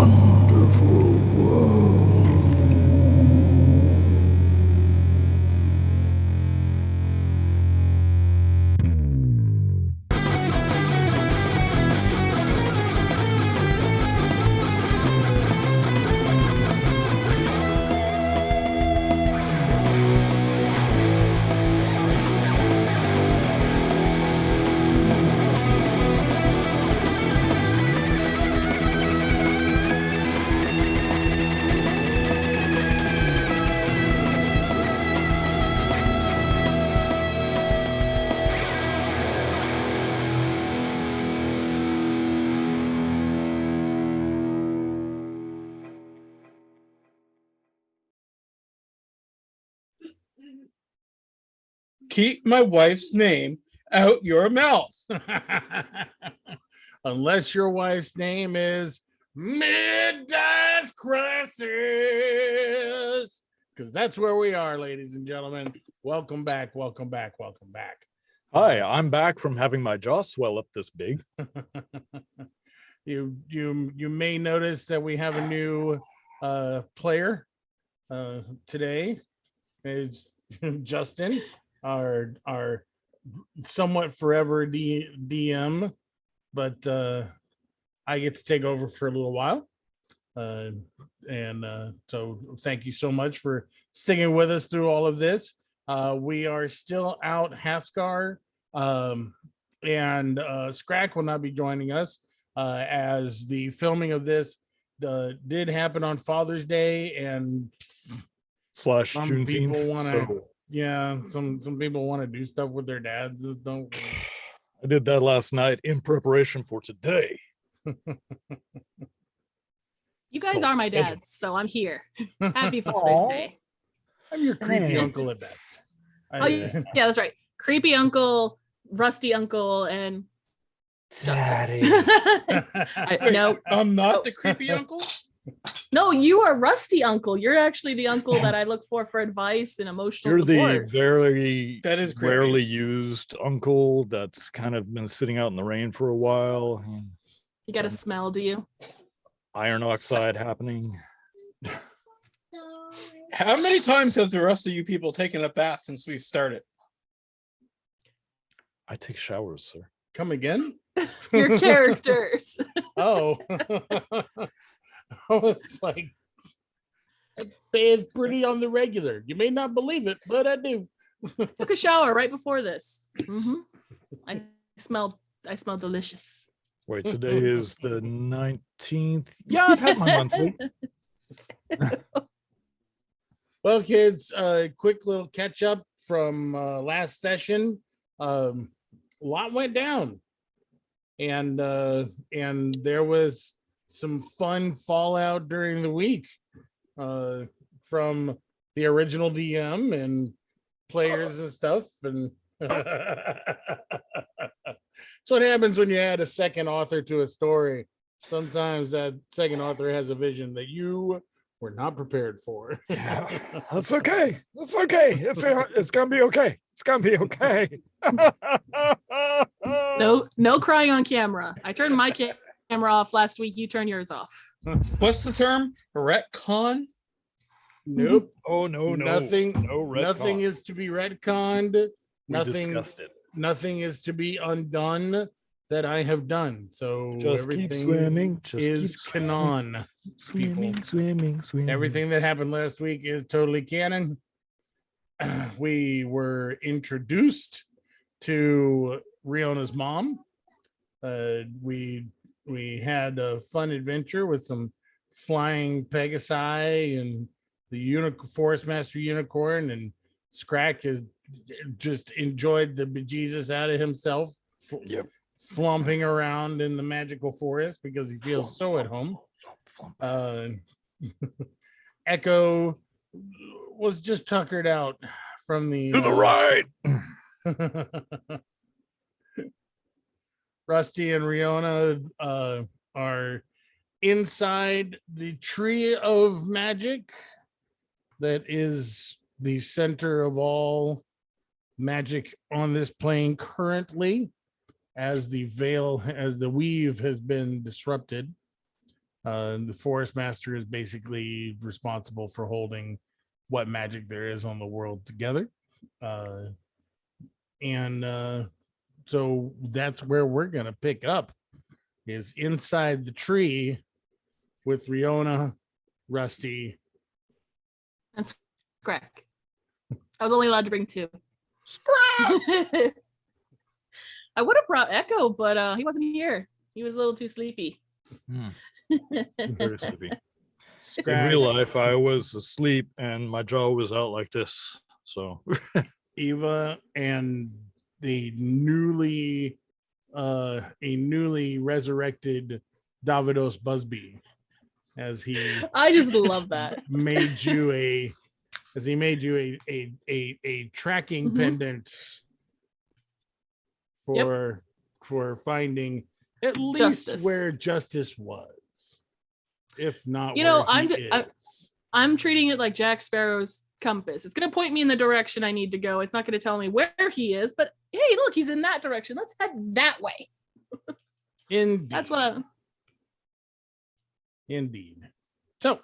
wonderful world. Keep my wife's name out your mouth. Unless your wife's name is Middice Crisis, because that's where we are, ladies and gentlemen. Welcome back, welcome back, welcome back. Hi, I'm back from having my jaw swell up this big. You may notice that we have a new player today. It's Justin, our somewhat forever DM, but I get to take over for a little while. So thank you so much for sticking with us through all of this. We are still out Haskar, and Scrack will not be joining us as the filming of this did happen on Father's Day, and Slash some Juneteenth. people want to, So yeah, some people want to do stuff with their dads. Just don't. I did that last night in preparation for today. You guys called are my schedule. dads, so I'm here. Happy Father's Aw. Day. I'm your creepy Thanks. uncle at best. Oh, yeah, that's right. Creepy uncle, rusty uncle, and Daddy. no, I'm not the creepy uncle. no, you are rusty uncle. You're actually the uncle that I look for advice and emotional You're the support. very That is creepy. rarely used uncle that's kind of been sitting out in the rain for a while. You got a smell, do you? Iron oxide happening. How many times have the rest of you people taken a bath since we've started? I take showers, sir. Come again? Your characters. Oh. Oh, it's like I bathe pretty on the regular. You may not believe it, but I do. Took a shower right before this. I smelled delicious. Wait, today is the 19th. Yeah, I've had my monthly. Well, kids, quick little catch up from last session. A lot went down, and there was some fun fallout during the week from the original DM and players and stuff. And that's what happens when you add a second author to a story. Sometimes that second author has a vision that you were not prepared for. Yeah, that's okay. That's okay. It's gonna be okay. It's gonna be okay. No crying on camera. I turned my camera off last week. You turn yours off. What's the term? Retcon? Nope. Oh no, Nothing. no retcon. Nothing is to be retconned. We Nothing. discussed it. Nothing is to be undone that I have done. So Just keep everything swimming. Just is keep canon. swimming, swimming. Everything that happened last week is totally canon. We were introduced to Riona's mom. We had a fun adventure with some flying Pegasi and the Forest Master Unicorn, and Scrack has just enjoyed the bejesus out of himself. Yep. Flumping around in the magical forest because he feels so at home. Echo was just tuckered out from the To the right. Rusty and Riona are inside the tree of magic that is the center of all magic on this plane currently, as the weave has been disrupted. The forest master is basically responsible for holding what magic there is on the world together. And so that's where we're going to pick up, is inside the tree with Riona, Rusty. That's correct. I was only allowed to bring 2. I would have brought Echo, but he wasn't here. He was a little too sleepy. Very sleepy. In Scrag, real life, I was asleep and my jaw was out like this. So Eva, and the newly resurrected Davidos Busby, as he I just love that. made you a tracking Mhm. pendant for finding at least Justice. where justice was, if not You know, where I'm he ju- is. I'm treating it like Jack Sparrow's compass. It's going to point me in the direction I need to go. It's not going to tell me where he is, but hey, look, he's in that direction. Let's head that way. Indeed. That's what I. Indeed. So,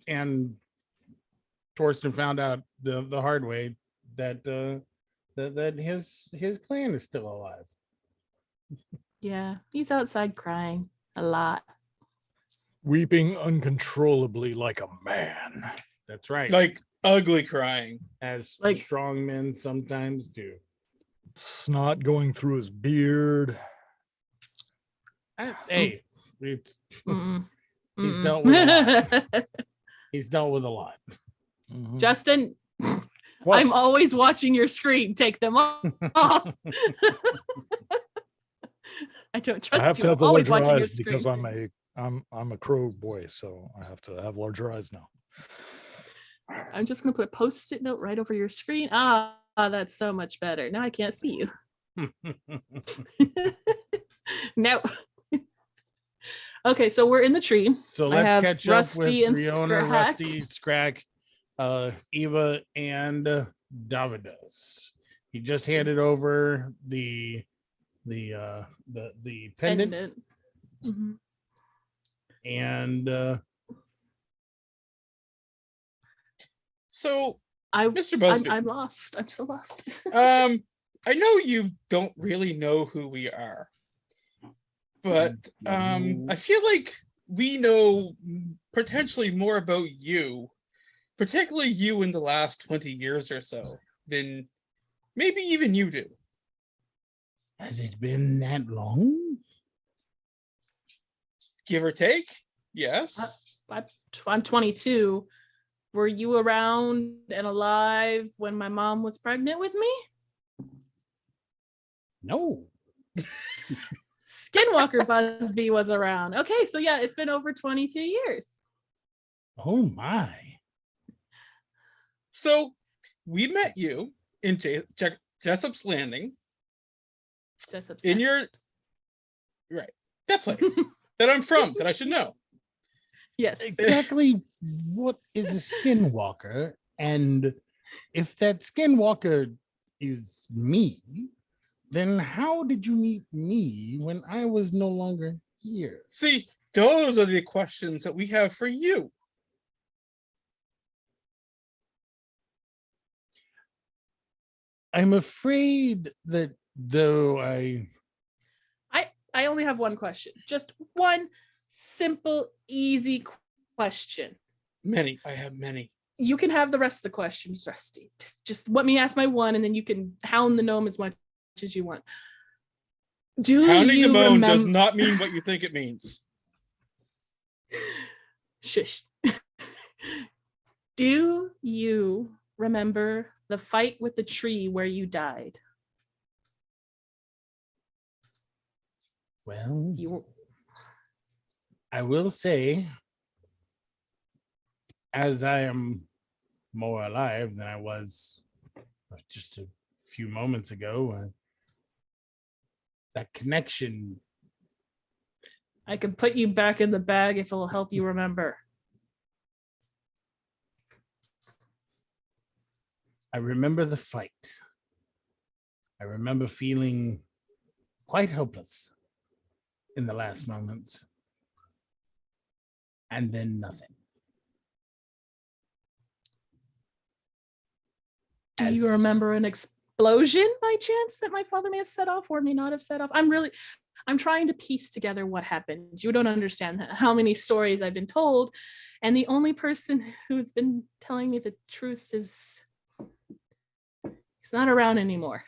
and Torsten found out the hard way that that his clan is still alive. Yeah, he's outside crying a lot. weeping uncontrollably like a man. That's right. Like ugly crying. As like- strong men sometimes do. Snot going through his beard. Hey, it's Mm-mm. He's Mm-mm. dealt with a lot. He's dealt with a lot. Mhm. Justin, What? I'm always watching your screen. Take them off. I don't I trust have you. to I'm have always larger watching your eyes screen. because I'm a crow boy, so I have to have larger eyes now. I'm just gonna put a post-it note right over your screen. Ah, that's so much better. Now I can't see you. No. Okay, so we're in the tree. So I let's have catch Rusty up and with Riona, Scrack. Rusty, Scrack, Eva, and Davidos. He just handed over the pendant, Mhm. and So, I, Mr. Busby, I'm lost. I'm so lost. I know you don't really know who we are, but I feel like we know potentially more about you, particularly you in the last 20 years or so, than maybe even you do. has it been that long? Give or take? Yes. I'm 22. Were you around and alive when my mom was pregnant with me? No. Skinwalker Busby was around. Okay, so yeah, it's been over 22 years. Oh my. So, we met you in Jessup's Landing, Just obsessed. in your that place that I'm from, that I should know. Yes. Exactly what is a skinwalker? And if that skinwalker is me, then how did you meet me when I was no longer here? See, those are the questions that we have for you. I'm afraid that though I only have one question. Just one simple, easy question. Many. I have many. You can have the rest of the questions, Rusty. Just let me ask my one, and then you can hound the gnome as much as you want. Do Pounding you the bone does remember? not mean what you think it means. Shush. Do you remember the fight with the tree where you died? well, You I will say, as I am more alive than I was just a few moments ago, that connection, I can put you back in the bag if it'll help you remember. I remember the fight. I remember feeling quite helpless. in the last moments. And then nothing. Do you As- remember an explosion by chance that my father may have set off or may not have set off? I'm trying to piece together what happened. You don't understand how many stories I've been told. And the only person who's been telling me the truth is he's not around anymore.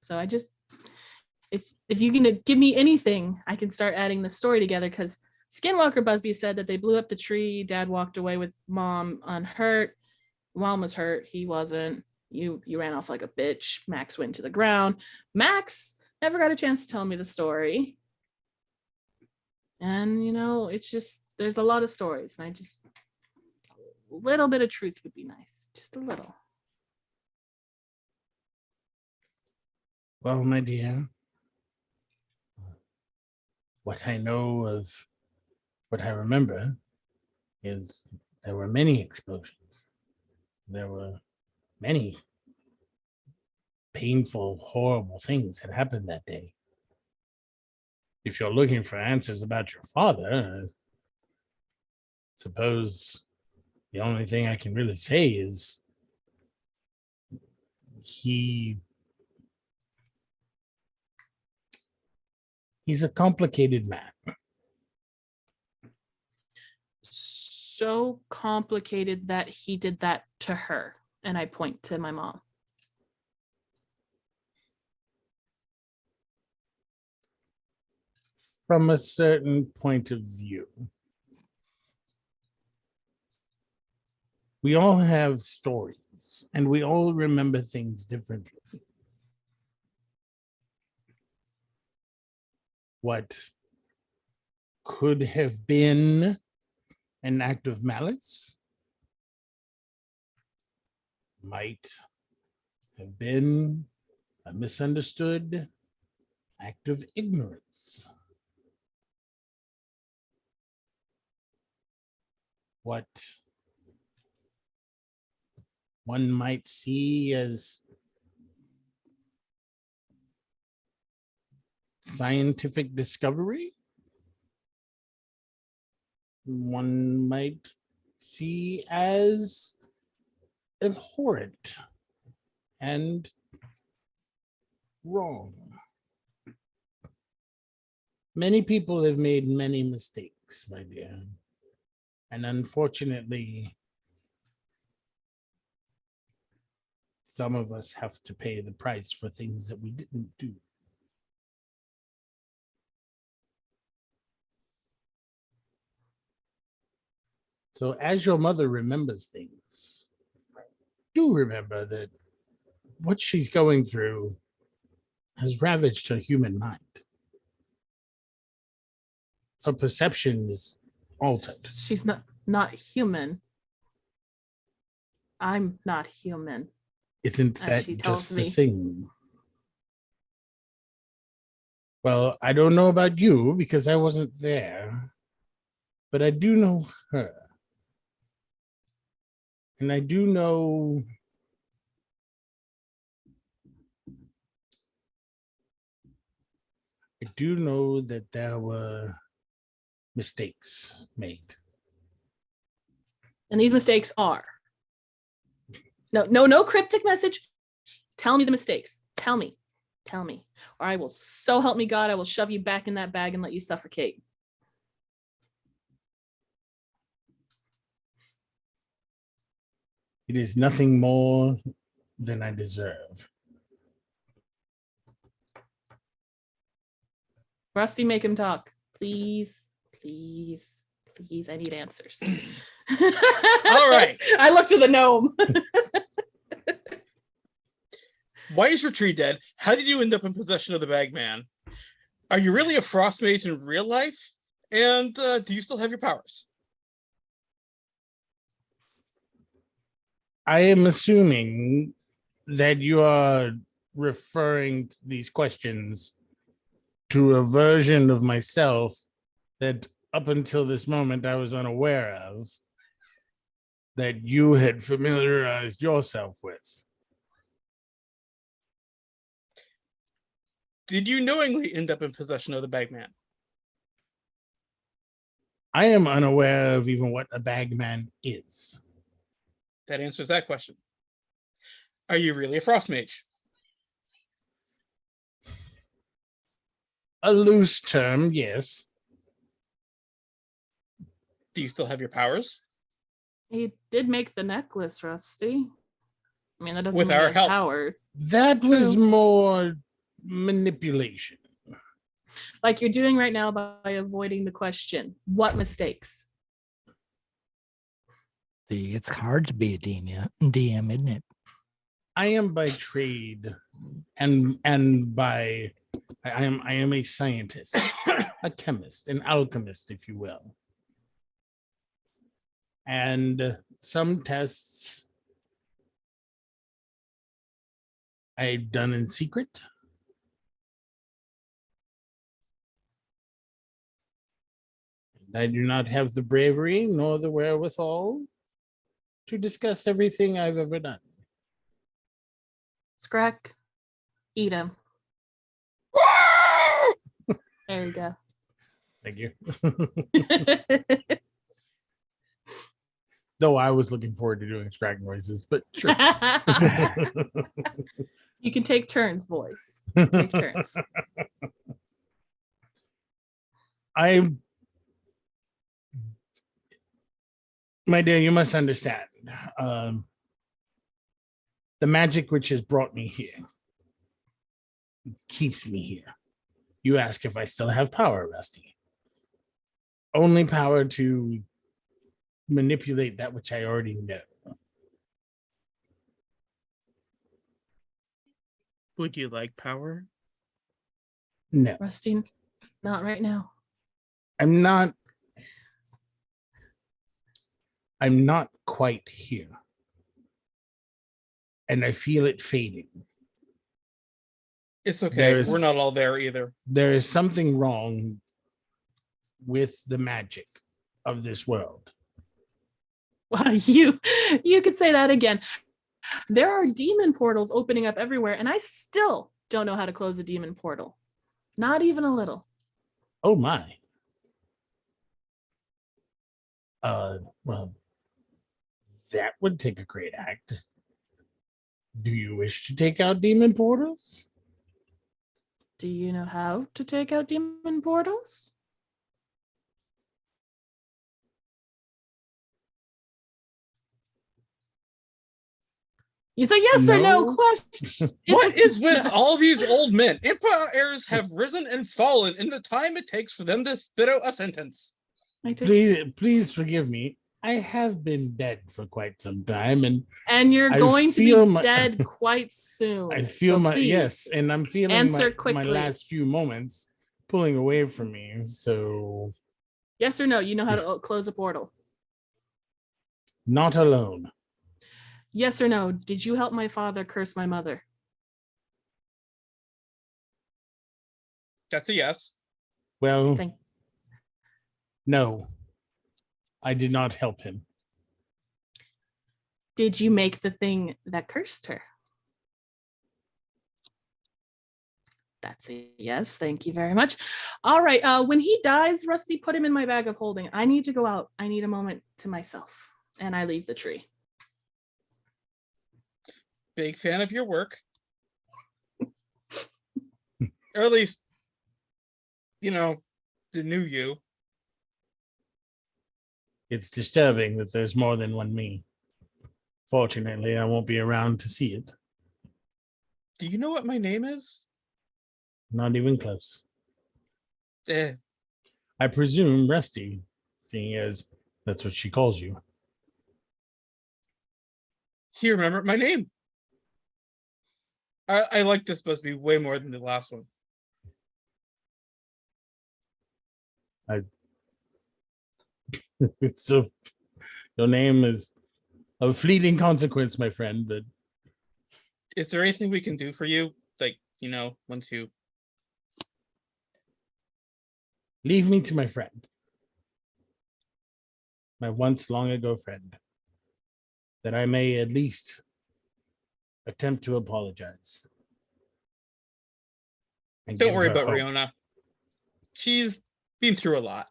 So I just, if you can give me anything, I can start adding the story together, because Skinwalker Busby said that they blew up the tree. Dad walked away with mom unhurt. Mom was hurt. He wasn't. You ran off like a bitch. Max went to the ground. Max never got a chance to tell me the story. And, it's just, there's a lot of stories. And a little bit of truth would be nice. Just a little. Well, my dear, what I know of what I remember is there were many explosions. There were many painful, horrible things that happened that day. If you're looking for answers about your father, I suppose the only thing I can really say is he's a complicated man. So complicated that he did that to her. And I point to my mom. From a certain point of view, we all have stories and we all remember things differently. What could have been an act of malice might have been a misunderstood act of ignorance. What one might see as scientific discovery, one might see as abhorrent and wrong. Many people have made many mistakes, my dear. And unfortunately, some of us have to pay the price for things that we didn't do. So as your mother remembers things, do remember that what she's going through has ravaged her human mind. Her perception is altered. She's not human. I'm not human. Isn't As that she tells just the me. thing? Well, I don't know about you because I wasn't there, but I do know her. And I do know that there were mistakes made. And these mistakes are. No cryptic message. Tell me the mistakes. Tell me. Or I will, so help me God, I will shove you back in that bag and let you suffocate. It is nothing more than I deserve. Rusty, make him talk. Please. I need answers. All right. I look to the gnome. Why is your tree dead? How did you end up in possession of the Bagman? Are you really a frost mage in real life? And do you still have your powers? I am assuming that you are referring to these questions to a version of myself that up until this moment I was unaware of, that you had familiarized yourself with. Did you knowingly end up in possession of the Bagman? I am unaware of even what a bagman is. That answers that question. Are you really a frost mage? A loose term, yes. Do you still have your powers? He did make the necklace, Rusty. I mean, that doesn't With mean our he has help. power. That was True. more manipulation. Like you're doing right now by avoiding the question. What mistakes? See, it's hard to be a DM, isn't it? I am by trade and by I am a scientist, a chemist, an alchemist, if you will. And some tests I've done in secret. I do not have the bravery nor the wherewithal to discuss everything I've ever done. Scrack. Eat him. There you go. Thank you. Though I was looking forward to doing scrack noises, but sure. You can take turns, boys. Take turns. My dear, you must understand. The magic which has brought me here, it keeps me here. You ask if I still have power, Rusty. Only power to manipulate that which I already know. Would you like power? No, Rusty, not right now. I'm not quite here. And I feel it fading. It's okay. There's- We're not all there either. There is something wrong with the magic of this world. Wow, you could say that again. There are demon portals opening up everywhere, and I still don't know how to close a demon portal. Not even a little. Oh my. Well, that would take a great act. Do you wish to take out demon portals? Do you know how to take out demon portals? It's a yes or no No. question. What is with all these old men? Empires have risen and fallen in the time it takes for them to spit out a sentence. Please forgive me. I have been dead for quite some time, and And you're I going to feel be my- dead quite soon. I feel So my please, yes, and I'm feeling answer my quickly. last few moments pulling away from me. So Yes or no? You know how to close a portal. not alone. Yes or no? Did you help my father curse my mother? That's a yes. Well, Thank. no, I did not help him. Did you make the thing that cursed her? That's a yes. Thank you very much. All right. When he dies, Rusty, put him in my bag of holding. I need to go out. I need a moment to myself. And I leave the tree. Big fan of your work. Or at least, the new you. It's disturbing that there's more than one me. Fortunately, I won't be around to see it. Do you know what my name is? Not even close. Eh, I presume Rusty, seeing as that's what she calls you. you remember my name. I like this supposed to be way more than the last one. It's so your name is of fleeting consequence, my friend, but Is there anything we can do for you? Like, once you leave me to my friend. My once long ago friend. That I may at least attempt to apologize. and Don't give worry her about hope. Riona. She's been through a lot.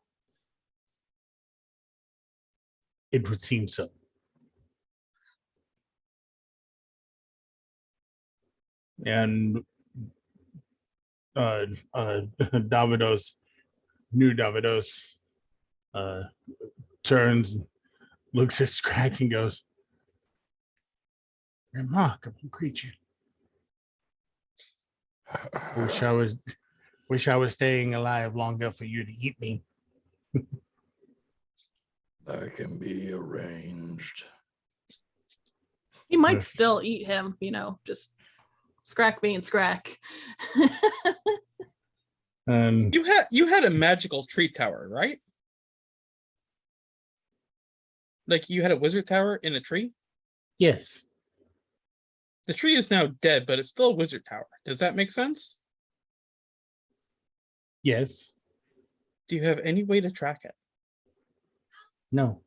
It would seem so. And Davidos, new Davidos, turns, looks at Scrag and goes, "Remarkable creature. Wish I was staying alive longer for you to eat me." That can be arranged. He might Yes. still eat him, just Scrack being Scrack. And You had a magical tree tower, right? Like you had a wizard tower in a tree? yes, The tree is now dead, but it's still a wizard tower. Does that make sense? yes, Do you have any way to track it? no.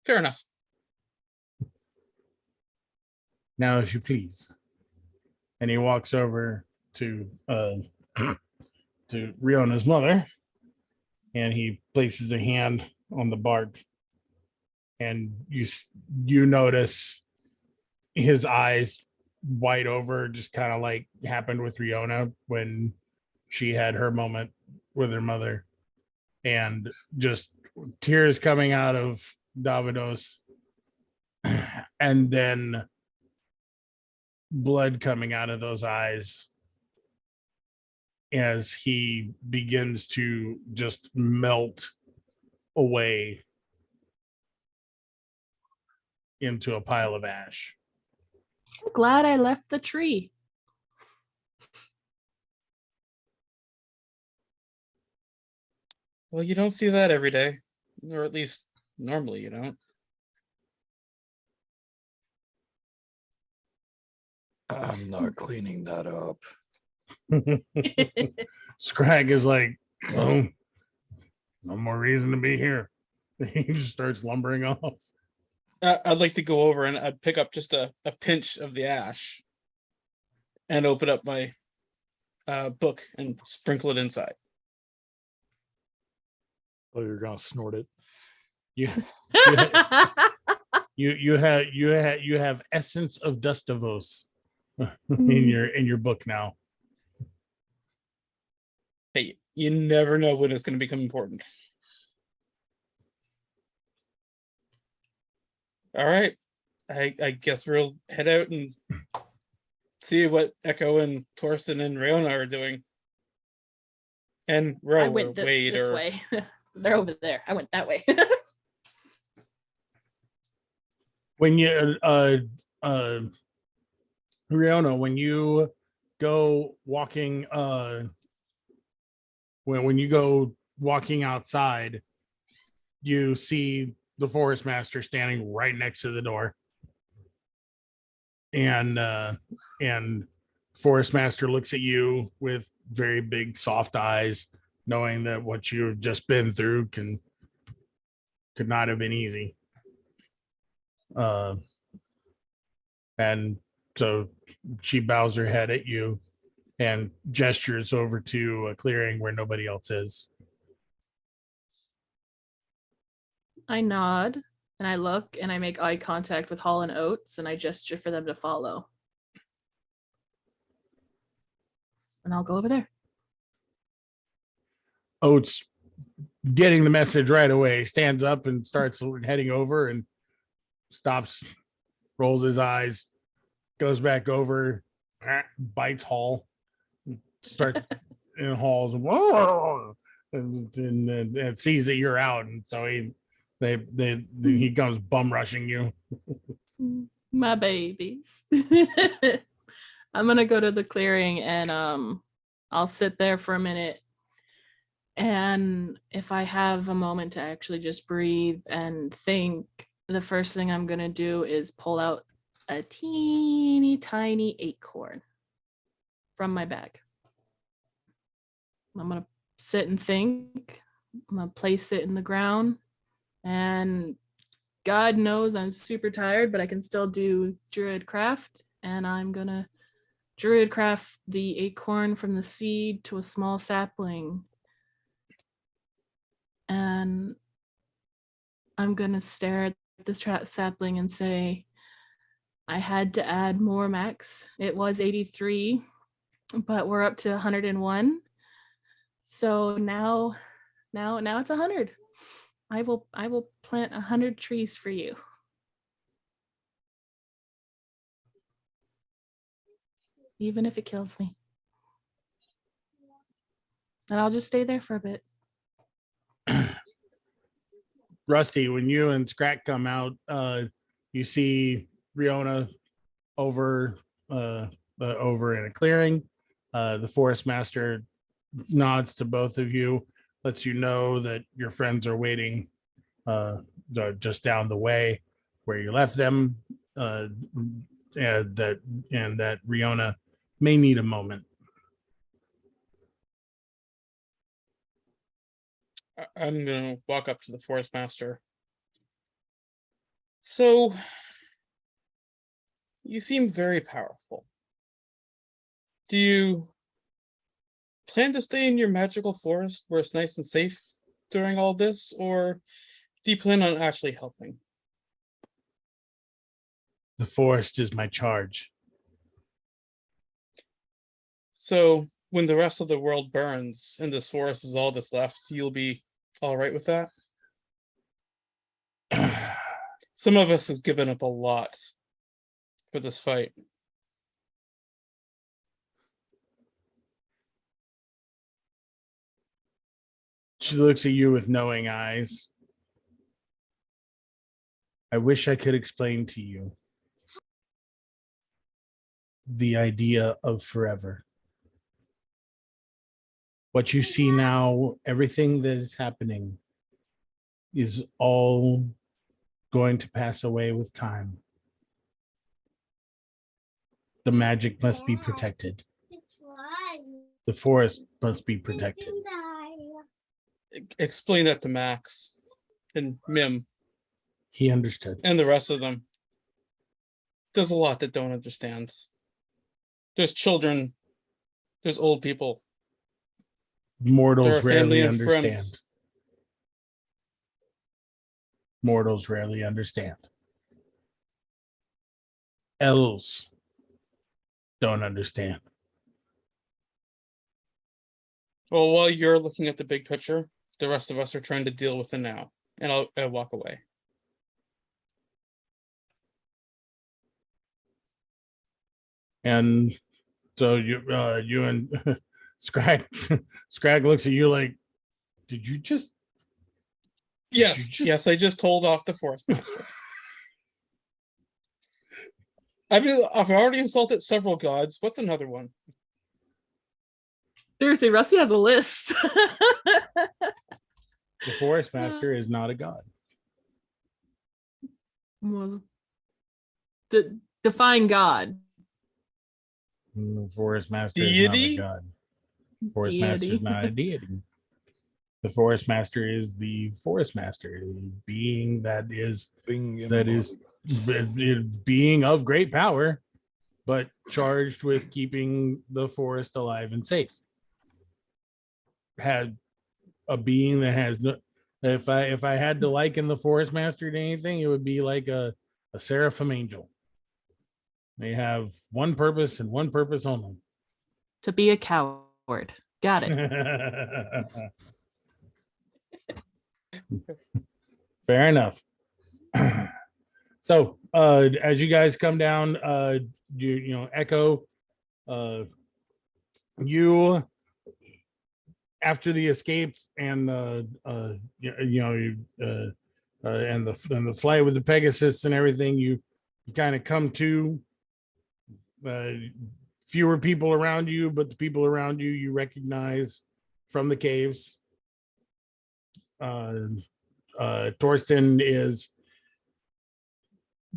Fair enough. Now, if you please. And he walks over to to Riona's mother, and he places a hand on the bark, and you notice his eyes wide over, just kind of like happened with Riona when she had her moment with her mother, and just tears coming out of Davidos, and then blood coming out of those eyes as he begins to just melt away into a pile of ash. I'm glad I left the tree. Well, you don't see that every day, or at least normally you don't. I'm not cleaning that up. Scrag is like, "Oh, no more reason to be here." He just starts lumbering off. I'd like to go over and I'd pick up just a pinch of the ash and open up my book and sprinkle it inside. Oh, you're gonna snort it. You you have essence of Dustavos in your book now. Hey, you never know when it's going to become important. All right. I guess we'll head out and see what Echo and Torsten and Riona are doing. And Ro, I or went Wade, this or way. They're over there. I went that way. When you Riona, when you go walking when you go walking outside, you see the forest master standing right next to the door, and forest master looks at you with very big soft eyes, knowing that what you've just been through could not have been easy. And so she bows her head at you and gestures over to a clearing where nobody else is. I nod and I look and I make eye contact with Hall and Oates and I gesture for them to follow. And I'll go over there. Oates, getting the message right away, stands up and starts heading over and stops, rolls his eyes, goes back over, bites Hall, starts in Hall's, whoa, and sees that you're out, and so he comes bum rushing you. My babies. I'm gonna go to the clearing and I'll sit there for a minute. And if I have a moment to actually just breathe and think, the first thing I'm gonna do is pull out a teeny tiny acorn from my bag. I'm gonna sit and think. I'm gonna place it in the ground, and God knows I'm super tired, but I can still do druid craft, and I'm gonna Druidcraft the acorn from the seed to a small sapling. And I'm going to stare at this sapling and say, I had to add more, Max. It was 83, but we're up to 101. So now it's 100. I will plant 100 trees for you. Even if it kills me. And I'll just stay there for a bit. Rusty, when you and Scrack come out, you see Riona over over in a clearing. The forest master nods to both of you, lets you know that your friends are waiting just down the way where you left them, and that Riona may need a moment. I'm gonna walk up to the forest master. So, you seem very powerful. Do you plan to stay in your magical forest where it's nice and safe during all this, or do you plan on actually helping? The forest is my charge. So, when the rest of the world burns and this forest is all that's left, you'll be all right with that? Some of us has given up a lot for this fight. She looks at you with knowing eyes. I wish I could explain to you the idea of forever. What you see now, everything that is happening, is all going to pass away with time. The magic must be protected. The forest must be protected. Explain that to Max and Mim He understood. and the rest of them. There's a lot that don't understand. There's children, there's old people. Mortals They're family rarely and friends. understand. Mortals rarely understand. Elves don't understand. Well, while you're looking at the big picture, the rest of us are trying to deal with the now, and I'll walk away. And so you and Scrag looks at you like, did you just Yes, I just told off the forest master. I've already insulted several gods. What's another one? Seriously, Rusty has a list. the forest master is not a god? Well, define God. The forest master Deity? is not a god. Forest master is not a deity. The forest master is the forest master, the being that is being of great power, but charged with keeping the forest alive and safe. Had a being that has no. If I had to liken the forest master to anything, it would be like a seraphim angel. They have one purpose and one purpose only. To be a coward. Got it. Fair enough. So as you guys come down, you know, Echo, you after the escape and and the flight with the Pegasus and everything, you kind of come to fewer people around you, but the people around you you recognize from the caves. Torsten is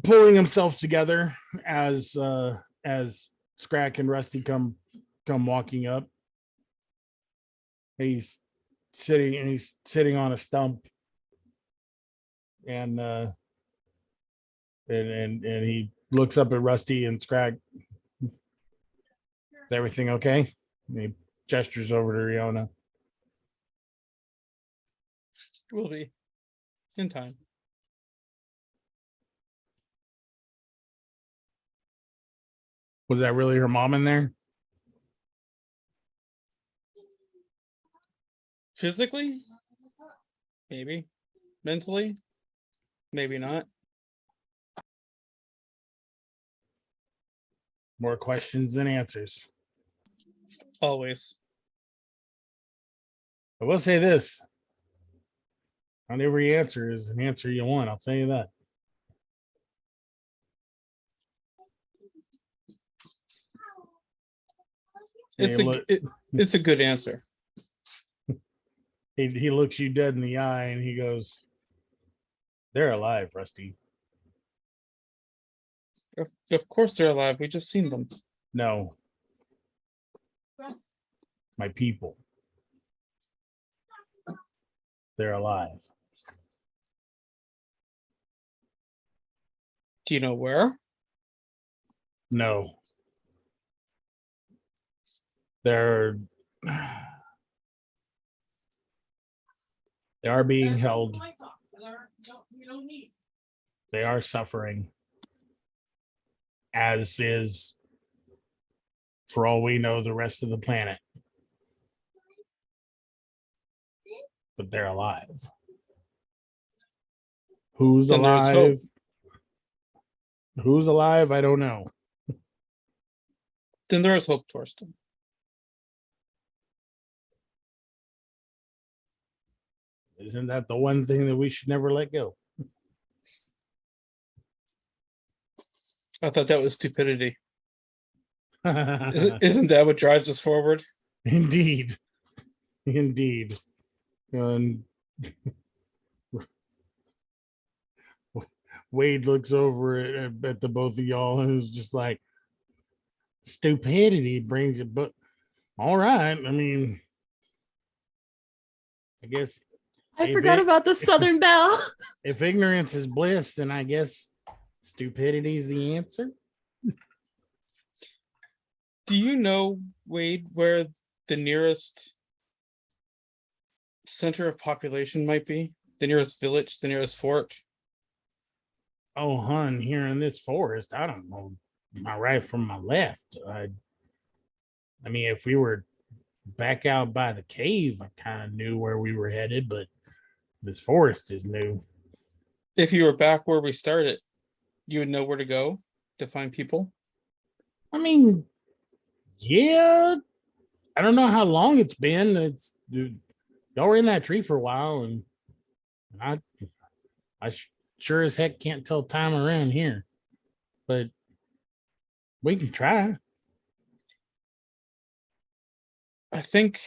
pulling himself together as Scrack and Rusty come walking up. He's sitting on a stump, and he looks up at Rusty and Scrack. Is everything okay? He gestures over to Riona. Will be in time. Was that really her mom in there? Physically, maybe. Mentally, maybe not. More questions than answers. Always. I will say this. Not every answer is an answer you want. I'll tell you that. It's Hey, a look, it's a good answer. he looks you dead in the eye and he goes, "They're alive, Rusty." Of course they're alive. We just seen them. No. My people. They're alive. Do you know where? No. They're they are being held. They are suffering. As is, for all we know, the rest of the planet. But they're alive. Who's Then there's hope. alive? Who's alive? I don't know. Then there is hope, Torsten. Isn't that the one thing that we should never let go? I thought that was stupidity. Isn't that what drives us forward? Indeed. Indeed. And Wade looks over at the both of y'all and is just like, stupidity brings it, but all right. I mean, I guess I Hey, forgot Vic. about the Southern Belle. if ignorance is bliss, then I guess stupidity is the answer. Do you know, Wade, where the nearest center of population might be? The nearest village, the nearest fort? Oh, hun, here in this forest, I don't know my right from my left. I mean, if we were back out by the cave, I kind of knew where we were headed, but this forest is new. If you were back where we started, you would know where to go to find people? I mean, yeah, I don't know how long it's been. It's dude, y'all were in that tree for a while, and I sure as heck can't tell time around here, but we can try. I think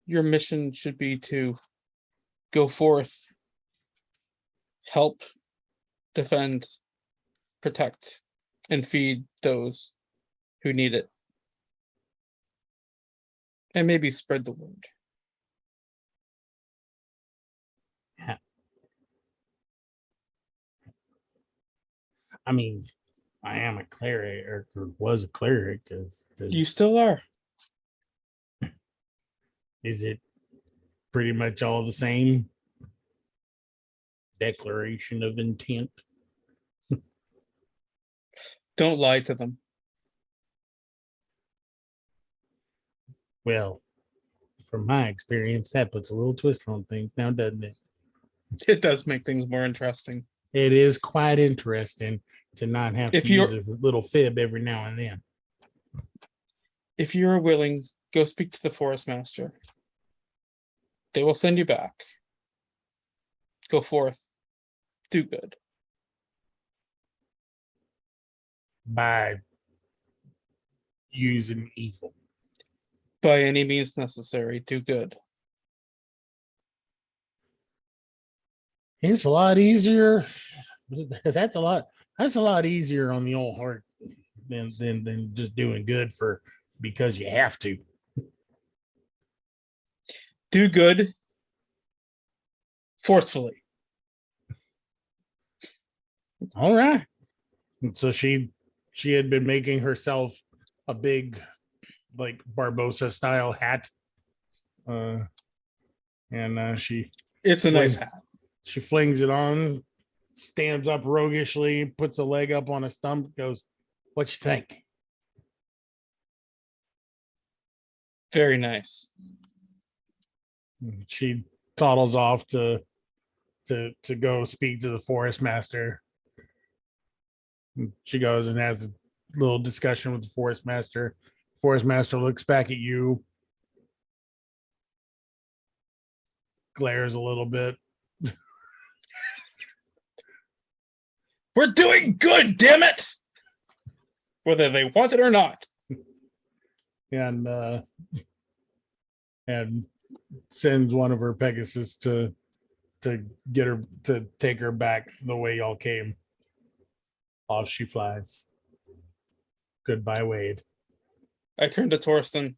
your mission should be to go forth, help, defend, protect, and feed those who need it. And maybe spread the word. I mean, I am a cleric, or was a cleric. You still are. Is it pretty much all the same? Declaration of intent. Don't lie to them. Well, from my experience, that puts a little twist on things now, doesn't it? It does make things more interesting. It is quite interesting to not have If to use a little fib every now and then. If you are willing, go speak to the forest master. They will send you back. Go forth. Do good. By using evil. By any means necessary, do good. It's a lot easier. That's a lot easier on the old heart than just doing good for because you have to. Do good forcefully. All right. And so she had been making herself a big like Barbosa style hat. And she It's a nice Fling. hat. she flings it on, stands up roguishly, puts a leg up on a stump, goes, "What you think?" Very nice. She toddles off to go speak to the forest master. She goes and has a little discussion with the forest master. Forest master looks back at you, glares a little bit. We're doing good, damn it! Whether they want it or not. And sends one of her Pegasus to get her to take her back the way y'all came. Off she flies. Goodbye, Wade. I turned to Torsten.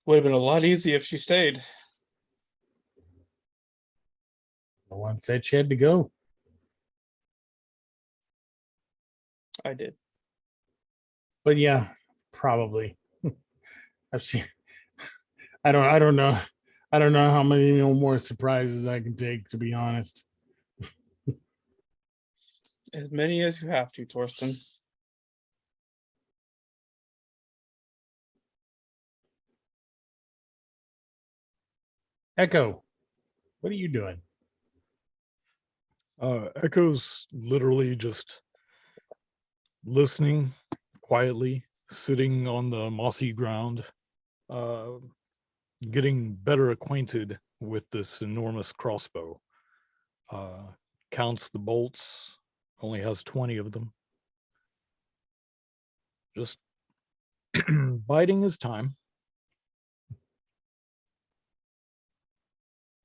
Would have been a lot easier if she stayed. No one said she had to go. I did. But yeah, probably. I've seen. I don't know. I don't know how many more surprises I can take, to be honest. As many as you have to, Torsten. Echo, what are you doing? Echo's literally just listening quietly, sitting on the mossy ground, getting better acquainted with this enormous crossbow. Counts the bolts, only has 20 of them. Just biding his time.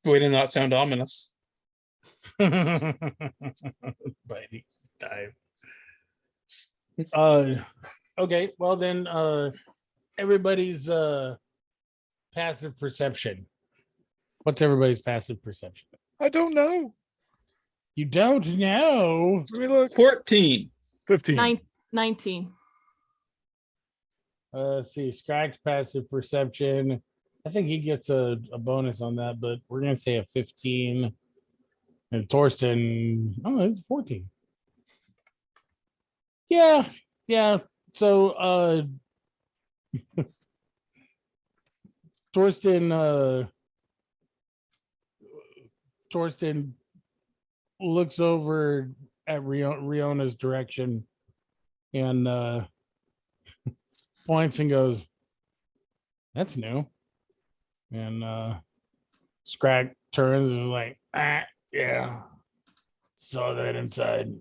Way to not sound ominous. Biting his time. Okay, well then everybody's passive perception. What's everybody's passive perception? I don't know. You don't know. Let me look. 14. 15. 19. Let's see, Scrack's passive perception. I think he gets a bonus on that, but we're gonna say a 15. And Torsten, oh, it's 14. Yeah. So Torsten looks over at Riona's direction and points and goes, "That's new." And Scrag turns and is like, yeah, saw that inside.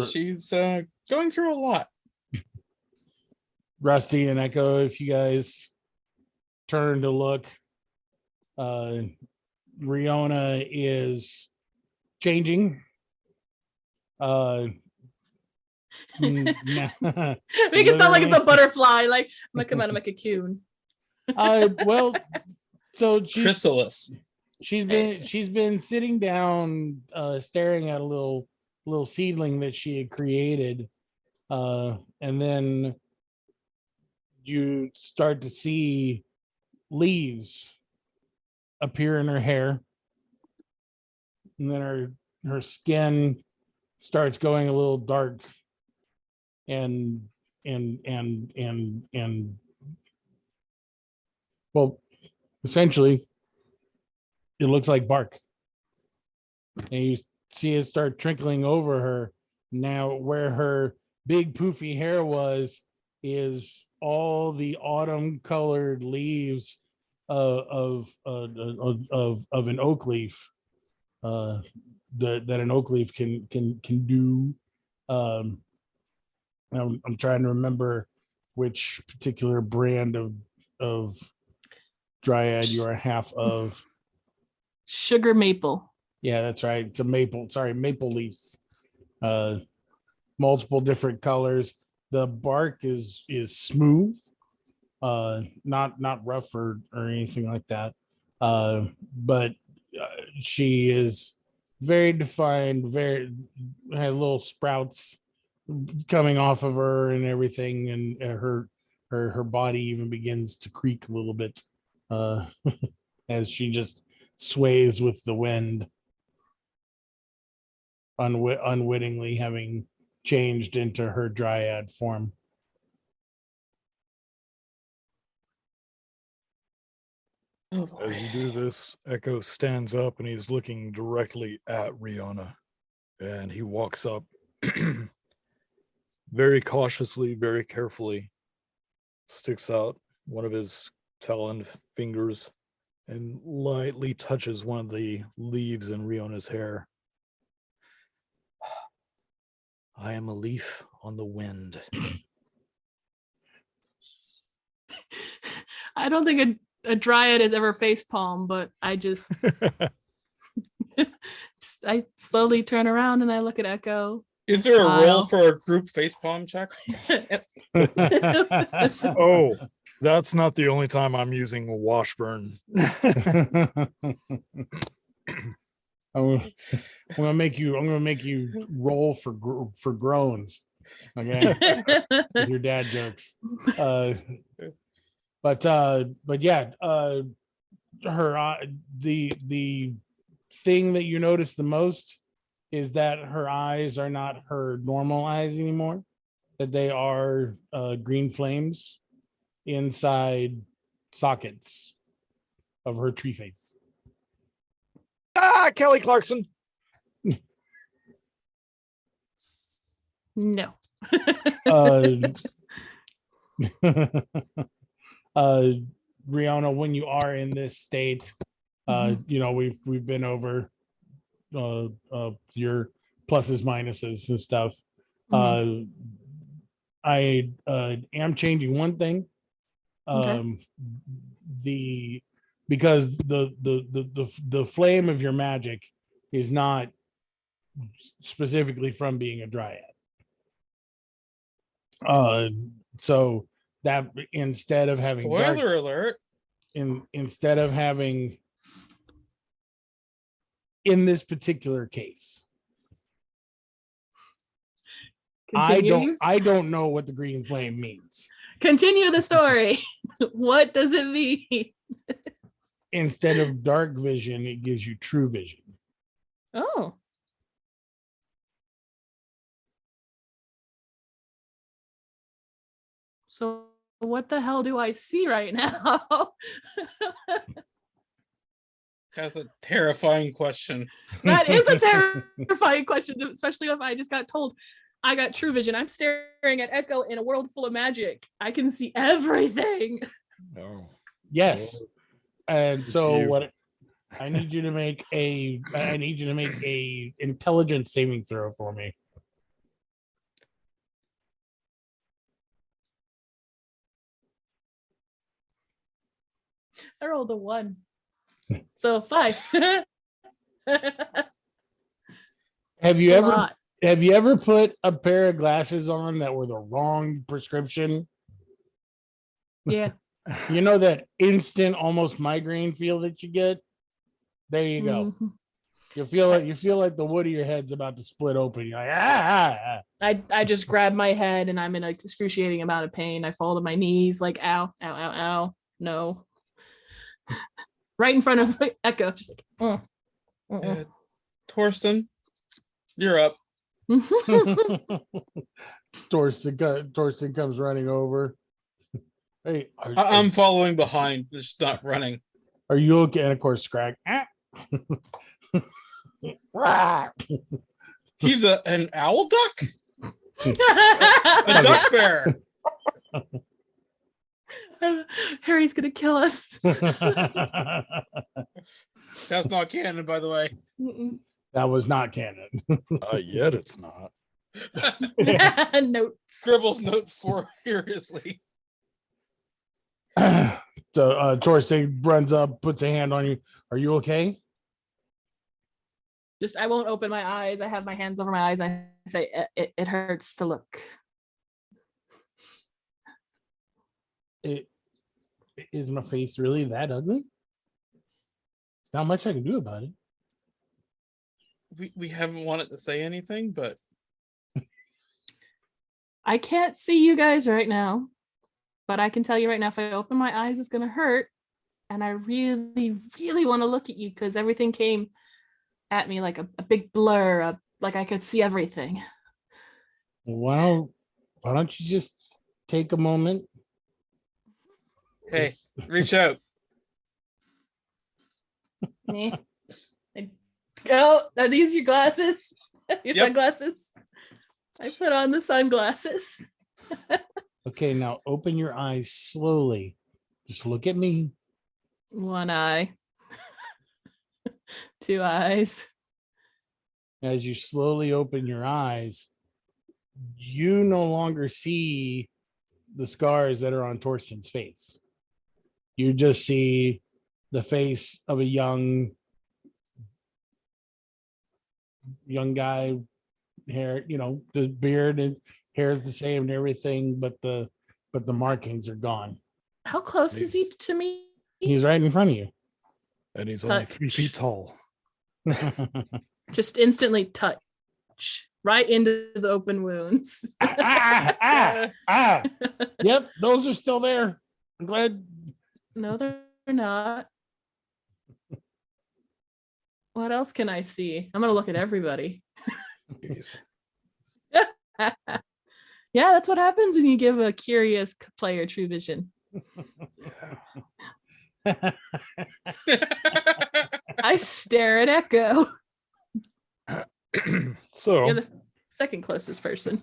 She's going through a lot. Rusty and Echo, if you guys turn to look, Riona is changing. Make it sound like it's a butterfly. Like, I'm gonna come out of my cocoon. Well, so Chrysalis. she's been sitting down, staring at a little seedling that she had created, and then you start to see leaves appear in her hair, and then her skin starts going a little dark, and well, essentially it looks like bark, and you see it start trickling over her. Now where her big poofy hair was is all the autumn colored leaves of an oak leaf, that an oak leaf can do. I'm trying to remember which particular brand of dryad you are half of. Sugar maple. Yeah, that's right. It's a maple. Sorry, maple leaves. Multiple different colors. The bark is smooth, not rough or anything like that. But she is very defined, very had little sprouts coming off of her and everything, and her body even begins to creak a little bit as she just sways with the wind, unwittingly having changed into her dryad form. Oh, As boy. you do this, Echo stands up and he's looking directly at Rihanna. And he walks up very cautiously, very carefully, sticks out one of his taloned fingers and lightly touches one of the leaves in Riona's hair. I am a leaf on the wind. I don't think a dryad has ever face palm, but I just I slowly turn around and I look at Echo. Is there a role Smile. for a group facepalm check? Oh, that's not the only time I'm using Washburn. I'm gonna make you roll for groans. Okay. With your dad jokes. But yeah, her the thing that you notice the most is that her eyes are not her normal eyes anymore, that they are green flames inside sockets of her tree face. Kelly Clarkson. No. Rihanna, when you are in this state, you know, we've been over your pluses, minuses, and stuff. I am changing one thing. Okay. Because the flame of your magic is not specifically from being a dryad. So that instead of having Spoiler alert. instead of having, in this particular case, Continue. I don't know what the green flame means. Continue the story. What does it mean? Instead of dark vision, it gives you true vision. Oh. So what the hell do I see right now? That's a terrifying question. That is a terrifying question, especially if I just got told I got true vision. I'm staring at Echo in a world full of magic. I can see everything. No. Yes. And It's so you. what I need you to make a intelligence saving throw for me. I rolled a 1. So 5. Have you It's a ever lot. put a pair of glasses on that were the wrong prescription? Yeah. You know that instant almost migraine feel that you get? There you go. Mhm. You feel like the wood of your head's about to split open. You're like, I just grab my head and I'm in an excruciating amount of pain. I fall to my knees like ow, ow, ow, ow. No. Right in front of Echo. Just like, Torsten, you're up. Torsten comes running over. Hey, I'm following behind, just not running. are you okay? And of course, Scrag. He's an owl duck? A duck bear. Harry's gonna kill us. That's not canon, by the way. Mm-mm. That was not canon. Yet it's not. Notes. Scribbles note furiously. So Torsten runs up, puts a hand on you. Are you okay? Just I won't open my eyes. I have my hands over my eyes. I say it hurts to look. Is my face really that ugly? Not much I can do about it. We haven't wanted to say anything, but I can't see you guys right now, but I can tell you right now, if I open my eyes, it's gonna hurt. And I really, really want to look at you because everything came at me like a big blur, like I could see everything. Well, why don't you just take a moment? hey, reach out. Eh. Oh, are these your glasses? Your Yep. sunglasses? I put on the sunglasses. Okay, now open your eyes slowly. Just look at me. One eye. Two eyes. As you slowly open your eyes, you no longer see the scars that are on Torsten's face. You just see the face of a young guy, hair, the beard and hair is the same and everything, but the markings are gone. How close is he to me? He's right in front of you. And he's only 3 feet Touch. tall. Just instantly touch right into the open wounds. Yep, those are still there. I'm glad. No, they're not. What else can I see? I'm gonna look at everybody. Jeez. Yeah, that's what happens when you give a curious player true vision. I stare at Echo. So, You're the second closest person.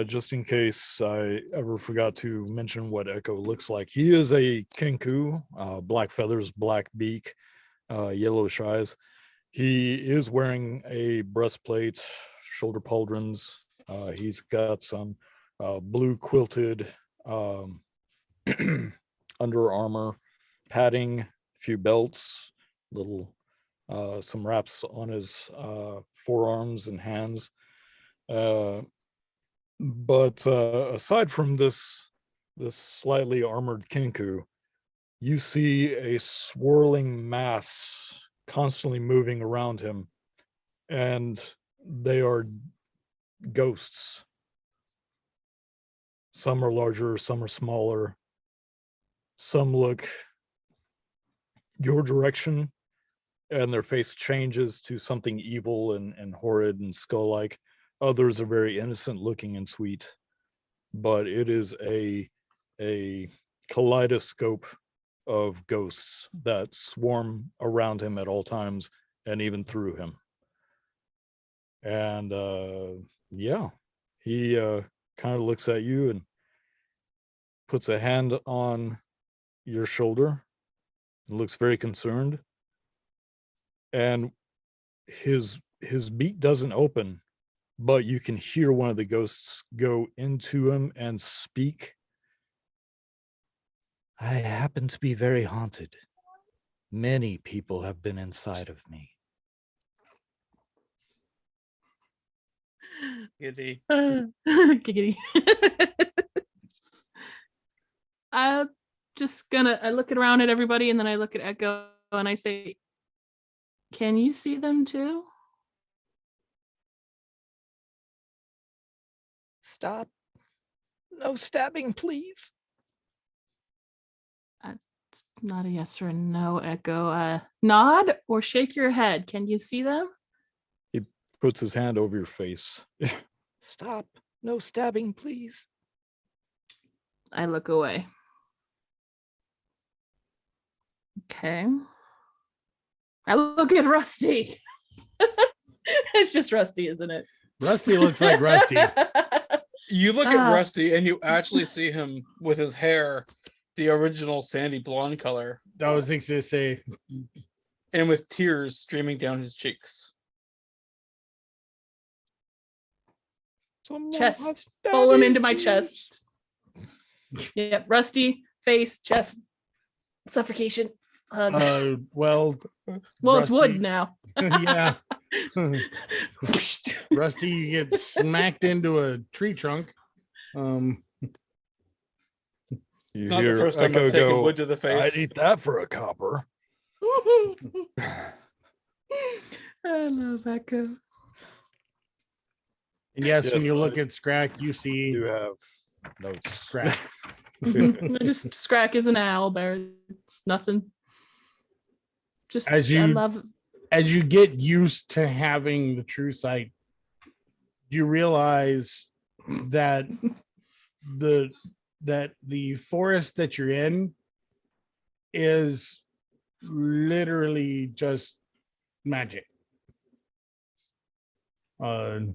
just in case I ever forgot to mention what Echo looks like, he is a Kenku, black feathers, black beak, yellowish eyes. He is wearing a breastplate, shoulder pauldrons. He's got some blue quilted under armor, padding, a few belts, little some wraps on his forearms and hands. But aside from this slightly armored Kenku, you see a swirling mass constantly moving around him, and they are ghosts. Some are larger, some are smaller. Some look your direction, and their face changes to something evil and horrid and skull-like. Others are very innocent looking and sweet, but it is a kaleidoscope of ghosts that swarm around him at all times and even through him. And yeah, he kind of looks at you and puts a hand on your shoulder and looks very concerned. And his beak doesn't open, but you can hear one of the ghosts go into him and speak. I happen to be very haunted. Many people have been inside of me. Giddy. Giggity. I'm just gonna, I look around at everybody and then I look at Echo and I say, can you see them too? Stop. No stabbing, please. It's not a yes or a no, Echo. Nod or shake your head. Can you see them? He puts his hand over your face. Stop. No stabbing, please. I look away. Okay. I look at Rusty. It's just Rusty, isn't it? Rusty looks like Rusty. You look at Ah. Rusty and you actually see him with his hair, the original sandy blonde color, I was thinking to say, and with tears streaming down his cheeks. Chest. Pull him into my chest. Yep. Rusty, face, chest. Suffocation. Hug. well, Well, it's wood Rusty- now. yeah. Rusty, you get smacked into a tree trunk. You Not hear the first time Echo I've taken go, wood to the face. I'd eat that for a copper. I love Echo. And yes, when Yes, you look I at Scrack, you see do have notes. Scrack. Just Scrack is an owl bear. It's nothing. Just As I you- love. As you get used to having the true sight, you realize that the forest that you're in is literally just magic. The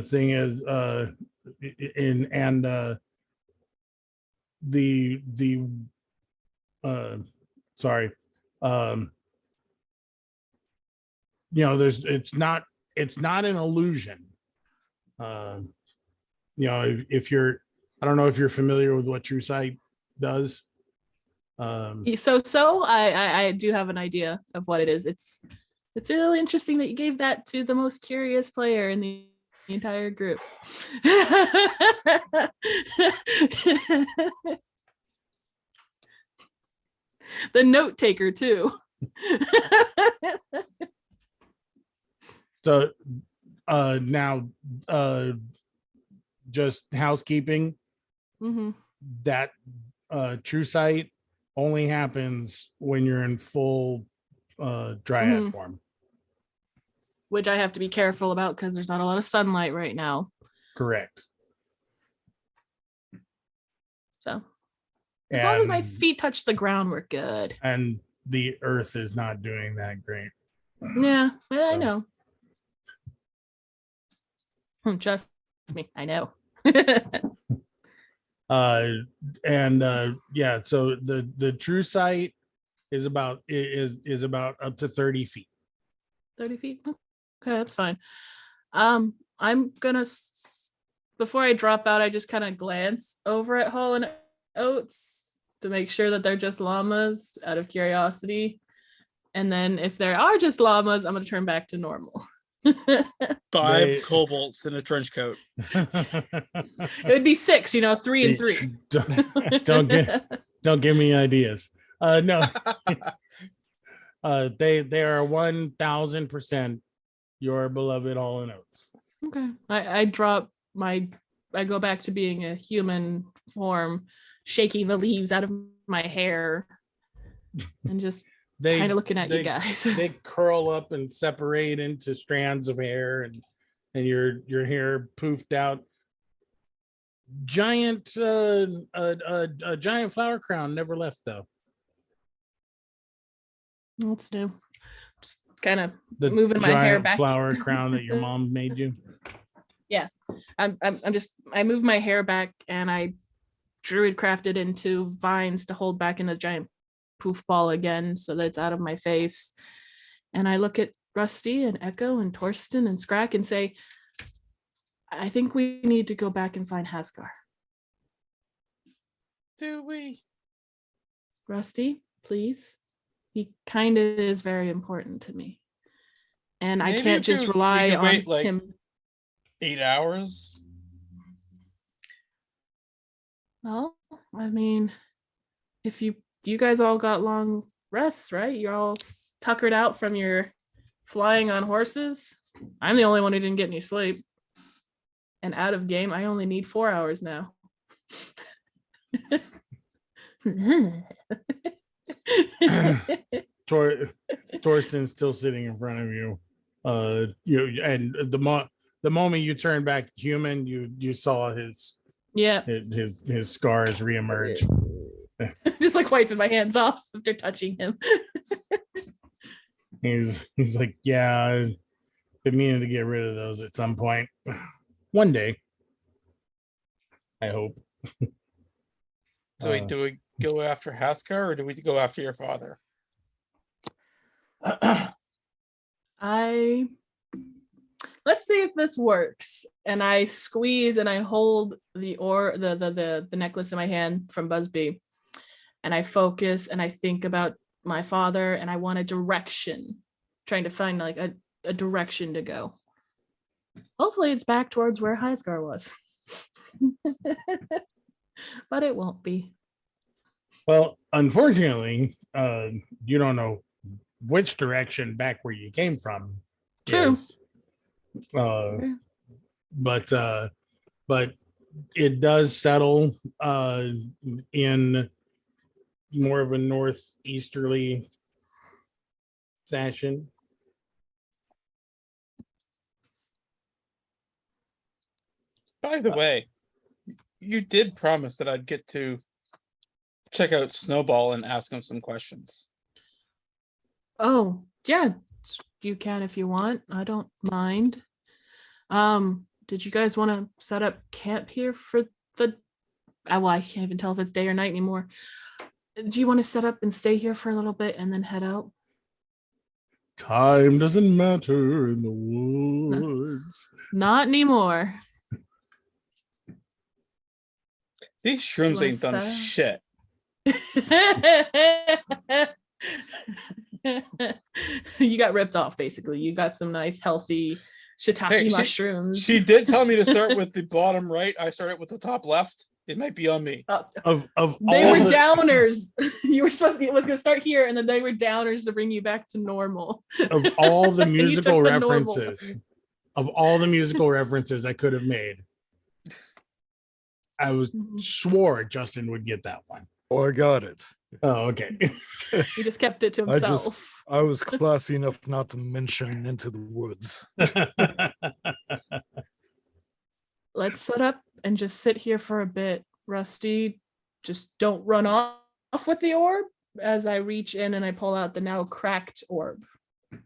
thing is sorry, there's it's not an illusion. If you're, I don't know if you're familiar with what true sight does. So I do have an idea of what it is. It's really interesting that you gave that to the most curious player in the entire group. The note taker too. So now just housekeeping, Mhm. that true sight only happens when you're in full dryad Mhm. form. Which I have to be careful about because there's not a lot of sunlight right now. Correct. So as long as my And- feet touch the ground, we're good. And the earth is not doing that great. Yeah, I So- know. Trust me, I know. Yeah, so the true sight is about up to 30 feet. 30 feet. Okay, that's fine. I'm gonna before I drop out, I just kind of glance over at Hall and Oates to make sure that they're just llamas out of curiosity. And then if there are just llamas, I'm gonna turn back to normal. It 5 They- kobolds in a trench coat. would be 6, 3 and 3. don't give me ideas. No. They are 1000% your beloved Hall and Oates. Okay. I go back to being a human form, shaking the leaves out of my hair and just They kind of looking at they- you guys. They curl up and separate into strands of hair, and your hair poofed out. Giant a giant flower crown never left though. What's new? Just kind of The moving my hair giant back. flower crown that your mom made you. I moved my hair back and I druid crafted into vines to hold back in a giant poof ball again so that it's out of my face. And I look at Rusty and Echo and Torsten and Scrack and say, I think we need to go back and find Haskar. Do we? Rusty, please. He kind of is very important to me. And I Maybe can't we just could- rely we could on wait, like, him. 8 hours? Well, I mean, if you guys all got long rests, right? You're all tuckered out from your flying on horses. I'm the only one who didn't get any sleep. And out of game, I only need 4 hours now. Torsten's still sitting in front of you. And the moment you turn back human, you saw his Yeah, scars reemerge. just like wiping my hands off after touching him. He's like, yeah, I've been meaning to get rid of those at some point. One day. I hope. So wait, do we go after Haskar or do we go after your father? Let's see if this works. And I squeeze and I hold the necklace in my hand from Busby, and I focus and I think about my father, and I want a direction, trying to find like a direction to go. Hopefully it's back towards where Haskar was. But it won't be. Well, unfortunately, you don't know which direction back where you came from. True. is. But it does settle in more of a northeasterly fashion. By the way, you did promise that I'd get to check out Snowball and ask him some questions. Oh, yeah, you can if you want. I don't mind. Did you guys want to set up camp here for the well, I can't even tell if it's day or night anymore. Do you want to set up and stay here for a little bit and then head out? Time doesn't matter in the woods. Not anymore. These shrooms wanna ain't done set shit. You got ripped off, basically. You got some nice, healthy shiitake Hey, mushrooms. She did tell me to start with the bottom right. I started with the top left. It might be on me. Of They all were the- downers. You were supposed to. It was going to start here, and then they were downers to bring you back to normal. of all the You musical took the normal references, ones. of all the musical references I could have made, I was Mhm. swore Justin would get that one. Oh, I got it. Oh, okay. He just kept it to I just- himself. I was classy enough not to mention Into the Woods. Let's set up and just sit here for a bit. Rusty, just don't run off with the orb as I reach in and I pull out the now cracked orb.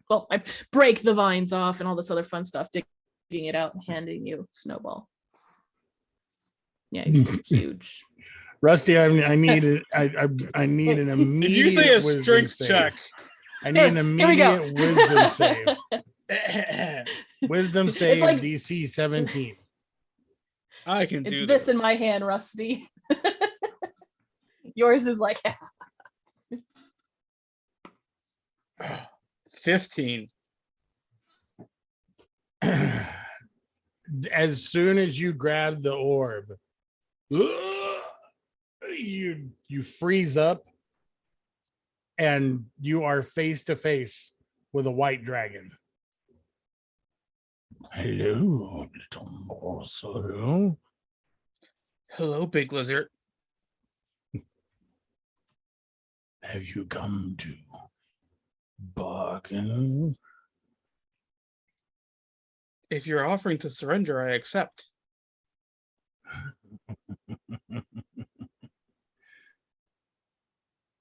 Well, I break the vines off and all this other fun stuff, digging it out and handing you Snowball. Yeah, he's huge. Rusty, I need I need an If immediate you say a wisdom strength save. check, I need an Here we go. immediate wisdom save. Wisdom save like- DC 17. I can do It's this in my hand, Rusty. Yours is like 15. As soon as you grab the orb, you freeze up and you are face to face with a white dragon. Hello, little morsel. Hello, big lizard. Have you come to bargain? If you're offering to surrender, I accept.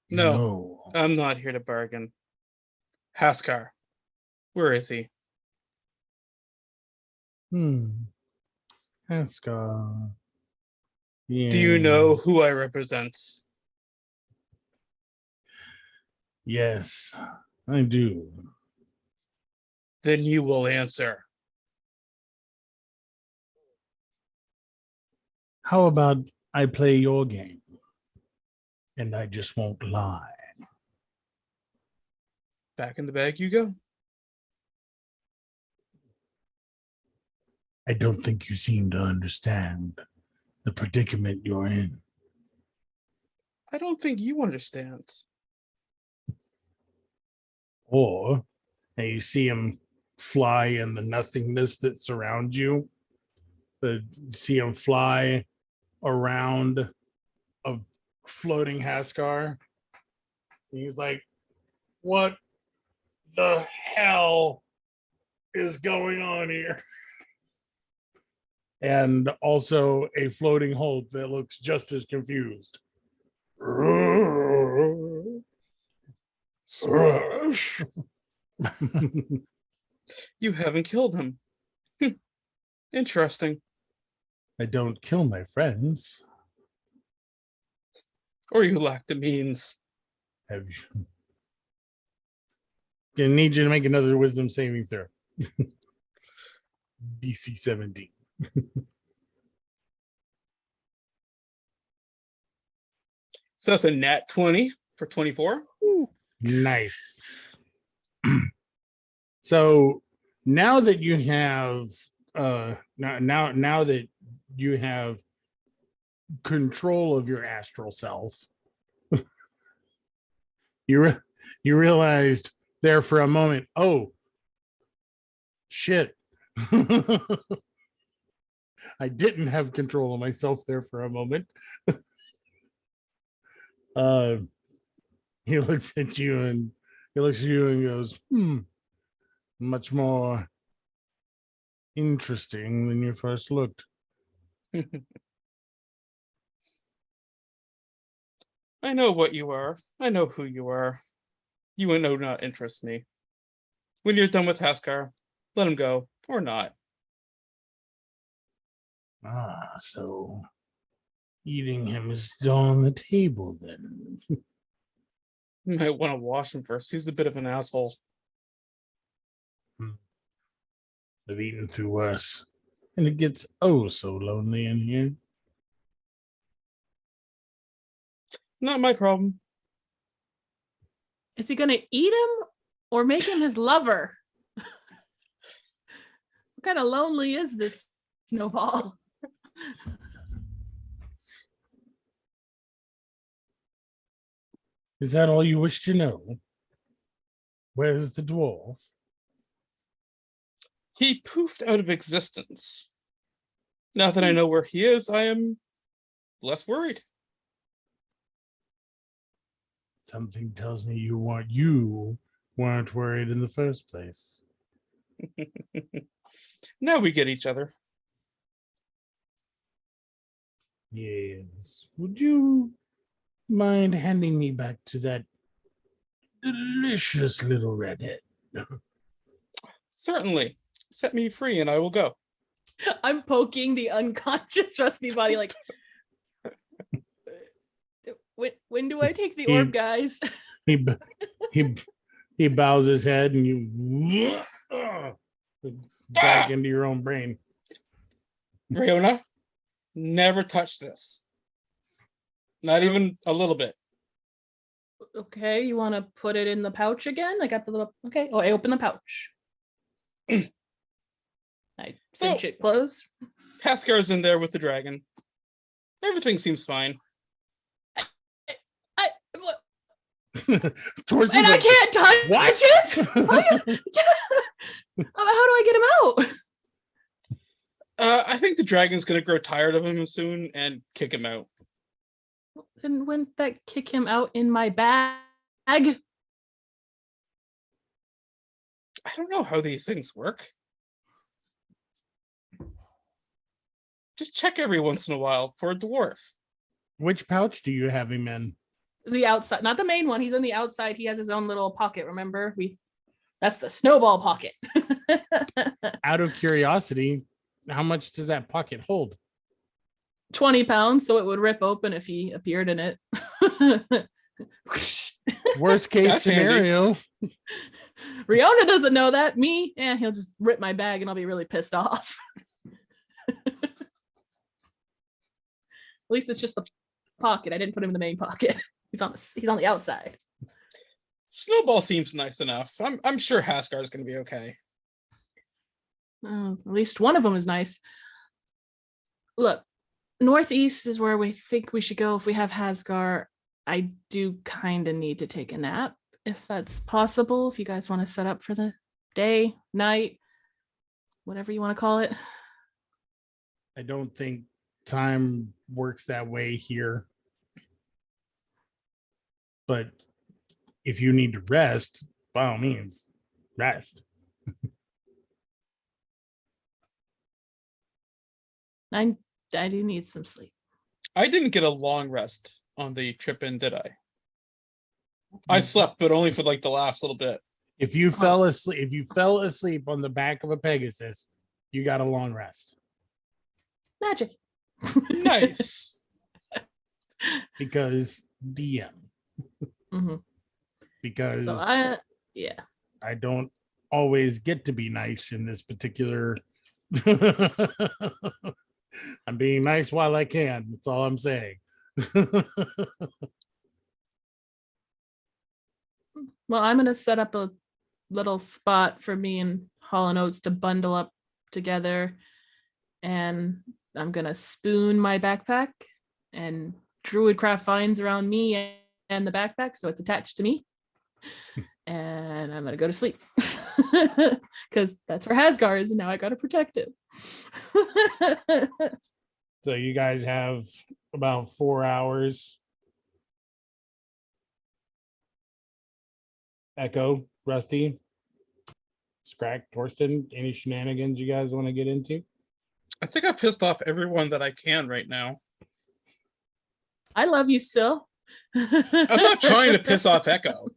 No, I'm not here to bargain. Haskar, where is he? Haskar. Do you know who I Yes. represent? Yes, I do. Then you will answer. How about I play your game and I just won't lie? Back in the bag you go. I don't think you seem to understand the predicament you're in. I don't think you understand. Or and you see him fly in the nothingness that surrounds you. See him fly around a floating Haskar. He's like, what the hell is going on here? And also a floating Hulk that looks just as confused. Smash. You haven't killed him. Interesting. I don't kill my friends. Or you lack the means. Have you? Gonna need you to make another wisdom saving throw. DC 17. So that's a nat 20 for 24. Nice. So now that you have now that you have control of your astral self, you realized there for a moment, oh shit. I didn't have control of myself there for a moment. He looks at you and goes, much more interesting than you first looked. I know what you are. I know who you are. You will know not interest me. When you're done with Haskar, let him go, or not. Ah, so eating him is still on the table then. You might want to wash him first. He's a bit of an asshole. I've eaten through worse. And it gets oh so lonely in here. Not my problem. Is he gonna eat him or make him his lover? What kind of lonely is this Snowball? Is that all you wish to know? Where's the dwarf? He poofed out of existence. Now that I know where he is, I am less worried. Something tells me you weren't worried in the first place. Now we get each other. Yes. Would you mind handing me back to that delicious little redhead? Certainly. Set me free and I will go. I'm poking the unconscious Rusty body like, when do I take the orb, guys? He bows his head and you back into your own brain. Riona, never touch this. Not even a little bit. Okay, you want to put it in the pouch again? I got the little, okay. Oh, I open the pouch. I cinch it close. Haskar's in there with the dragon. Everything seems fine. Towards And I can't touch what? it. How do I get him out? I think the dragon's gonna grow tired of him soon and kick him out. Then wouldn't that kick him out in my bag? I don't know how these things work. Just check every once in a while for a dwarf. Which pouch do you have him in? The outside, not the main one. He's on the outside. He has his own little pocket. Remember, that's the Snowball pocket. Out of curiosity, how much does that pocket hold? 20 pounds, so it would rip open if he appeared in it. Worst case That's handy. scenario. Riona doesn't know that. Me, he'll just rip my bag and I'll be really pissed off. At least it's just the pocket. I didn't put him in the main pocket. He's on the outside. Snowball seems nice enough. I'm sure Haskar's gonna be okay. At least one of them is nice. Look, northeast is where we think we should go if we have Hasgar. I do kind of need to take a nap, if that's possible. If you guys want to set up for the day, night, whatever you want to call it. I don't think time works that way here. But if you need to rest, by all means, rest. I do need some sleep. I didn't get a long rest on the trip in, did I? I slept, but only for like the last little bit. If you fell asleep on the back of a Pegasus, you got a long rest. Magic. Nice. Because DM. Mhm. Because So I don't always get to be nice in this particular. I'm being nice while I can. That's all I'm saying. Well, I'm gonna set up a little spot for me and Hall and Oates to bundle up together, and I'm gonna spoon my backpack, and Druidcraft finds around me and the backpack, so it's attached to me. And I'm gonna go to sleep because that's where Hasgar is, and now I gotta protect him. So you guys have about 4 hours. Echo, Rusty, Scrack, Torsten, any shenanigans you guys want to get into? I think I pissed off everyone that I can right now. I love you still. I'm not trying to piss off Echo.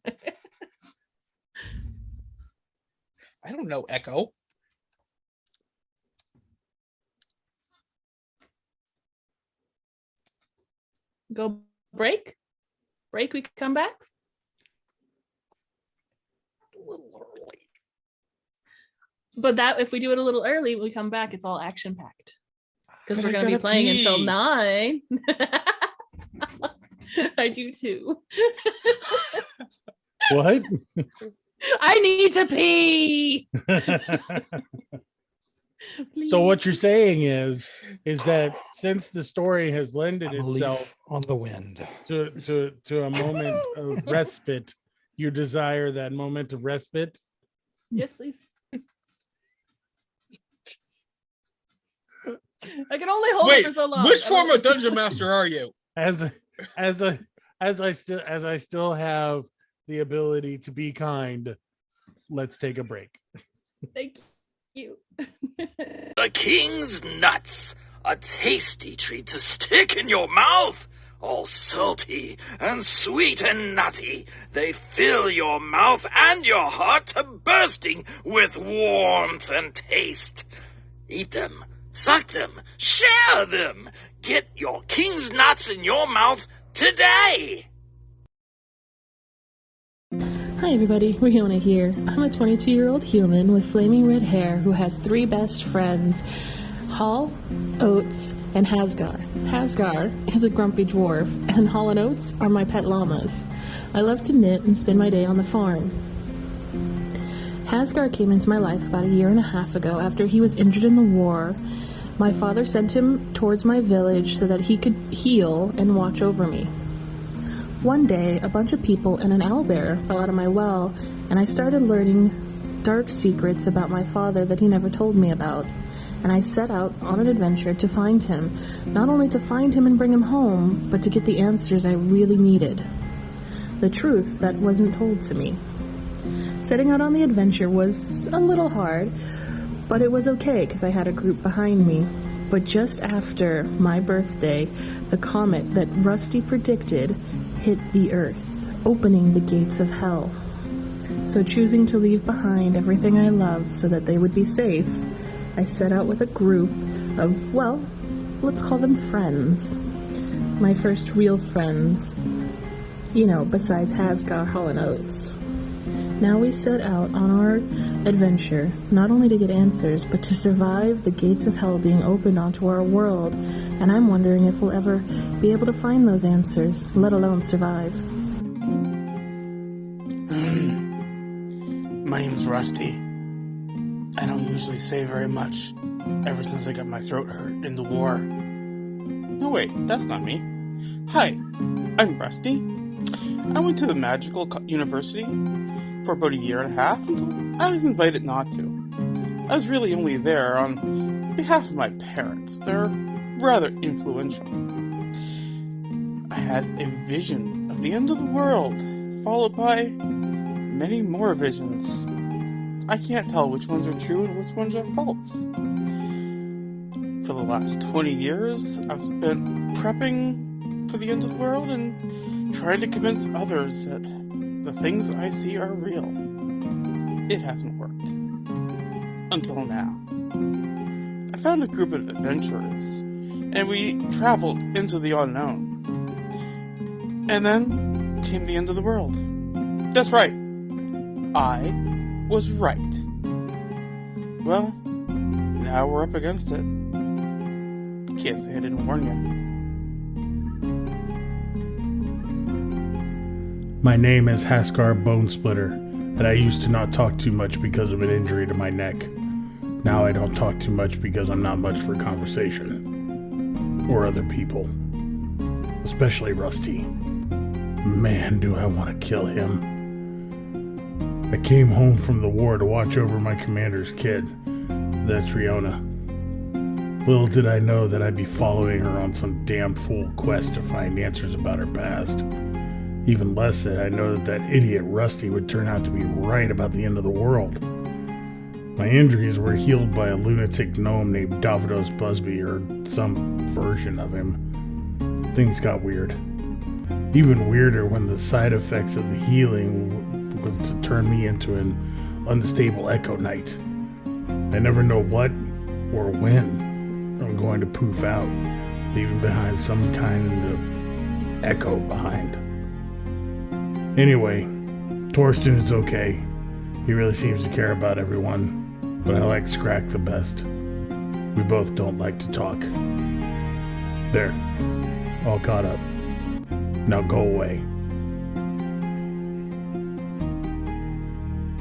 I don't know Echo. Go break. We can come back. A little early. But that if we do it a little early, we come back, it's all action packed. Because But we're I gonna be gotta playing until pee. 9. I do too. What? I need to pee. So what you're Please. saying is that since the story has lended I'm a itself leaf on the wind. to a moment of respite, you desire that moment of respite. Yes, please. I can only hold it Wait, for so long. which I form don't- of dungeon master are you? As I still have the ability to be kind, let's take a break. Thank you. The king's nuts, a tasty treat to stick in your mouth. All salty and sweet and nutty, they fill your mouth and your heart to bursting with warmth and taste. Eat them, suck them, share them. Get your king's nuts in your mouth today. Hi everybody, Riona here. I'm a 22-year-old human with flaming red hair who has 3 best friends, Hall, Oates, and Hasgar. Hasgar is a grumpy dwarf, and Hall and Oates are my pet llamas. I love to knit and spend my day on the farm. Hasgar came into my life about 1.5 years ago after he was injured in the war. My father sent him towards my village so that he could heal and watch over me. One day, a bunch of people and an owlbear fell out of my well, and I started learning dark secrets about my father that he never told me about. And I set out on an adventure to find him, not only to find him and bring him home, but to get the answers I really needed. The truth that wasn't told to me. Setting out on the adventure was a little hard, but it was okay because I had a group behind me. But just after my birthday, the comet that Rusty predicted hit the Earth, opening the gates of hell. So choosing to leave behind everything I love so that they would be safe, I set out with a group of, well, let's call them friends. My first real friends. You know, besides Hasgar, Hall, and Oates. Now we set out on our adventure, not only to get answers, but to survive the gates of hell being opened onto our world, and I'm wondering if we'll ever be able to find those answers, let alone survive. My name's Rusty. I don't usually say very much, ever since I got my throat hurt in the war. No, wait, that's not me. Hi, I'm Rusty. I went to the magical university for about 1.5 years until I was invited not to. I was really only there on behalf of my parents. They're rather influential. I had a vision of the end of the world, followed by many more visions. I can't tell which ones are true and which ones are false. For the last 20 years, I've spent prepping for the end of the world and trying to convince others that the things I see are real. It hasn't worked. Until now. I found a group of adventurers, and we traveled into the unknown. And then came the end of the world. That's right. I was right. Well, now we're up against it. Can't say I didn't warn you. My name is Hasgar Bonesplitter, and I used to not talk too much because of an injury to my neck. Now I don't talk too much because I'm not much for conversation. Or other people. Especially Rusty. Man, do I want to kill him. I came home from the war to watch over my commander's kid. That's Riona. Little did I know that I'd be following her on some damn fool quest to find answers about her past. Even less did I know that idiot Rusty would turn out to be right about the end of the world. My injuries were healed by a lunatic gnome named Davidos Busby, or some version of him. Things got weird. Even weirder when the side effects of the healing was to turn me into an unstable Echo Knight. I never know what or when I'm going to poof out, leaving behind some kind of echo behind. Anyway, Torsten is okay. He really seems to care about everyone, but I like Scrack the best. We both don't like to talk. There, all caught up. Now go away.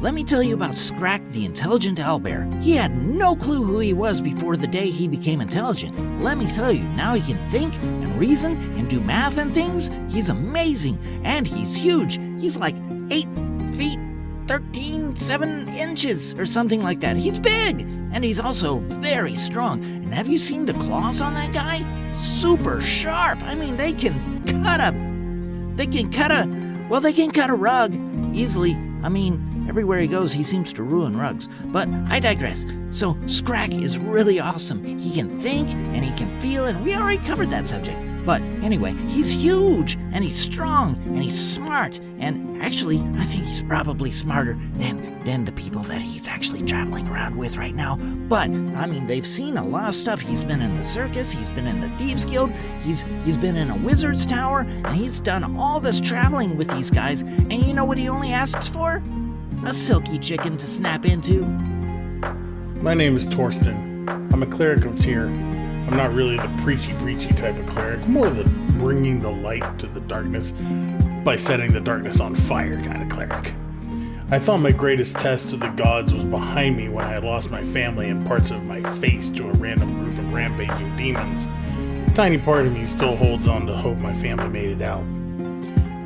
Let me tell you about Scrack the Intelligent Owlbear. He had no clue who he was before the day he became intelligent. Let me tell you, now he can think and reason and do math and things. He's amazing, and he's huge. He's like 8 feet, 7 inches, or something like that. He's big, and he's also very strong. And have you seen the claws on that guy? Super sharp. I mean, they can cut a rug easily. I mean, everywhere he goes, he seems to ruin rugs. But I digress. So Scrack is really awesome. He can think and he can feel, and we already covered that subject. But anyway, he's huge and he's strong and he's smart. And actually, I think he's probably smarter than the people that he's actually traveling around with right now. But I mean, they've seen a lot of stuff. He's been in the circus, he's been in the Thieves Guild, he's been in a wizard's tower, and he's done all this traveling with these guys. And you know what he only asks for? A silky chicken to snap into. My name is Torsten. I'm a cleric of Tyr. I'm not really the preachy type of cleric, more the bringing the light to the darkness by setting the darkness on fire kind of cleric. I thought my greatest test of the gods was behind me when I had lost my family and parts of my face to a random group of rampaging demons. A tiny part of me still holds on to hope my family made it out.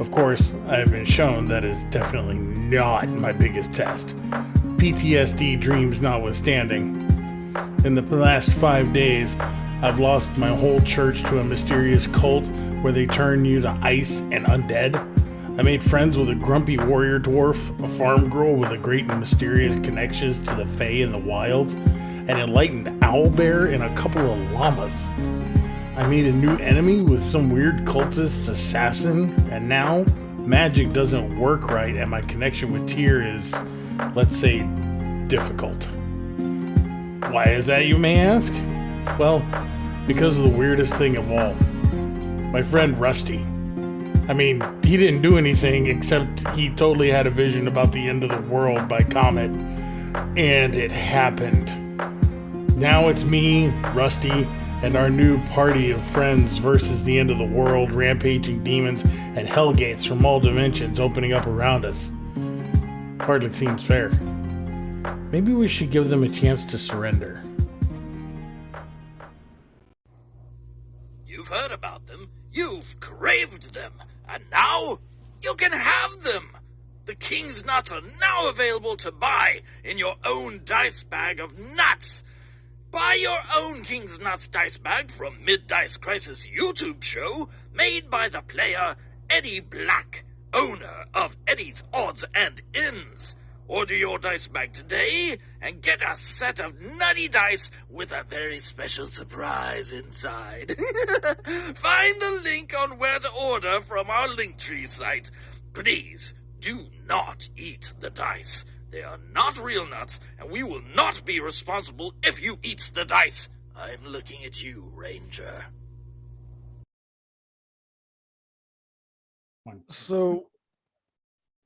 Of course, I have been shown that is definitely not my biggest test. PTSD dreams notwithstanding. In the last 5 days, I've lost my whole church to a mysterious cult where they turn you to ice and undead. I made friends with a grumpy warrior dwarf, a farm girl with a great and mysterious connections to the Fae and the wilds, an enlightened owlbear, and a couple of llamas. I made a new enemy with some weird cultist assassin, and now magic doesn't work right and my connection with Tyr is, let's say, difficult. Why is that, you may ask? Well, because of the weirdest thing of all. My friend Rusty. I mean, he didn't do anything except he totally had a vision about the end of the world by comet. And it happened. Now it's me, Rusty, and our new party of friends versus the end of the world, rampaging demons, and hellgates from all dimensions opening up around us. Hardly seems fair. Maybe we should give them a chance to surrender. You've heard about them, you've craved them, and now you can have them! The King's Nuts are now available to buy in your own dice bag of nuts! Buy your own King's Nuts dice bag from Mid-Dice Crisis YouTube show, made by the player Eddie Black, owner of Eddie's Odds and Ends. Order your dice bag today and get a set of nutty dice with a very special surprise inside. Find the link on where to order from our Linktree site. Please do not eat the dice. They are not real nuts, and we will not be responsible if you eat the dice. I'm looking at you, Ranger. So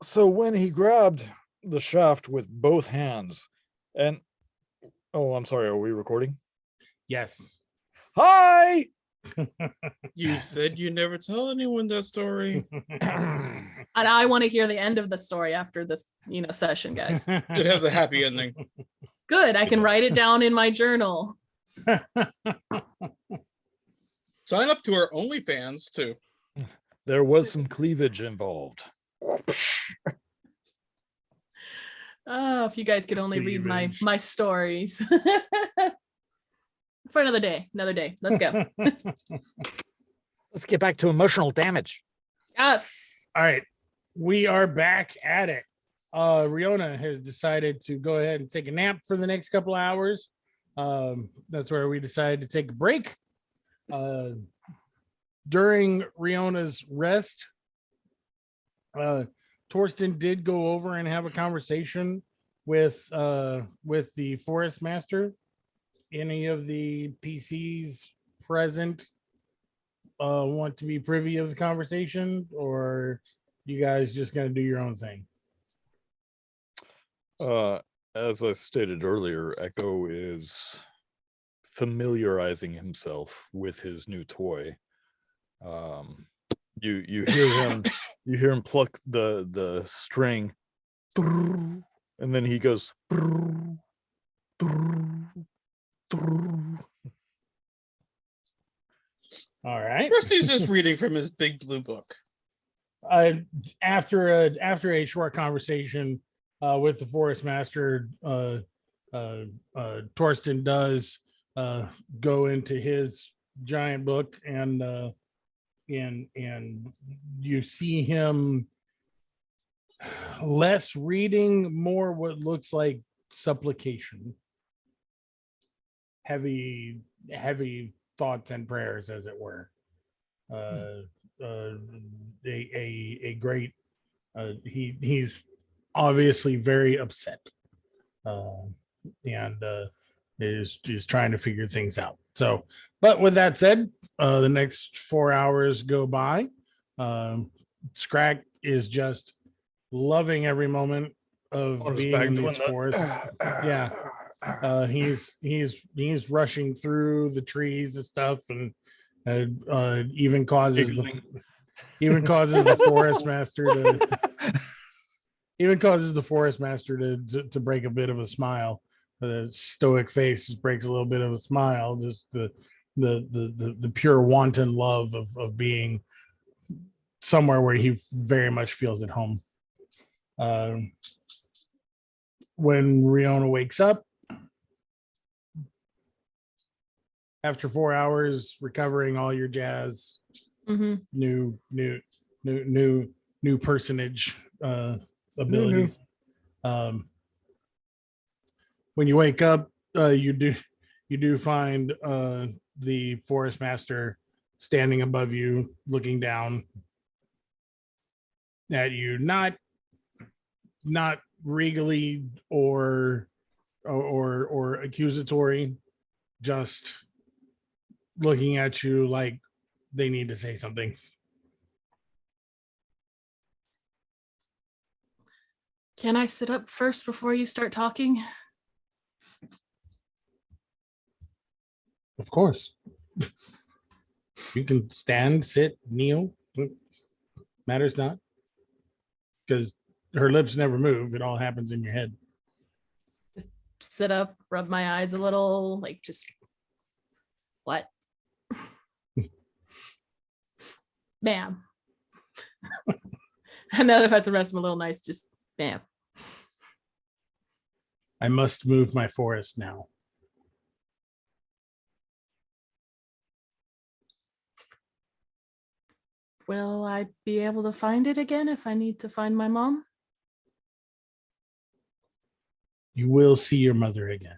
when he grabbed the shaft with both hands and I'm sorry, are we recording? Yes. Hi. You said you never tell anyone that story. And I want to hear the end of the story after this, session, guys. It has a happy ending. Good. I can write it down in my journal. Sign up to our OnlyFans too. There was some cleavage involved. Oh, if you guys could only read my Cleavage. my stories. For another day. Another day. Let's go. Let's get back to emotional damage. Yes. All right, we are back at it. Riona has decided to go ahead and take a nap for the next couple hours. That's where we decided to take a break. During Riona's rest, Torsten did go over and have a conversation with the forest master. Any of the PCs present want to be privy of the conversation, or you guys just gonna do your own thing? As I stated earlier, Echo is familiarizing himself with his new toy. You hear him pluck the string, and then he goes. All right. Rusty's just reading from his big blue book. After a short conversation with the forest master, Torsten does go into his giant book, and you see him less reading, more what looks like supplication, heavy thoughts and prayers, as it were. A great he's obviously very upset, and is trying to figure things out. So, but with that said, the next 4 hours go by. Scrack is just loving every moment of On his being back in doing these the- forests. Yeah. He's rushing through the trees and stuff, and even causes Giggling. the forest master to break a bit of a smile. The stoic face just breaks a little bit of a smile. Just the pure wanton love of being somewhere where he very much feels at home. When Riona wakes up after 4 hours, recovering all your jazz, Mm-hmm. new personage abilities. When you wake up, you do find the forest master standing above you, looking down at you, not regally or accusatory, just looking at you like they need to say something. Can I sit up first before you start talking? Of course. You can stand, sit, kneel. Matters not. Because her lips never move. It all happens in your head. Sit up, rub my eyes a little, like just what? Bam. And now that I've had some rest, I'm a little nice, just bam. I must move my forest now. Will I be able to find it again if I need to find my mom? You will see your mother again.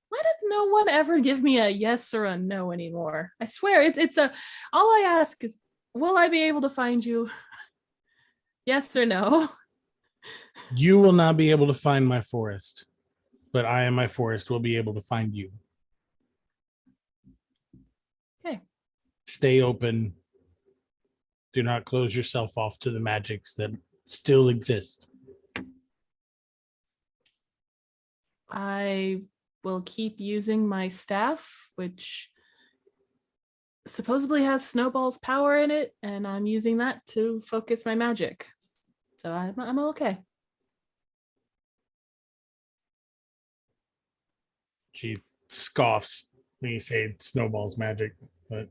Why does no one ever give me a yes or a no anymore? I swear it's a, all I ask is, will I be able to find you? Yes or no? You will not be able to find my forest, but I and my forest will be able to find you. Okay. Stay open. Do not close yourself off to the magics that still exist. I will keep using my staff, which supposedly has Snowball's power in it, and I'm using that to focus my magic. So I'm okay. She scoffs when you say Snowball's magic, but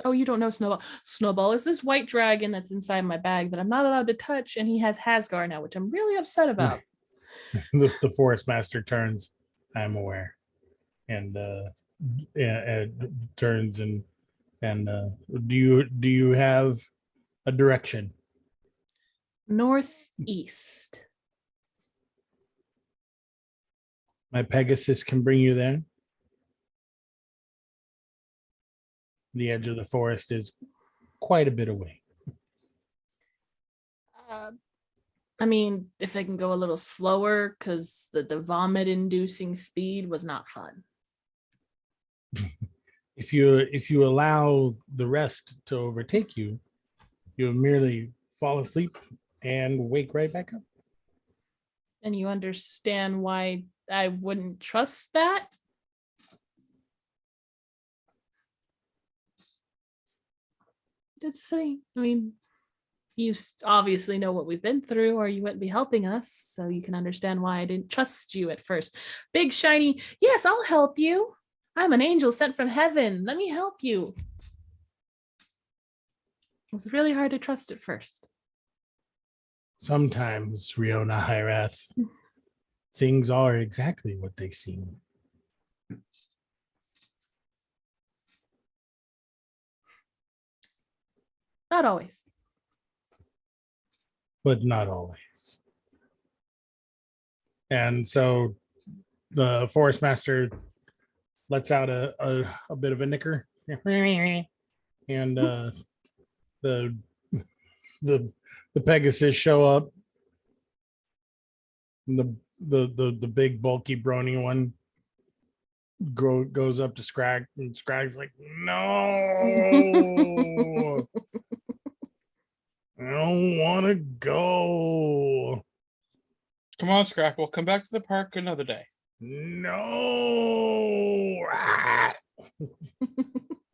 Oh, you don't know Snowball. Snowball is this white dragon that's inside my bag that I'm not allowed to touch, and he has Hasgar now, which I'm really upset about. The forest master turns. I'm aware, and turns and do you have a direction? Northeast. My Pegasus can bring you there. The edge of the forest is quite a bit away. I mean, if they can go a little slower, because the vomit-inducing speed was not fun. If you allow the rest to overtake you, you'll merely fall asleep and wake right back up. And you understand why I wouldn't trust that? Just saying. I mean, you obviously know what we've been through, or you wouldn't be helping us. So you can understand why I didn't trust you at first. Big shiny, yes, I'll help you. I'm an angel sent from heaven. Let me help you. It was really hard to trust at first. Sometimes, Riona Hyrath, things are exactly what they seem. Not always. But not always. And so the forest master lets out a bit of a nicker, and the Pegasus show up. And the big bulky brawny one goes up to Scrag, and Scrag's like, no. I don't want to go. Come on, Scrap. We'll come back to the park another day. No.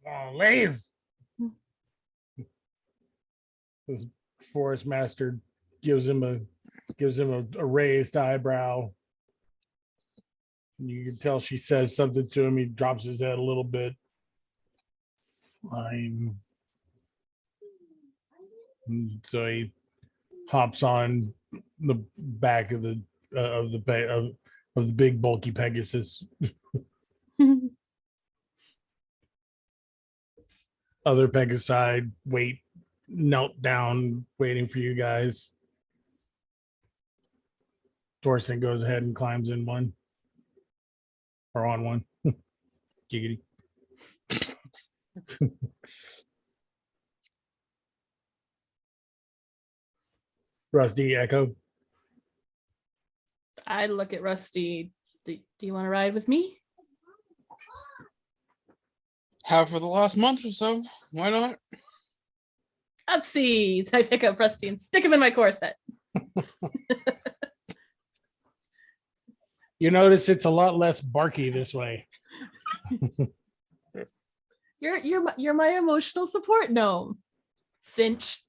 Oh, leave. The forest master gives him a raised eyebrow. You can tell she says something to him. He drops his head a little bit. Fine. And so he hops on the back of the big bulky Pegasus. Other Pegasi knelt down, waiting for you guys. Torsten goes ahead and climbs in one, or on one. Giggity. Rusty, Echo. I look at Rusty. Do you want to ride with me? Have for the last month or so. Why not? Upsies! I pick up Rusty and stick him in my corset. You notice it's a lot less barky this way. You're my emotional support gnome. Cinch.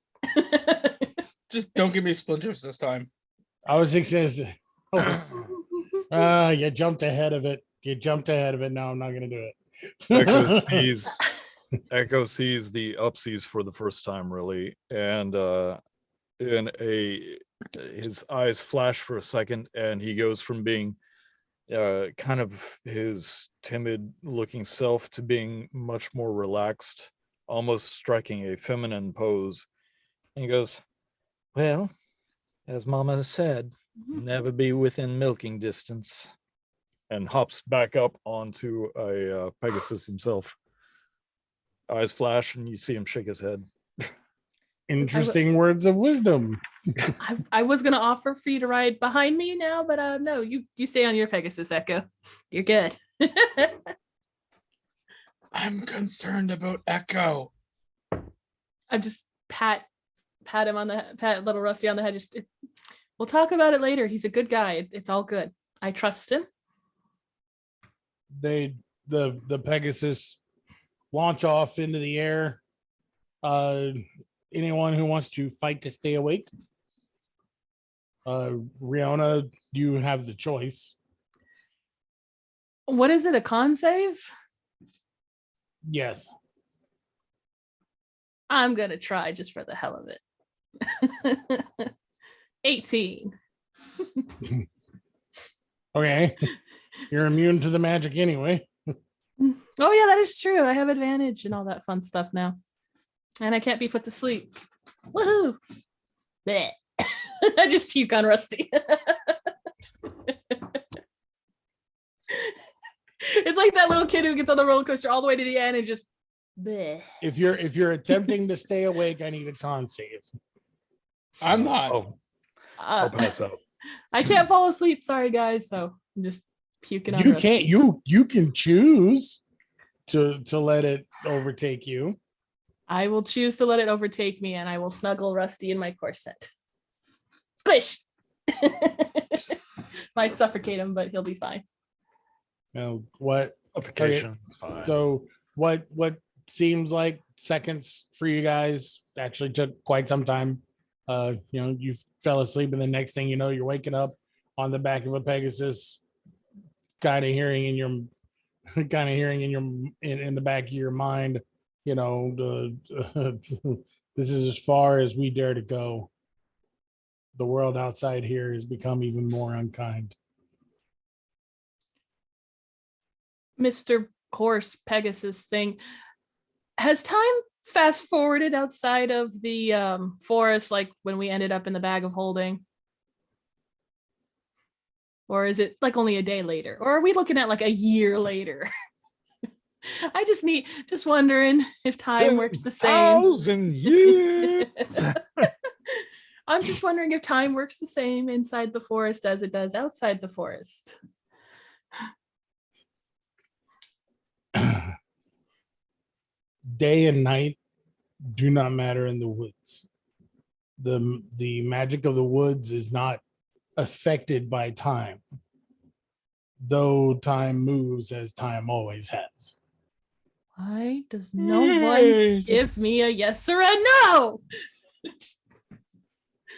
Just don't give me splinters this time. I was excited. You jumped ahead of it. No, I'm not going to do it. Echo sees the Upsies for the first time, really, and his eyes flash for a second, and he goes from being kind of his timid looking self to being much more relaxed, almost striking a feminine pose. And he goes, well, as Mama said, never be within milking distance, and hops back up onto a Pegasus himself. Eyes flash, and you see him shake his head. Interesting words of wisdom. I was gonna offer for you to ride behind me now, but no, you stay on your Pegasus, Echo. You're good. I'm concerned about Echo. I'm just pat little Rusty on the head. We'll talk about it later. He's a good guy. It's all good. I trust him. The Pegasus launch off into the air. Anyone who wants to fight to stay awake? Riona, you have the choice. What is it? A con save? Yes. I'm going to try just for the hell of it. 18. Okay. You're immune to the magic anyway. Oh, yeah, that is true. I have advantage and all that fun stuff now. And I can't be put to sleep. Woohoo! Blech. I just puke on Rusty. It's like that little kid who gets on the roller coaster all the way to the end and just. Bleh. If you're attempting to stay awake, I need a con save. I'm not. Oh, I'll Uh, pass out. I can't fall asleep. Sorry, guys. So I'm just puking on You Rusty. can't. You can choose to let it overtake you. I will choose to let it overtake me, and I will snuggle Rusty in my corset. Squish. Might suffocate him, but he'll be fine. Now, what? Suffocation is fine. So what seems like seconds for you guys actually took quite some time. You fell asleep, and the next thing you know, you're waking up on the back of a Pegasus, kind of hearing in the back of your mind, this is as far as we dare to go. The world outside here has become even more unkind. Mr. Horse Pegasus thing. Has time fast forwarded outside of the forest, like when we ended up in the bag of holding? Or is it like only a day later? Or are we looking at like a year later? I just wondering if time works the same. 1,000 years. I'm just wondering if time works the same inside the forest as it does outside the forest. Day and night do not matter in the woods. The magic of the woods is not affected by time, though time moves as time always has. Why does no one give me a yes or a no?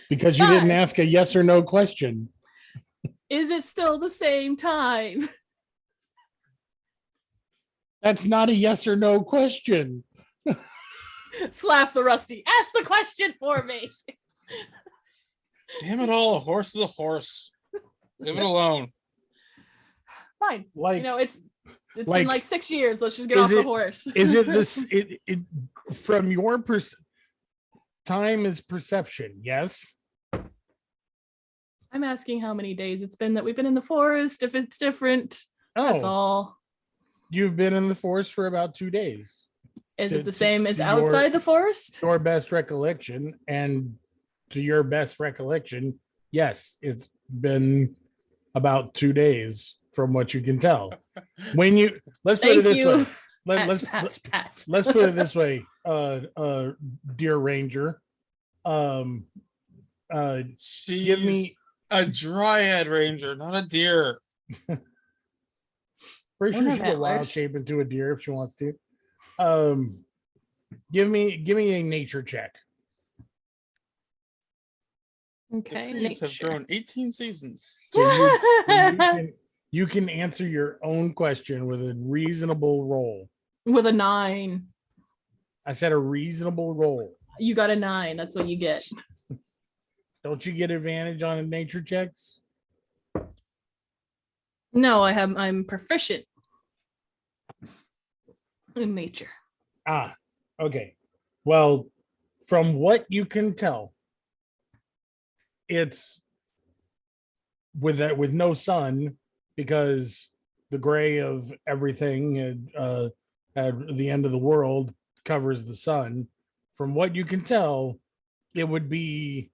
Because you didn't Why? ask a yes or no question. Is it still the same time? That's not a yes or no question. Slap the Rusty. Ask the question for me. Damn it all, a horse is a horse. Leave it alone. Fine. Like, It's like- been like 6 years. Let's just get Is off the it- horse. is it this? It from your time is perception. Yes. I'm asking how many days it's been that we've been in the forest. If it's different, that's Oh, all. you've been in the forest for about 2 days. Is to- it the same as to outside your- the forest? Your best recollection, and to your best recollection, yes, it's been about 2 days from what you can tell. When you let's put it Thank this you. way. Let's Pat. let's put it this way, dear Ranger. She's Give me a dryad ranger, not a deer. pretty Don't sure have she can wild antlers. shape into a deer if she wants to. Give me a nature check. The Okay. trees have Nature. grown 18 seasons. So you can answer your own question with a reasonable roll. With a 9. I said a reasonable roll. You got a 9. That's what you get. Don't you get advantage on nature checks? No, I'm proficient in nature. Ah, okay. Well, from what you can tell, it's with no sun, because the gray of everything at the end of the world covers the sun. From what you can tell, it would be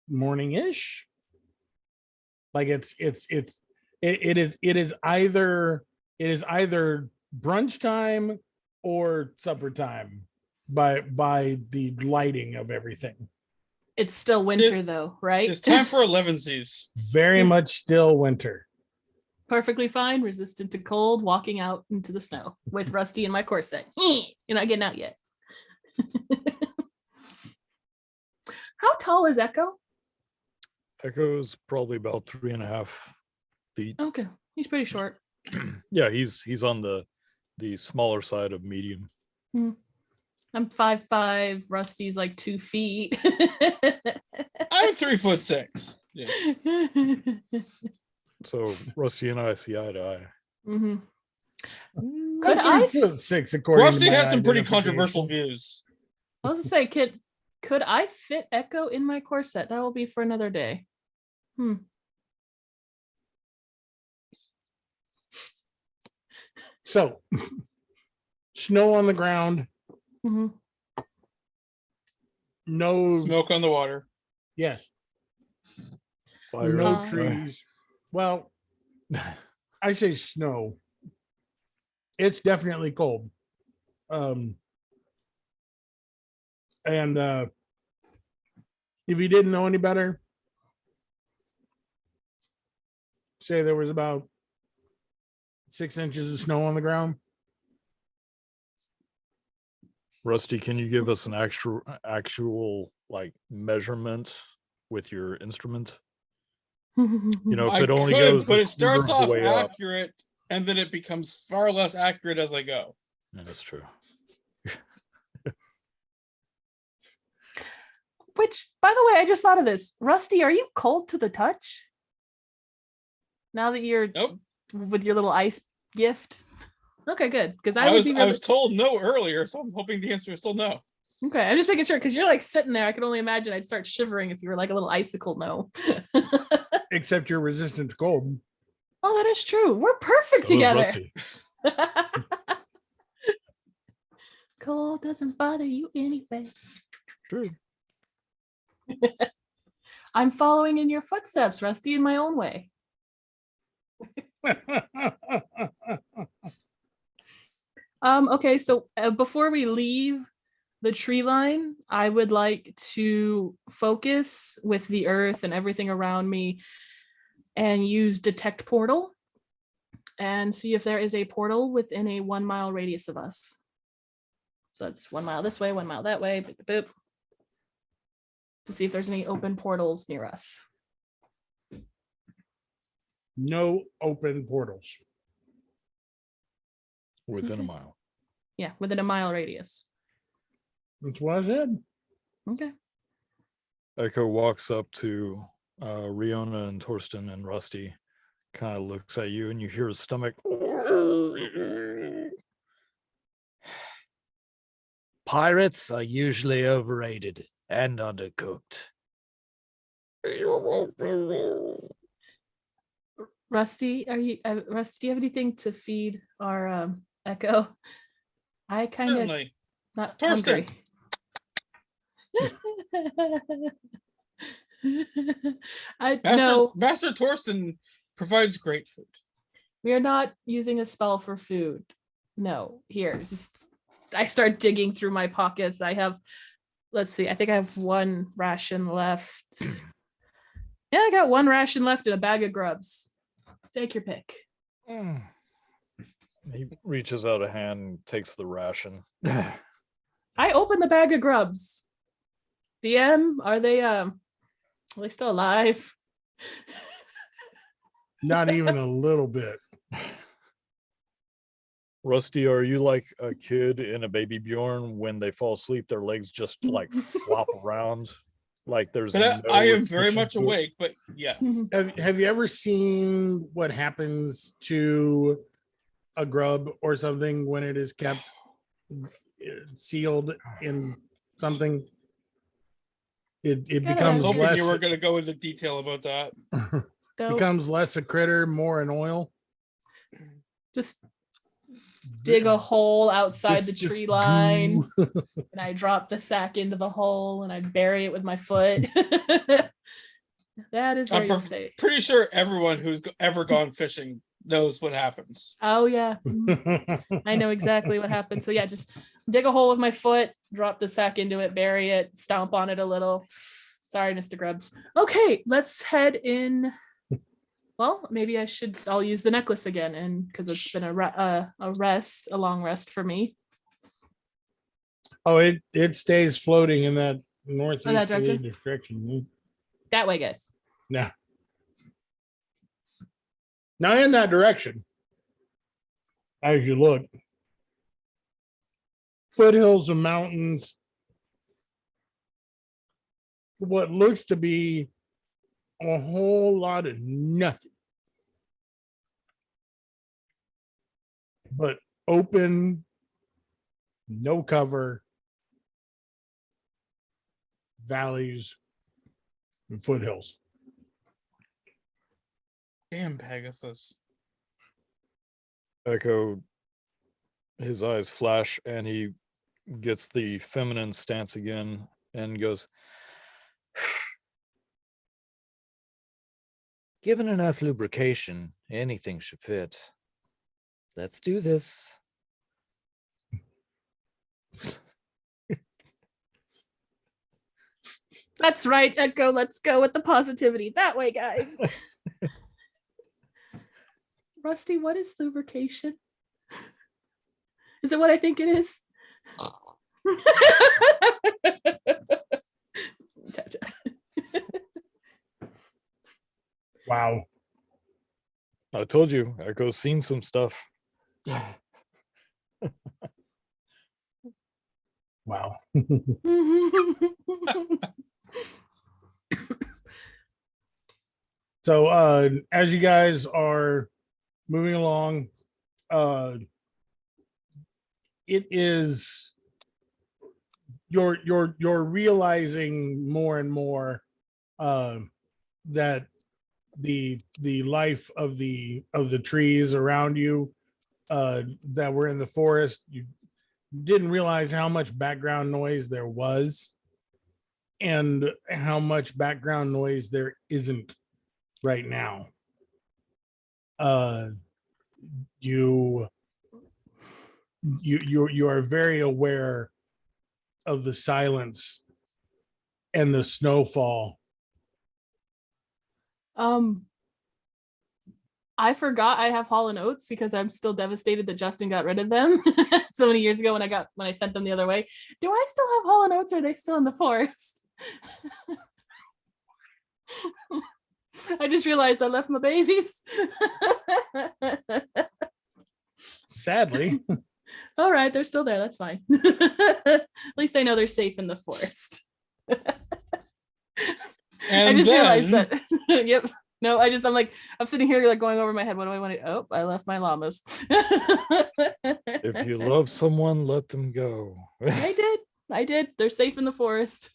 morning-ish. Like it is either brunch time or supper time by the lighting of everything. It's still winter though, right? It's time for 11sies. Very much still winter. Perfectly fine, resistant to cold, walking out into the snow with Rusty in my corset. You're not getting out yet. How tall is Echo? Echo's probably about 3.5 feet. Okay, he's pretty short. Yeah, he's on the smaller side of medium. I'm 5'5". Rusty's like 2 feet. I'm 3'6". Yes. So Rusty and I see eye to eye. hmm I'm Could I? 3'6" according Rusty to my has some pretty identification. controversial views. I was gonna say, could I fit Echo in my corset? That will be for another day. So, snow on the ground. hmm No, Smoke on the water. yes, Fire no outside. trees. Well, I say snow. It's definitely cold. And if you didn't know any better, say there was about 6 inches of snow on the ground. Rusty, can you give us an actual like measurement with your instrument? You know, if I it only could, goes, but a it starts quarter of the off way up. accurate, and then it becomes far less accurate as I go. Yeah, that's true. Which, by the way, I just thought of this. Rusty, are you cold to the touch? Now that you're Nope. with your little ice gift. Okay, good. Because I would was be I really... was told no earlier, so I'm hoping the answer is still no. Okay, I'm just making sure because you're like sitting there. I can only imagine I'd start shivering if you were like a little icicle. No. Except you're resistant to cold. Oh, that is true. We're perfect So is together. Rusty. Cold doesn't bother you anyway. True. I'm following in your footsteps, Rusty, in my own way. Okay, so before we leave the tree line, I would like to focus with the earth and everything around me and use detect portal and see if there is a portal within a 1 mile radius of us. So that's 1 mile this way, 1 mile that way, boop, boop, boop, to see if there's any open portals near us. No open portals. Within a Okay. mile. Yeah, within a mile radius. That's what I said. Okay. Echo walks up to Riona and Torsten and Rusty, kind of looks at you, and you hear his stomach. Pirates are usually overrated and undercooked. Rusty, Rusty, do you have anything to feed our Echo? I kind of Certainly. not Torsten. hungry. No, Master Torsten provides great food. we are not using a spell for food. No, here, just I start digging through my pockets. I have, let's see, I think I have 1 ration left. Yeah, I got 1 ration left and a bag of grubs. Take your pick. He reaches out a hand and takes the ration. I open the bag of grubs. DM, are they still alive? Not even a little bit. Rusty, are you like a kid in a baby Bjorn when they fall asleep, their legs just like flop around? Like there's But no I am very restriction much to it? awake, but yes. Have you ever seen what happens to a grub or something when it is kept sealed in something? It Kinda I was becomes hoping less you were going to go into detail about that. Don't becomes less a critter, more an oil. just dig a hole outside the Just tree goo. line, and I drop the sack into the hole and I bury it with my foot. That is where I'm you'll stay. pretty sure everyone who's ever gone fishing knows what happens. Oh yeah. I know exactly what happened. So yeah, just dig a hole with my foot, drop the sack into it, bury it, stomp on it a little. Sorry, Mr. Grubbs. Okay, let's head in. Well, maybe I'll use the necklace again, and because it's been a long rest for me. Oh, it stays floating in that northeasterly direction? direction. That way, guys. No. Now in that direction. As you look. foothills of mountains, what looks to be a whole lot of nothing but open, no cover valleys and foothills. Damn Pegasus. Echo, his eyes flash and he gets the feminine stance again and goes, given enough lubrication, anything should fit. Let's do this. That's right, Echo. Let's go with the positivity that way, guys. Rusty, what is lubrication? Is it what I think it is? Wow. I told you, Echo's seen some stuff. Wow. So as you guys are moving along, it is you're realizing more and more that the life of the trees around you that were in the forest, you didn't realize how much background noise there was and how much background noise there isn't right now. You are very aware of the silence and the snowfall. I forgot I have Hall and Oates because I'm still devastated that Justin got rid of them so many years ago when I sent them the other way. Do I still have Hall and Oates, or are they still in the forest? I just realized I left my babies. Sadly. All right, they're still there. That's fine. At least I know they're safe in the forest. I just realized that. Yep. No, I'm sitting here like going over my head. What do I want to? Oh, I left my llamas. If you love someone, let them go. I did. They're safe in the forest.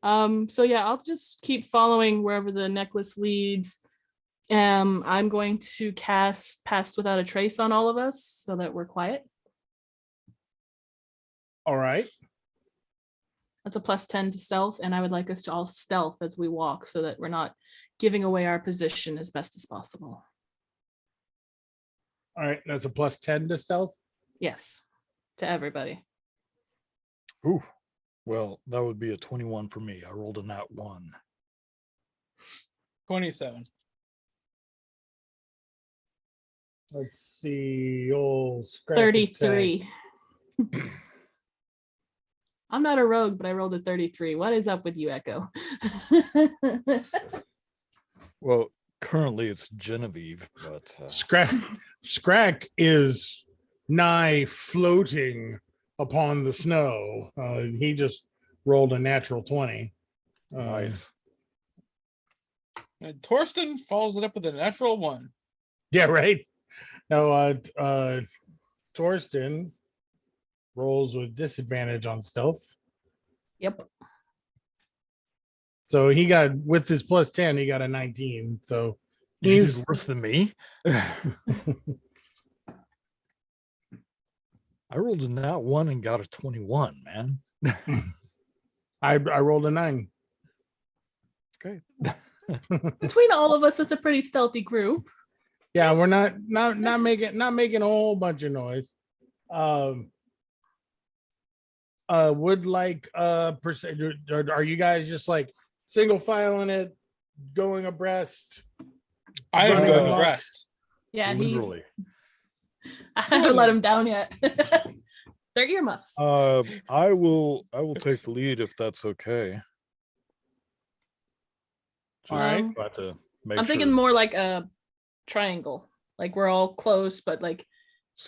So yeah, I'll just keep following wherever the necklace leads. I'm going to cast Passed Without a Trace on all of us so that we're quiet. All right. That's a +10 to stealth, and I would like us to all stealth as we walk so that we're not giving away our position as best as possible. All right, that's a +10 to stealth. Yes, to everybody. Ooh, well, that would be a 21 for me. I rolled a nat 1. 27. Let's see. Old Scrap 33. I'm not a rogue, but I rolled a 33. What is up with you, Echo? Well, currently it's Genevieve, but Scrack is nigh floating upon the snow. He just rolled a natural 20. nice. And Torsten follows it up with a natural 1. Yeah, right. Now, Torsten rolls with disadvantage on stealth. Yep. So he got, with his +10, he got a 19. So You he's did worse than me. I rolled a nat 1 and got a 21, man. I rolled a 9. Okay. Between all of us, it's a pretty stealthy group. Yeah, we're not making a whole bunch of noise. Would like percent, are you guys just like single filing it, going abreast? I am Running going amok? abreast. Yeah, Literally. I haven't let him down yet. They're earmuffs. I will take the lead if that's okay. Just All right. try to make I'm thinking sure. more like a triangle. Like we're all close, but like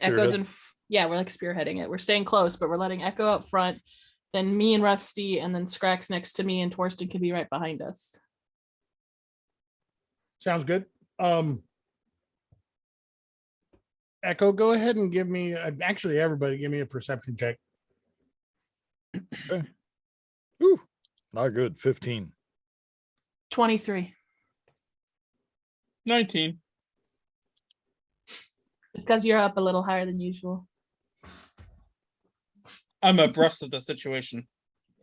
Echo's Spearhead. yeah, we're like spearheading it. We're staying close, but we're letting Echo up front. Then me and Rusty, and then Scrax next to me, and Torsten can be right behind us. Sounds good. Echo, go ahead and give me actually everybody give me a perception check. Ooh, not good. 15. 23. 19. It's because you're up a little higher than usual. I'm abreast of the situation.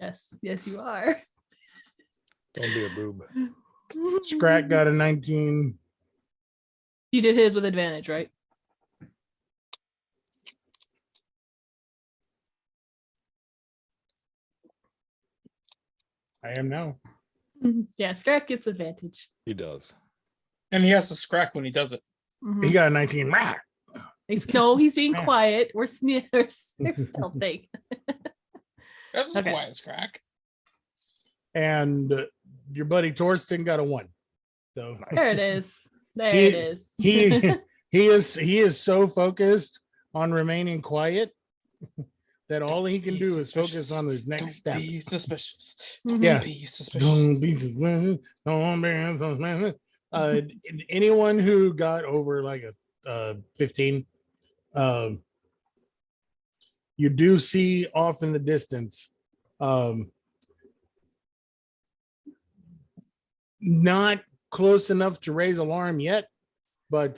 Yes, yes, you are. Don't be a boob. Scrack got a 19. You did his with advantage, right? I am now. Yeah, Scrack gets advantage. He does. And he has to scrack when he does it. Mhm. He got a 19. Rah! No, he's being quiet. We're stealthing. That's Okay. a quiet scrack. And your buddy Torsten got a 1. So There it is. There He- it is. he is so focused on remaining quiet that all he can Be do is focus suspicious. on his next Don't step. be suspicious. Mhm. Yeah. Be suspicious. Don't be suspicious. Don't be suspicious. Anyone who got over like a 15, you do see off in the distance, not close enough to raise alarm yet, but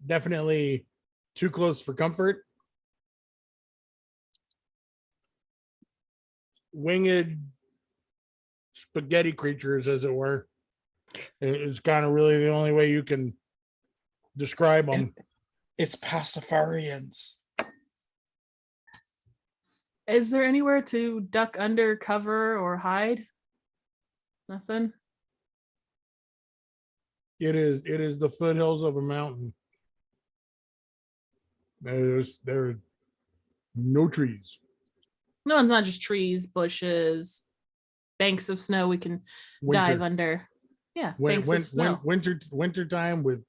definitely too close for comfort. Winged spaghetti creatures, as it were. It's kind of really the only way you can describe them. It's Pastafarians. Is there anywhere to duck under, cover, or hide? Nothing. It is the foothills of a mountain. There are no trees. No, it's not just trees, bushes, banks of snow we can dive under. Yeah, banks of snow. Winter time with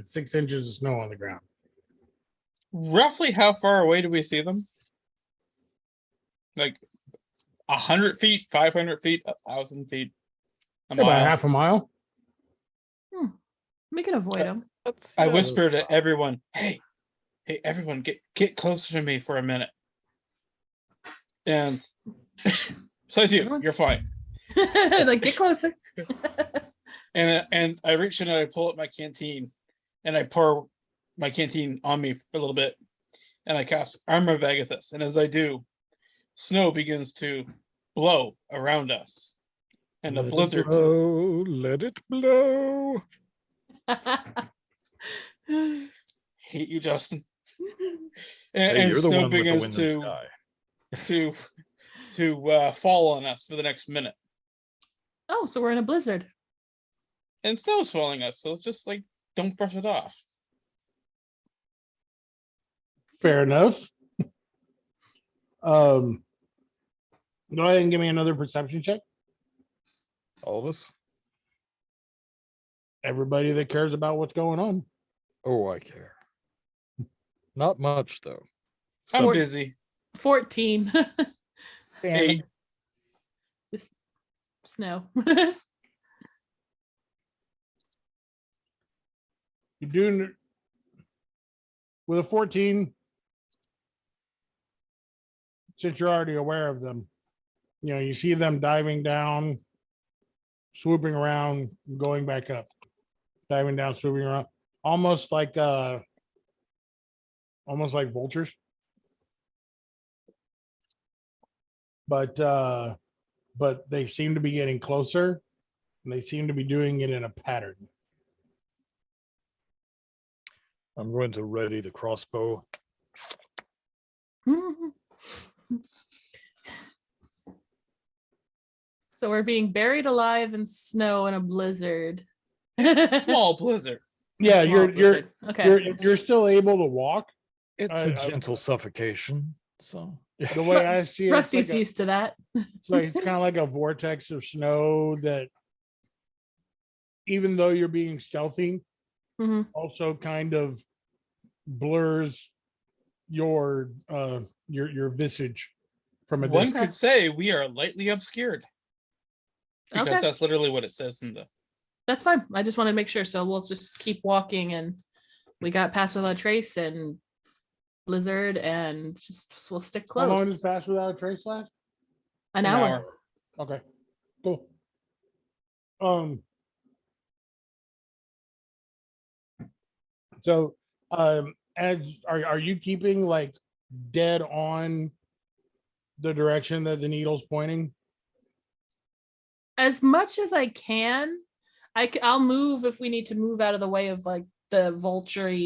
6 inches of snow on the ground. Roughly how far away do we see them? Like 100 feet, 500 feet, 1,000 feet. A About mile. half a mile. We can avoid them. I whisper to everyone, hey, everyone, get closer to me for a minute. And besides you, you're fine. Like, get closer. And I reach in and I pull up my canteen and I pour my canteen on me for a little bit. And I cast Armor of Agathis. And as I do, snow begins to blow around us. And a Let it blizzard. blow, let it blow. Hate you, Justin. Hey, And you're the snow one with the begins wind and sky. to fall on us for the next minute. Oh, so we're in a blizzard. And snow's falling us, so just like don't brush it off. Fair enough. Go ahead and give me another perception check. All of us? Everybody that cares about what's going on. Oh, I care. Not much, though. I'm Four- busy. 14. Hey, Just snow. You do with a 14, since you're already aware of them, you see them diving down, swooping around, going back up, diving down, swooping around, almost like vultures. But they seem to be getting closer, and they seem to be doing it in a pattern. I'm going to ready the crossbow. So we're being buried alive in snow in a blizzard. small blizzard. Yeah, Small you're blizzard. Okay. you're still able to walk. It's I- a gentle suffocation. So The way I see it, Rusty's it's like used to that. it's kind of like a vortex of snow that, even though you're being stealthy, Mhm. also kind of blurs your visage from a One distance. could say we are lightly obscured. Because Okay. that's literally what it says in the. That's fine. I just wanted to make sure. So we'll just keep walking, and we got Pass Without Trace and Blizzard, and just we'll stick How long does close. Pass Without a Trace last? An hour. Okay, cool. So, as are you keeping like dead on the direction that the needle's pointing? As much as I can. I'll move if we need to move out of the way of like the vulture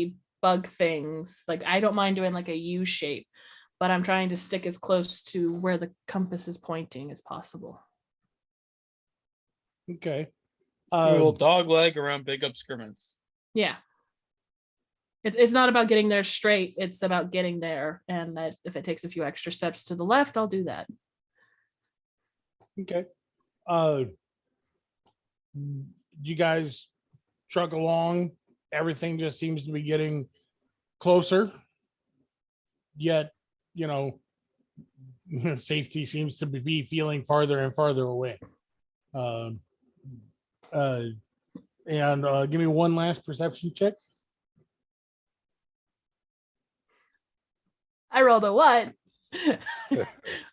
bug things. Like I don't mind doing like a U shape, but I'm trying to stick as close to where the compass is pointing as possible. Okay. We will dog leg around big obscurements. Yeah. It's not about getting there straight. It's about getting there. And that if it takes a few extra steps to the left, I'll do that. Okay. You guys truck along. Everything just seems to be getting closer. Yet, safety seems to be feeling farther and farther away. And give me one last perception check. I rolled a what?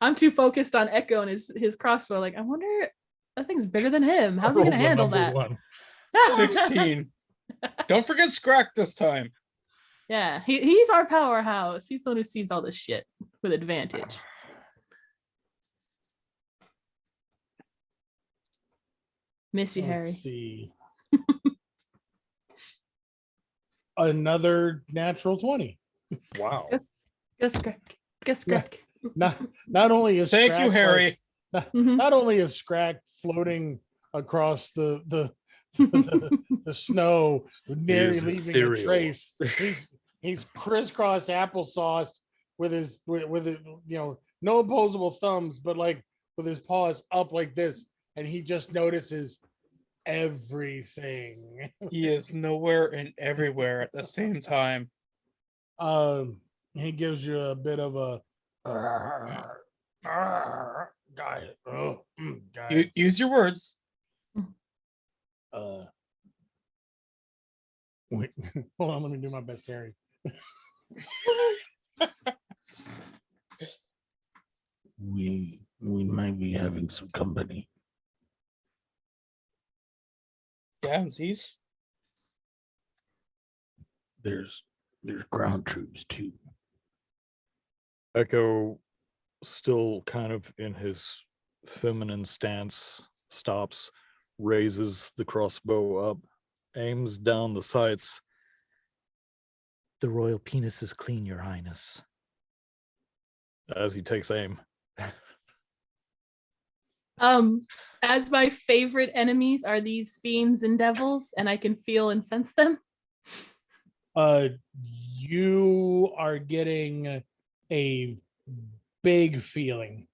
I'm too focused on Echo and his crossbow. Like, I wonder, that thing's bigger than him. How's he Roll gonna the handle number that? one. 16. Don't forget Scrack this time. Yeah, he's our powerhouse. He's the one who sees all this shit with advantage. Miss you, Let's Harry. see. Another natural 20. Wow. Guess Greg. Not only is Thank you, Scrack, Harry. Mhm. not only is Scrack floating across the snow, nearly is leaving ethereal. a trace. He's crisscross applesauce with his no opposable thumbs, but like with his paws up like this, and he just notices everything. He is nowhere and everywhere at the same time. He gives you a bit of a guys. Guys. Use your words. Wait, hold on, let me do my best, Harry. We might be having some company. Downsies. There's ground troops too. Echo, still kind of in his feminine stance, stops, raises the crossbow up, aims down the sights. The royal penis is clean, Your Highness. As he takes aim. As my favorite enemies are these fiends and devils, and I can feel and sense them. You are getting a big feeling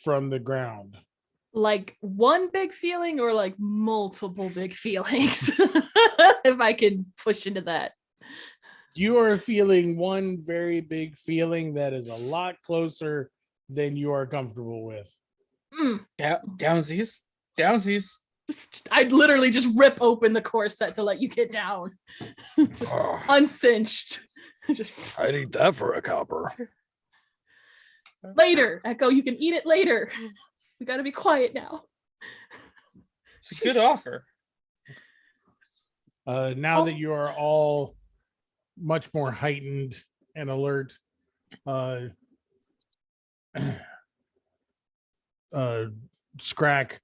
from the ground. Like one big feeling or like multiple big feelings. If I can push into that. You are feeling one very big feeling that is a lot closer than you are comfortable with. Downsies. I'd literally just rip open the corset to let you get down. Just uncinched. Just I'd eat that for a copper. later, Echo, you can eat it later. We gotta be quiet now. It's a good offer. Now that you are all much more heightened and alert, Scrack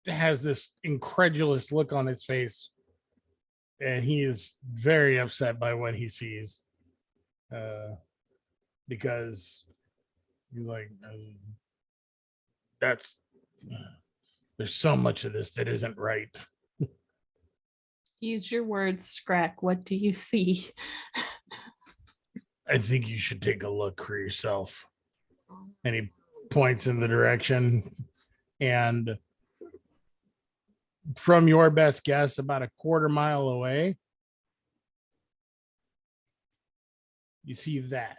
has this incredulous look on his face, and he is very upset by what he sees, because he's like, there's so much of this that isn't right. Use your words, Scrack. What do you see? I think you should take a look for yourself. And he points in the direction, and from your best guess, about a quarter mile away, You see that.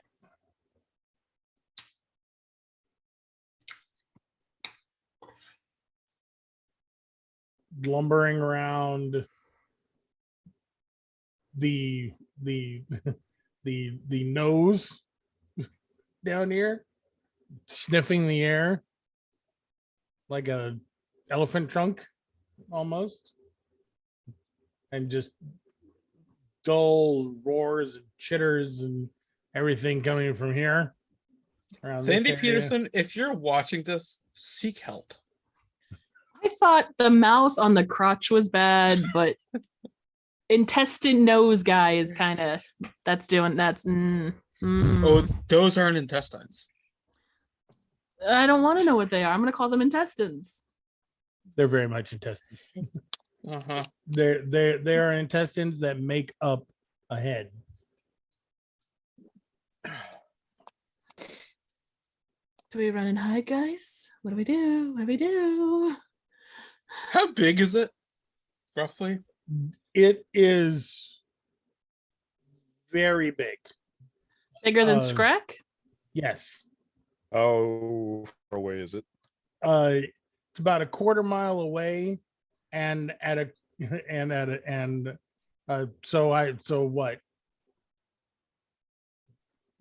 Lumbering around the the nose down here, sniffing the air like a elephant trunk almost, and just dull roars and chitters and everything coming from here. around this Sandy area. Peterson, if you're watching this, seek help. I thought the mouth on the crotch was bad, but intestine nose guy is kind of that's. Oh, those aren't intestines. I don't want to know what they are. I'm gonna call them intestines. They're very much intestines. Uh-huh. They are intestines that make up a head. Do we run and hide, guys? What do we do? What do we do? How big is it, roughly? It is very big. Bigger than Uh, Scrack? Yes. How far away is it? It's about a quarter mile away, and so what?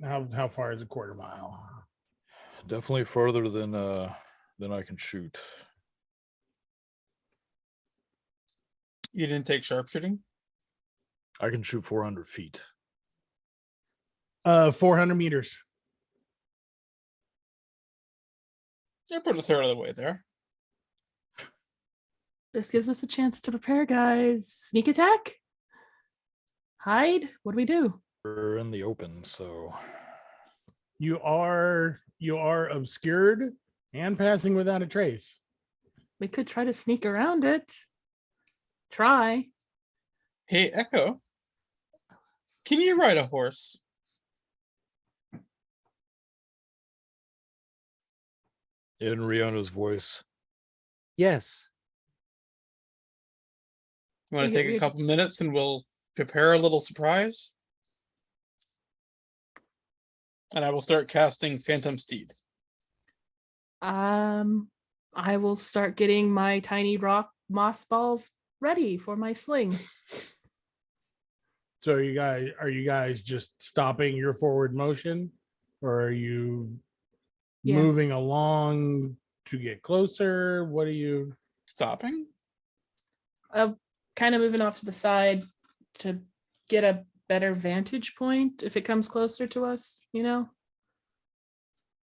How far is a quarter mile? Definitely further than I can shoot. You didn't take sharpshooting? I can shoot 400 feet. 400 meters. You're about a third of the way there. This gives us a chance to prepare, guys. Sneak attack? Hide? What do we do? We're in the open, so You are obscured and passing without a trace. We could try to sneak around it. Try. Hey, Echo. Can you ride a horse? in Riona's voice, Yes. You want to You- take a you- couple minutes and we'll prepare a little surprise? And I will start casting Phantom Steed. I will start getting my tiny rock moss balls ready for my sling. So are you guys just stopping your forward motion, or are you Yeah. moving along to get closer? What are you? Stopping? Kind of moving off to the side to get a better vantage point if it comes closer to us, you know?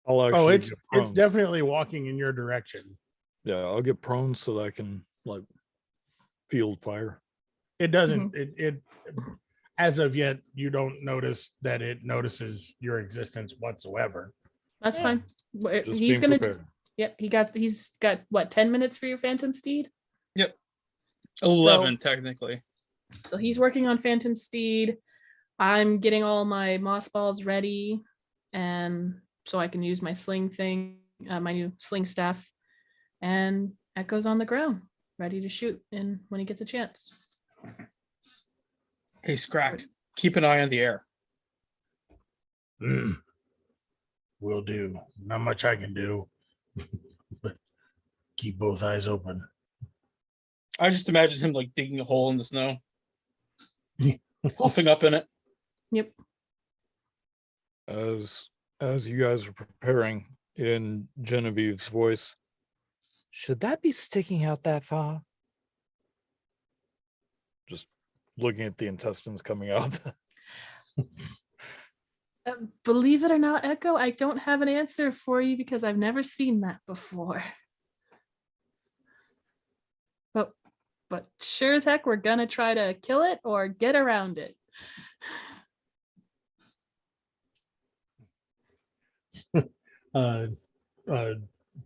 I'll actually Oh, it's get it's prone. definitely walking in your direction. Yeah, I'll get prone so that I can like field fire. It doesn't. It as of yet, you don't notice that it notices your existence whatsoever. That's Yeah. fine. Just He's being gonna prepared. Yep, he's got what, 10 minutes for your Phantom Steed? 11, technically. So he's working on Phantom Steed. I'm getting all my moss balls ready, and so I can use my sling thing, my new sling staff, and Echo's on the ground, ready to shoot in when he gets a chance. Hey, Scrack, keep an eye on the air. Will do. Not much I can do, but keep both eyes open. I just imagine him like digging a hole in the snow, puffing up in it. Yep. As you guys are preparing, in Genevieve's voice, Should that be sticking out that far? just looking at the intestines coming out. Believe it or not, Echo, I don't have an answer for you because I've never seen that before. But sure as heck, we're gonna try to kill it or get around it.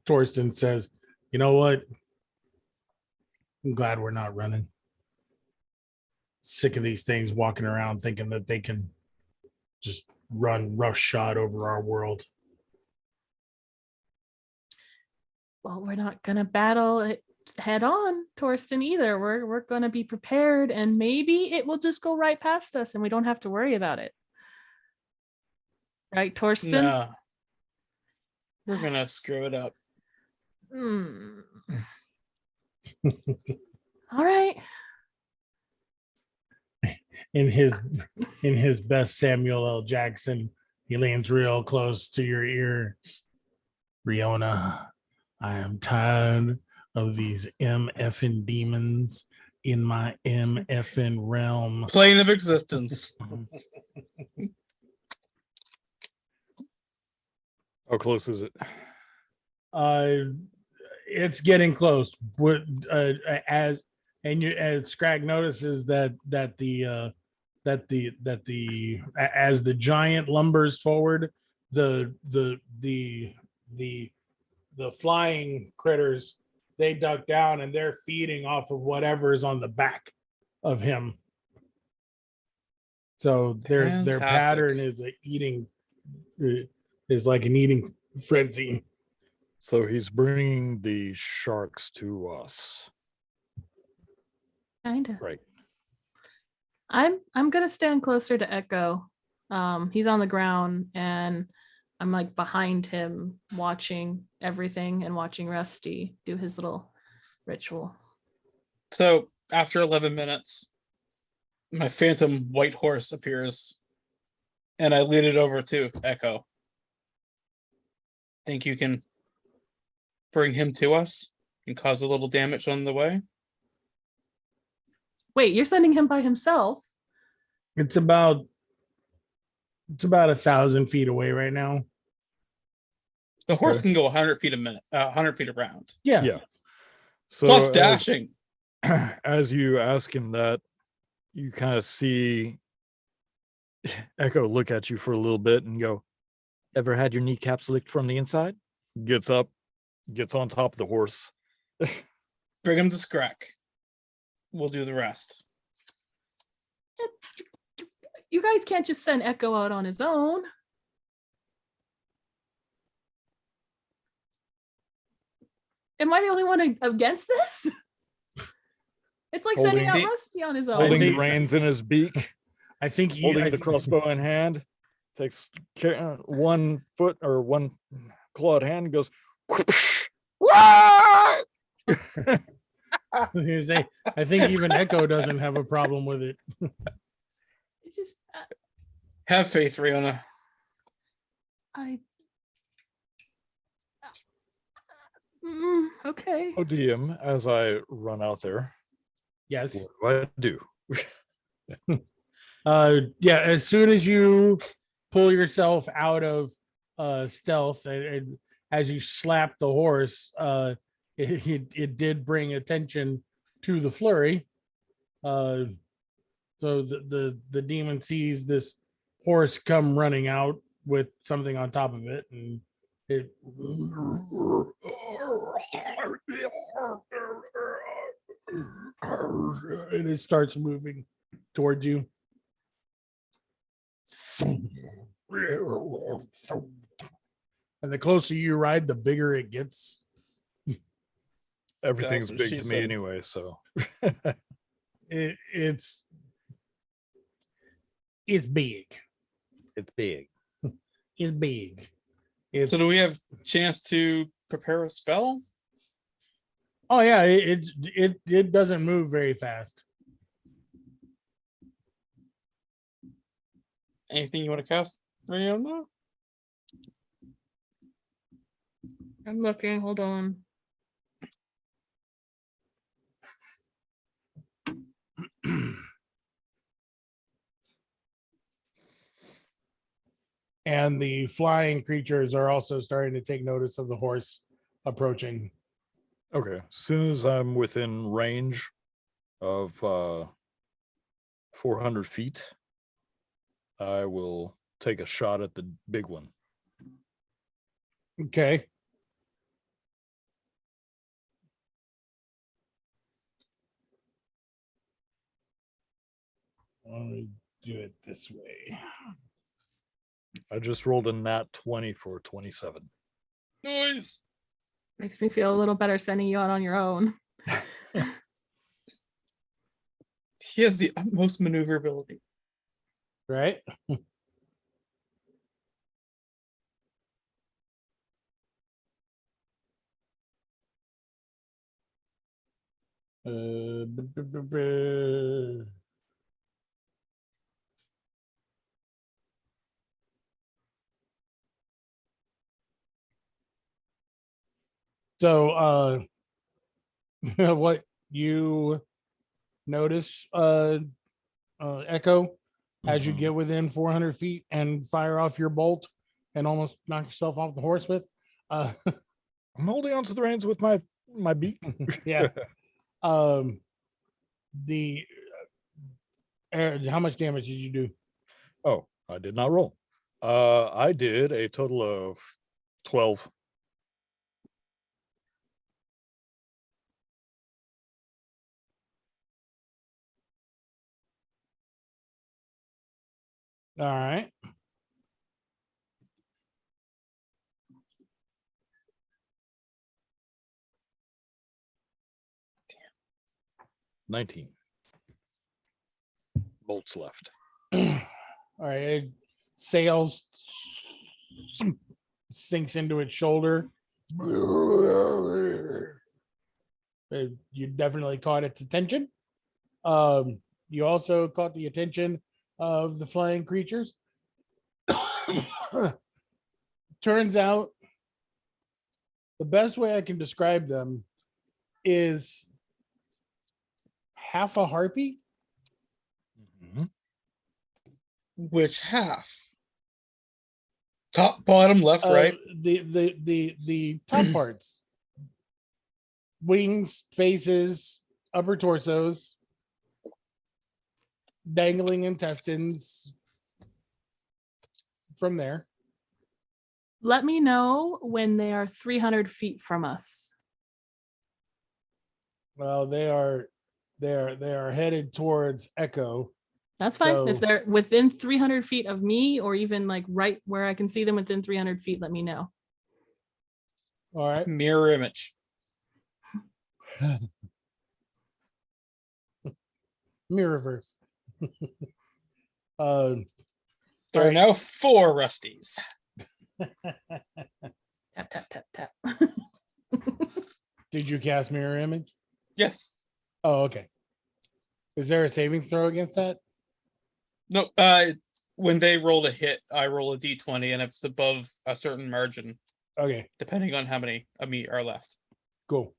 Torsten says, "You know what? I'm glad we're not running. Sick of these things walking around thinking that they can just run roughshod over our world." Well, we're not gonna battle it head on, Torsten, either. We're gonna be prepared, and maybe it will just go right past us and we don't have to worry about it. Right, Torsten? No. We're gonna screw it up. Hmm. All right. In his best Samuel L. Jackson, he leans real close to your ear. Riona, I am tired of these MFN demons in my MFN realm. Plane of existence. How close is it? It's getting close. As Scrag notices that as the giant lumbers forward, the flying critters, they duck down and they're feeding off of whatever is on the back of him. So their Fantastic. pattern is like an eating frenzy. So he's bringing the sharks to us. Kinda. Right. I'm gonna stand closer to Echo. He's on the ground and I'm like behind him watching everything and watching Rusty do his little ritual. So after 11 minutes, my phantom white horse appears and I lead it over to Echo. Think you can bring him to us and cause a little damage on the way? Wait, you're sending him by himself? It's about 1,000 feet away right now. The horse Okay. can go 100 feet a minute, 100 feet around. Yeah. Yeah. So Plus as- dashing. as you ask him that, you kind of see Echo look at you for a little bit and go, "Ever had your kneecaps licked from the inside?" Gets up, gets on top of the horse. Bring him to Scrack. We'll do the rest. You guys can't just send Echo out on his own. Am I the only one against this? It's like sending out Holding- Rusty on his Holding own. the think- reins in his beak, I think you holding the crossbow in hand, takes one foot or one clawed hand and goes, I was gonna say, I think even Echo doesn't have a problem with it. It's just Have faith, Riona. Okay. "Oh, DM," as I run out there. Yes. What do I do? Yeah, as soon as you pull yourself out of stealth and as you slap the horse, it did bring attention to the flurry. So the demon sees this horse come running out with something on top of it, and it starts moving towards you. And the closer you ride, the bigger it gets. Everything's what big she to me said. anyway, so It's big. it's big. It's big. It's, So do we have a chance to prepare a spell? Oh yeah, it doesn't move very fast. Anything you want to cast, Riona? I'm looking. Hold on. And the flying creatures are also starting to take notice of the horse approaching. Okay. As soon as I'm within range of 400 feet, I will take a shot at the big one. Okay. Let me do it this way. I just rolled a nat 20 for 27. Noise. Makes me feel a little better sending you out on your own. He has the utmost maneuverability. Right? So what you notice, Echo, as you Mhm. get within 400 feet and fire off your bolt and almost knock yourself off the horse with. I'm holding on to the reins with my beak. Yeah. The how much damage did you do? Oh, I did not roll. I did a total of 12. All right. 19 bolts left. All right. It sails, sinks into its shoulder. You definitely caught its attention. You also caught the attention of the flying creatures. Turns out the best way I can describe them is half a harpy. Mhm. Which half? Top, bottom, left, right. The top parts, wings, faces, upper torsos, dangling intestines. From there, Let me know when they are 300 feet from us. well, they are headed towards Echo. That's fine. If So- they're within 300 feet of me, or even like right where I can see them within 300 feet, let me know. All right. Mirror image. Mirrorverse. There are Alright. now 4 Rusties. Tap, tap, tap, tap. Did you cast mirror image? Yes. Oh, okay. Is there a saving throw against that? No, when they roll a hit, I roll a d20, and if it's above a certain margin, Okay, depending on how many of me are left. cool.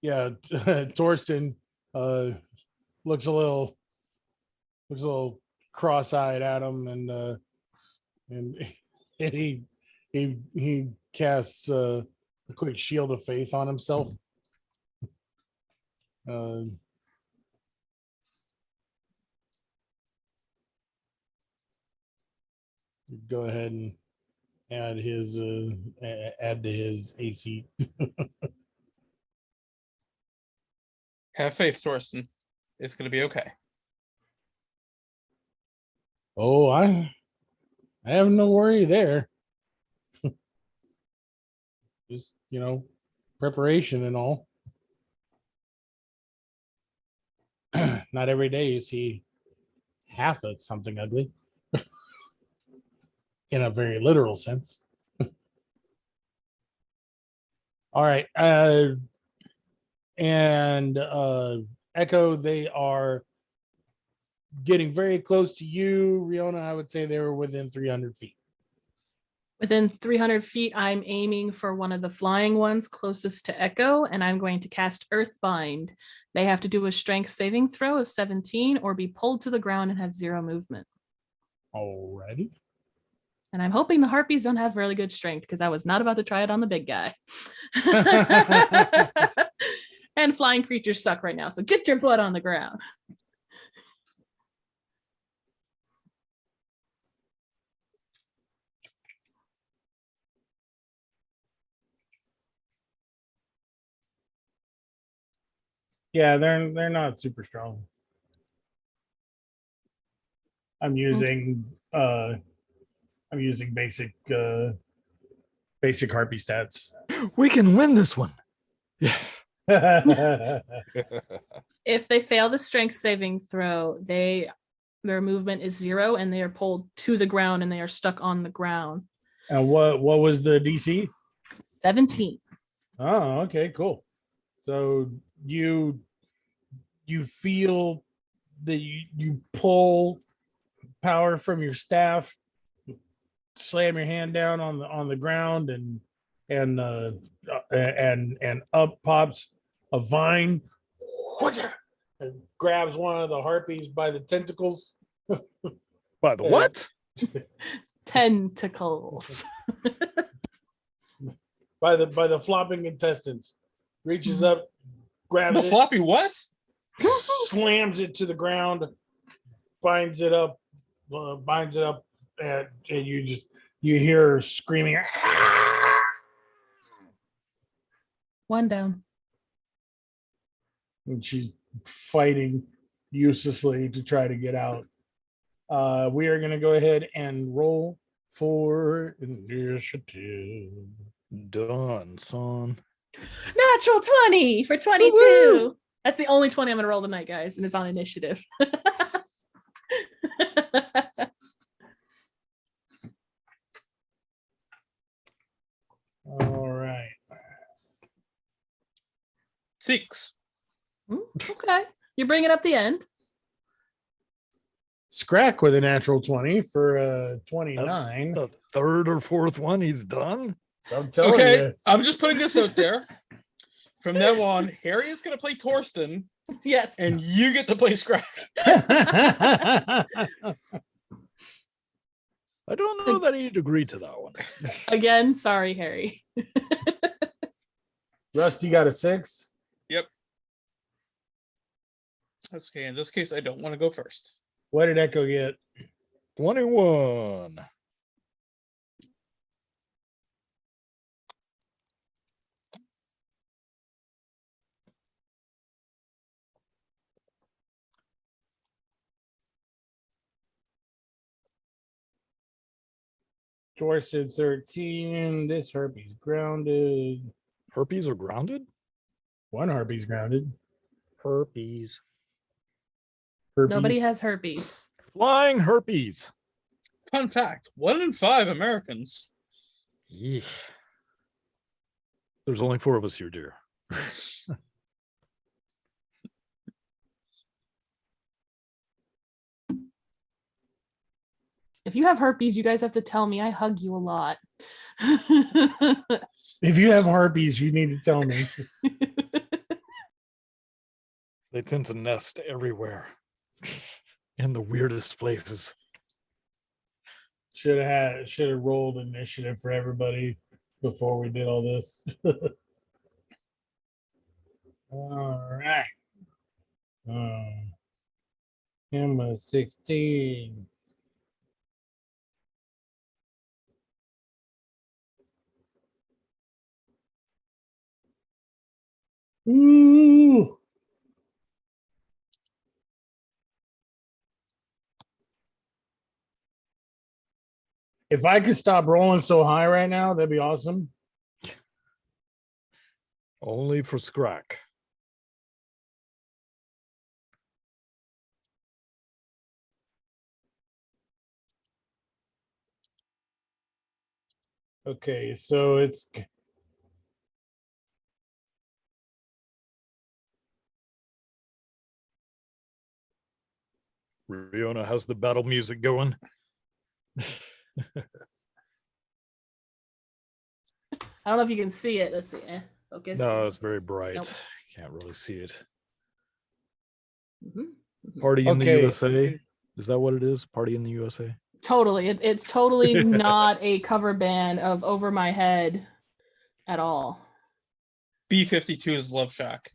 Yeah, Torsten looks a little cross-eyed at him, and he casts a quick shield of faith on himself. Go ahead and add his add to his AC. Have faith, Thorsten. It's going to be okay. Oh, I have no worry there. Just, preparation and all. Not every day you see half of something ugly. In a very literal sense. All right. And Echo, they are getting very close to you. Riona, I would say they were within 300 feet. Within 300 feet, I'm aiming for one of the flying ones closest to Echo, and I'm going to cast Earthbind. They have to do a strength saving throw of 17 or be pulled to the ground and have 0 movement. Alrighty. And I'm hoping the harpies don't have really good strength, because I was not about to try it on the big guy. And flying creatures suck right now, so get your butt on the ground. Yeah, they're not super strong. I'm using basic harpy stats. We can win this one. If they fail the strength saving throw, their movement is 0 and they are pulled to the ground and they are stuck on the ground. And what was the DC? 17. Oh, okay, cool. So you feel that you pull power from your staff, slam your hand down on the ground, and up pops a vine and grabs one of the harpies by the tentacles. By the what? Tentacles. by the flopping intestines, reaches up, grabs The it, floppy what? slams it to the ground, binds it up, and you hear her screaming. One down. And she's fighting uselessly to try to get out. We are going to go ahead and roll for initiative. Done, son. Natural 20 for 22. Woo-woo! That's the only 20 I'm going to roll tonight, guys. And it's on initiative. All right. 6. Okay. You're bringing up the end. Scrack with a natural 20 for That's 29. the third or fourth one he's done. I'm telling Okay, you. I'm just putting this out there. From now on, Harry is going to play Torsten, Yes. and you get to play Scrack. I don't know that he'd agree to that one. Again, sorry, Harry. Rusty got a 6. That's okay. In this case, I don't want to go first. What did Echo get? 21. Torsten 13. This harpy's grounded. Herpes are grounded? One harpy's grounded. Herpes. Nobody Herpes. has herpes. Flying herpes. Fun fact: 1 in 5 Americans. Yeesh. There's only 4 of us here, dear. If you have herpes, you guys have to tell me. I hug you a lot. If you have harpies, you need to tell me. They tend to nest everywhere in the weirdest places. Should have rolled initiative for everybody before we did all this. All right. Emma 16. Ooh. If I could stop rolling so high right now, that'd be awesome. Only for Scrack. Okay, so it's Riona has the battle music going. I don't know if you can see it. Let's see. Focus. No, it's very bright. Nope. Can't really see it. Mhm. Party in the Okay. USA. Is that what it is? Party in the USA? Totally. It's totally not a cover band of Over My Head at all. B-52 is Love Shack.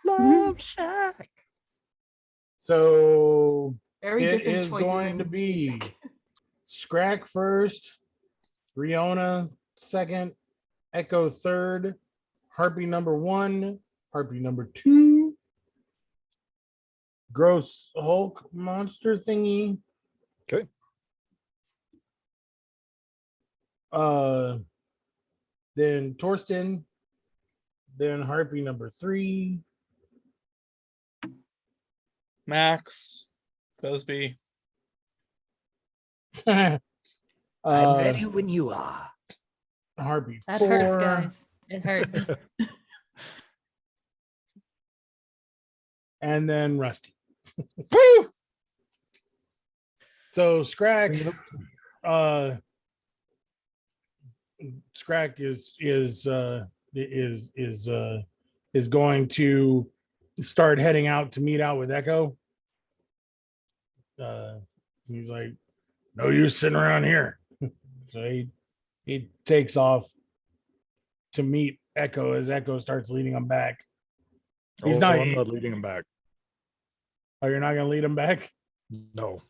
Love Shack. so Very it different is choices. going in to be music. Scrack first, Riona second, Echo third, Harpy number 1, Harpy number 2, Gross Hulk monster thingy. Okay. Then Torsten, then Harpy number 3, Max. Busby. I'm ready when you are. Harpy That 4, hurts, guys. It hurts. and then Rusty. Woo! So Scrack, Scrack is going to start heading out to meet out with Echo. He's like, no use sitting around here. So he takes off to meet Echo as Echo starts leading him back. He's Oh, not. I'm not leading him back. Oh, you're not gonna lead him back? No.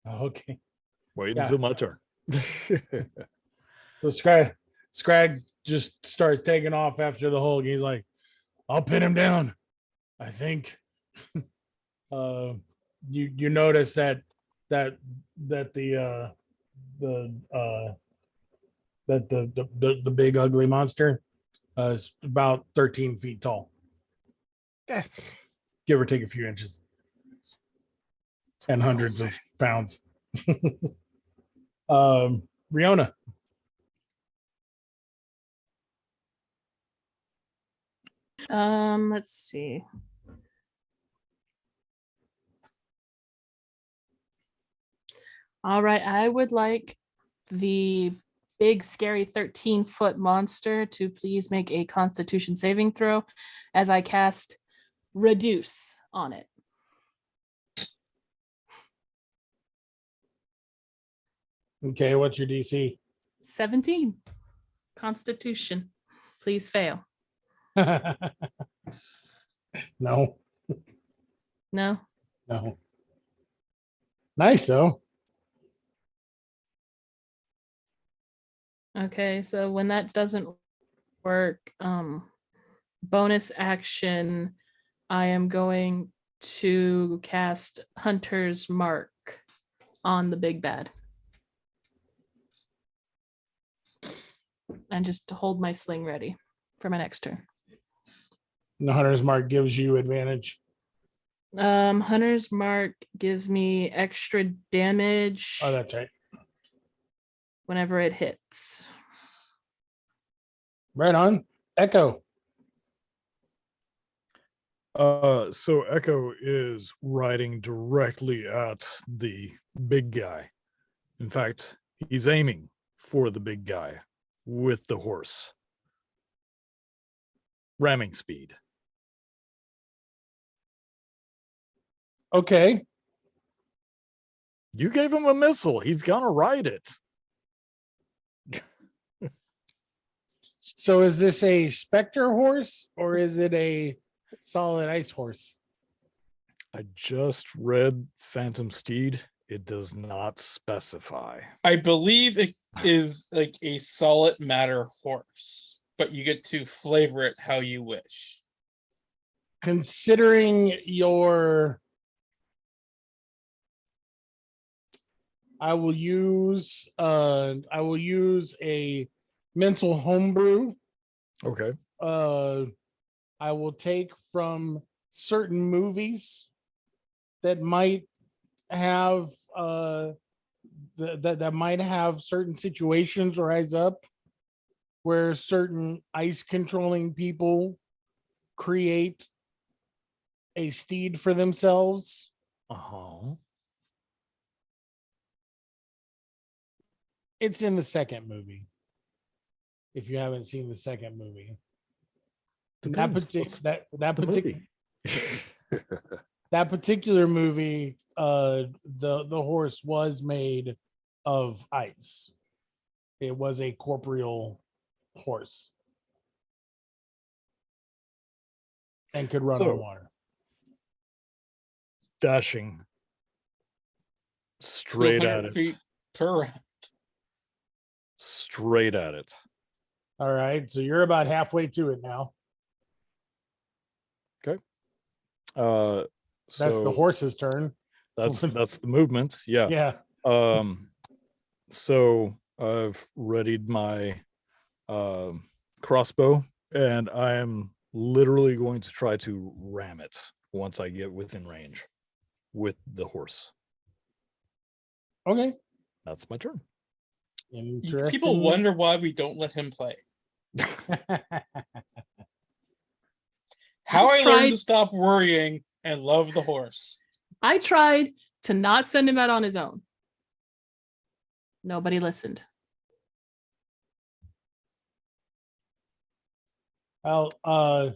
Oh, okay. Wait Yeah. until my turn. So Scrag just starts taking off after the Hulk. He's like, I'll pin him down, I think. You notice that the big ugly monster is about 13 feet tall. Give or take a few inches. And hundreds of pounds. Riona. Let's see. All right, I would like the big scary 13-foot monster to please make a Constitution saving throw as I cast Reduce on it. Okay, what's your DC? 17. Constitution. Please fail. No. No? No. Nice though. Okay, so when that doesn't work, bonus action, I am going to cast Hunter's Mark on the big bad. And just to hold my sling ready for my next turn. The Hunter's Mark gives you advantage. Hunter's Mark gives me extra damage Oh, that's right. whenever it hits. Right on. Echo. So Echo is riding directly at the big guy. In fact, he's aiming for the big guy with the horse. Ramming speed. Okay. You gave him a missile. He's gonna ride it. So is this a Spectre horse or is it a solid ice horse? I just read Phantom Steed. It does not specify. I believe it is like a solid matter horse, but you get to flavor it how you wish. Considering your I will use a mental homebrew. Okay. I will take from certain movies that might have that might have certain situations rise up where certain ice controlling people create a steed for themselves. Uh-huh. It's in the second movie. If you haven't seen the second movie, that particular movie, the horse was made of ice. It was a corporeal horse and could run on water. Dashing straight at 200 it. feet per round. Straight at it. All right, so you're about halfway to it now. That's the horse's turn. That's the movement. Yeah. Yeah. So I've readied my crossbow, and I am literally going to try to ram it once I get within range with the horse. Okay. That's my turn. Interesting. People wonder why we don't let him play. How I learned to stop worrying and love the horse. I tried to not send him out on his own. Nobody listened. Well, the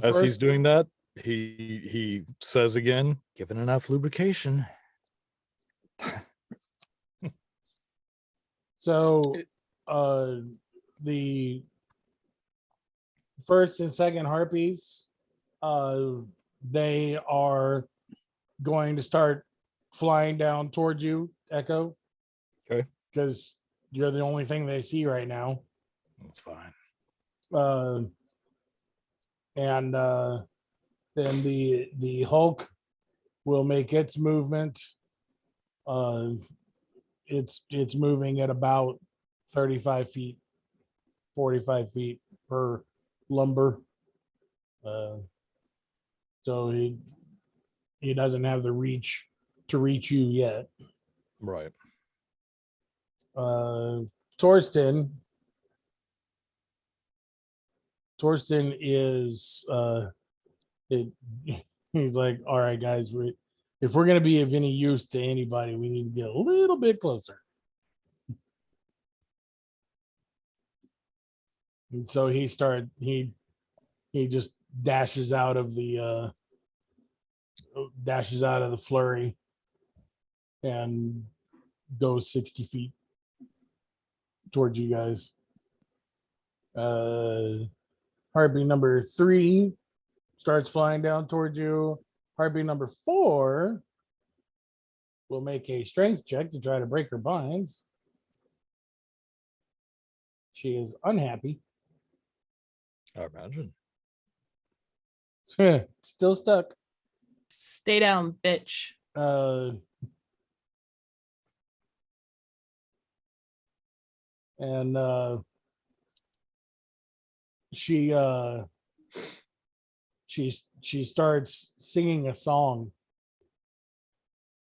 As he's first, doing that, he says again, given enough lubrication. so the first and second harpies, they are going to start flying down towards you, Echo. Okay. Because you're the only thing they see right now. That's fine. And then the Hulk will make its movement. It's moving at about 35 feet, 45 feet per lumber. So he doesn't have the reach to reach you yet. Right. Torsten is he's like, all right, guys, if we're gonna be of any use to anybody, we need to get a little bit closer. And so he just dashes out of the flurry and goes 60 feet towards you guys. Heartbeat number 3 starts flying down towards you. Heartbeat number 4 will make a strength check to try to break her binds. She is unhappy. I imagine. Still stuck. Stay down, bitch. And she starts singing a song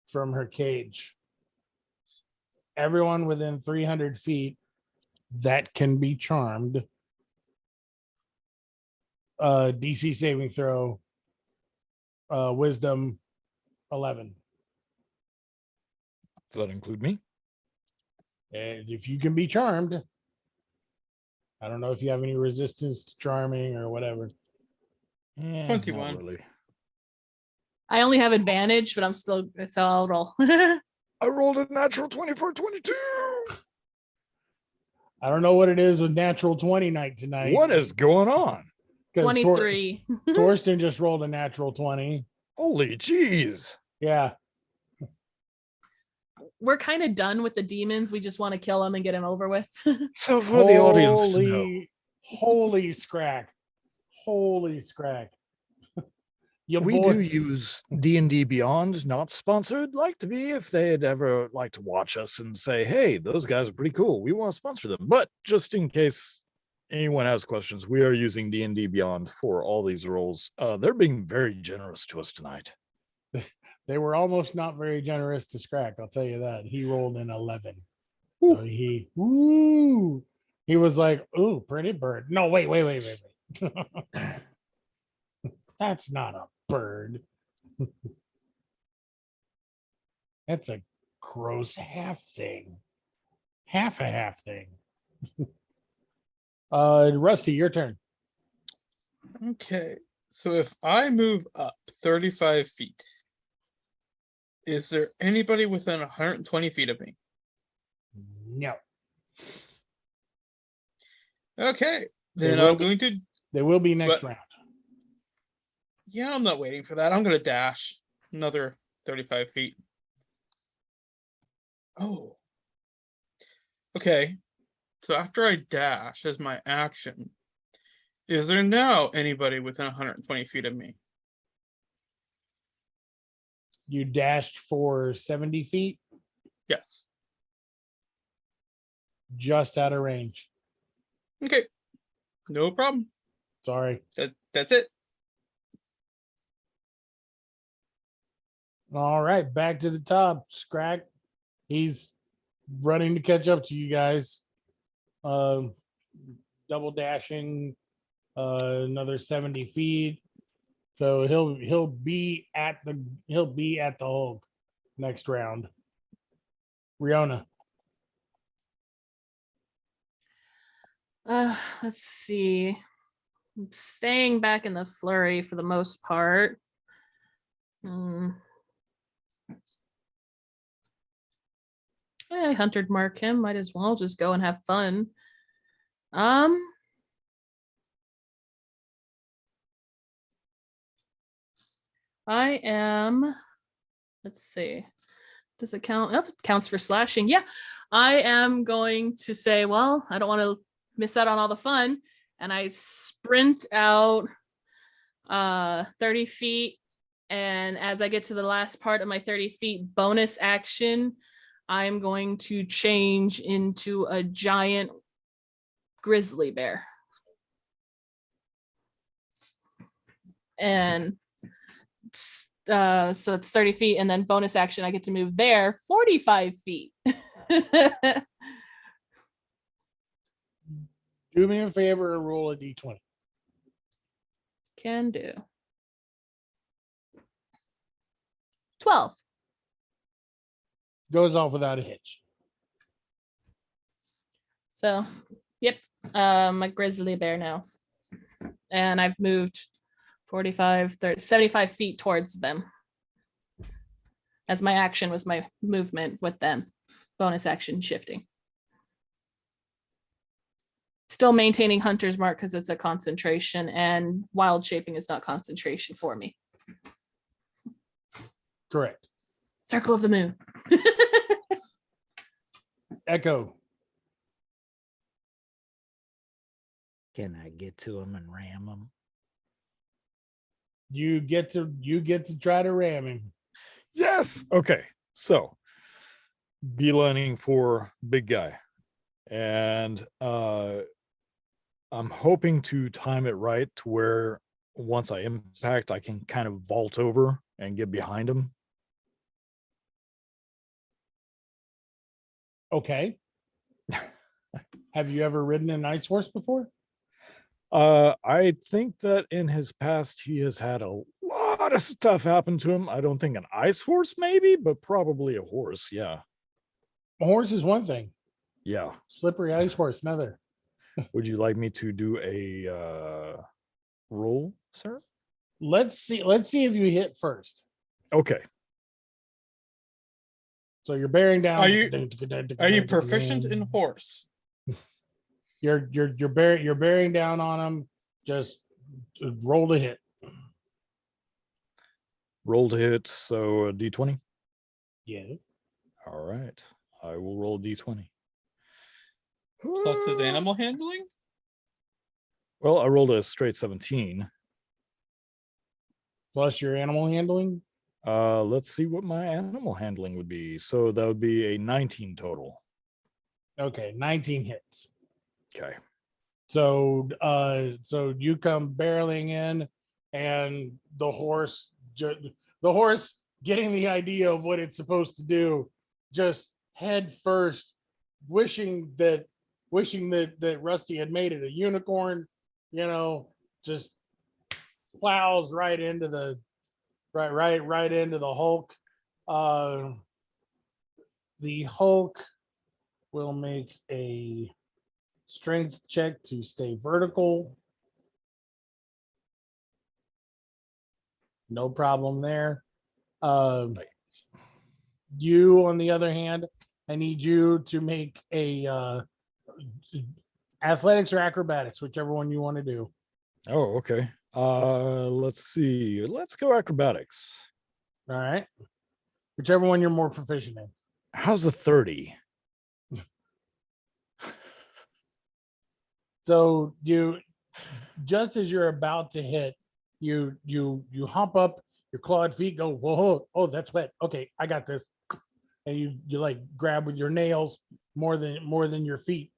from her cage. Everyone within 300 feet that can be charmed. DC saving throw. Wisdom 11. Does that include me? And if you can be charmed, I don't know if you have any resistance to charming or whatever. Yeah, 21. Not really. I only have advantage, but so I'll roll. I rolled a natural 24, 22. I don't know what it is with natural 20 night tonight. What is going on? 'Cause 23. Torsten just rolled a natural 20. Holy jeez. Yeah. We're kind of done with the demons. We just want to kill them and get them over with. So for the audience to know, Holy scrack. Holy scrack. Your we boy- do use D&D Beyond, not sponsored, like to be if they'd ever like to watch us and say, hey, those guys are pretty cool. We want to sponsor them. But just in case anyone has questions, we are using D&D Beyond for all these roles. They're being very generous to us tonight. They were almost not very generous to Scrack, I'll tell you that. He rolled an 11. So he was like, ooh, pretty bird. No, wait. That's not a bird. That's a gross half thing. Half a half thing. Rusty, your turn. Okay, so if I move up 35 feet, is there anybody within 120 feet of me? No. Okay, They then will I'm be- going to. They will be next But- round. Yeah, I'm not waiting for that. I'm going to dash another 35 feet. Oh. Okay, so after I dash as my action, is there now anybody within 120 feet of me? You dashed for 70 feet, Yes. just out of range. Okay, no problem. Sorry. That's it. All right, back to the top. Scrack. He's running to catch up to you guys. Double dashing another 70 feet. So he'll be at the Hulk next round. Riona. Let's see. I'm staying back in the flurry for the most part. I hunted mark him. Might as well just go and have fun. I am. Let's see. Does it count? Oh, it counts for slashing. Yeah, I am going to say, well, I don't want to miss out on all the fun, and I sprint out 30 feet. And as I get to the last part of my 30 feet bonus action, I'm going to change into a giant grizzly bear. And so it's 30 feet, and then bonus action, I get to move there 45 feet. Do me a favor and roll a d20. Can do. 12. Goes off without a hitch. So, yep, I'm a grizzly bear now. And I've moved 45, 30, 75 feet towards them. As my action was my movement with them. Bonus action shifting. Still maintaining hunter's mark because it's a concentration, and wild shaping is not concentration for me. Correct. Circle of the moon. Echo. Can I get to him and ram him? You get to try to ram him. Yes. Okay. So beelining for big guy. And I'm hoping to time it right to where once I impact, I can kind of vault over and get behind him. Okay. Have you ever ridden an ice horse before? I think that in his past he has had a lot of stuff happen to him. I don't think an ice horse maybe, but probably a horse. Yeah. A horse is one thing. Yeah. Slippery ice horse, another. Would you like me to do a roll, sir? Let's see if you hit first. Okay. So you're bearing down. Are you proficient in horse? You're bearing down on him. Just roll to hit. Roll to hit. So a D20. Yes. All right. I will roll a D20. Plus his animal handling? Well, I rolled a straight 17. Plus your animal handling. Let's see what my animal handling would be. So that would be a 19 total. Okay, 19 hits. Okay. So you come barreling in, and the horse getting the idea of what it's supposed to do, just head first, wishing that Rusty had made it a unicorn, just plows right into the Hulk. The Hulk will make a strength check to stay vertical. No problem there. You, on the other hand, I need you to make a athletics or acrobatics, whichever one you want to do. Oh, okay. Let's see. Let's go acrobatics. All right. Whichever one you're more proficient in. How's a 30? So you, just as you're about to hit, you hop up, your clawed feet go, whoa, oh, that's wet. Okay, I got this. And you like grab with your nails more than your feet.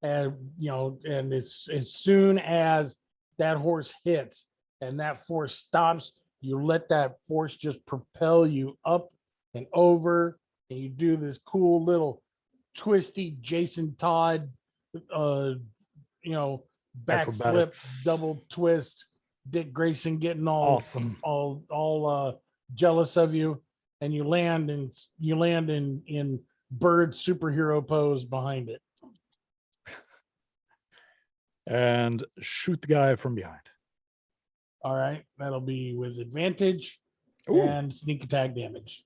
And and it's as soon as that horse hits and that force stops, you let that force just propel you up and over, and you do this cool little twisty Jason Todd backflip, Acrobatics. double twist, Dick Grayson getting all Awesome. all jealous of you, and you land in bird superhero pose behind it. And shoot the guy from behind. All right, that'll be with advantage Ooh. and sneak attack damage.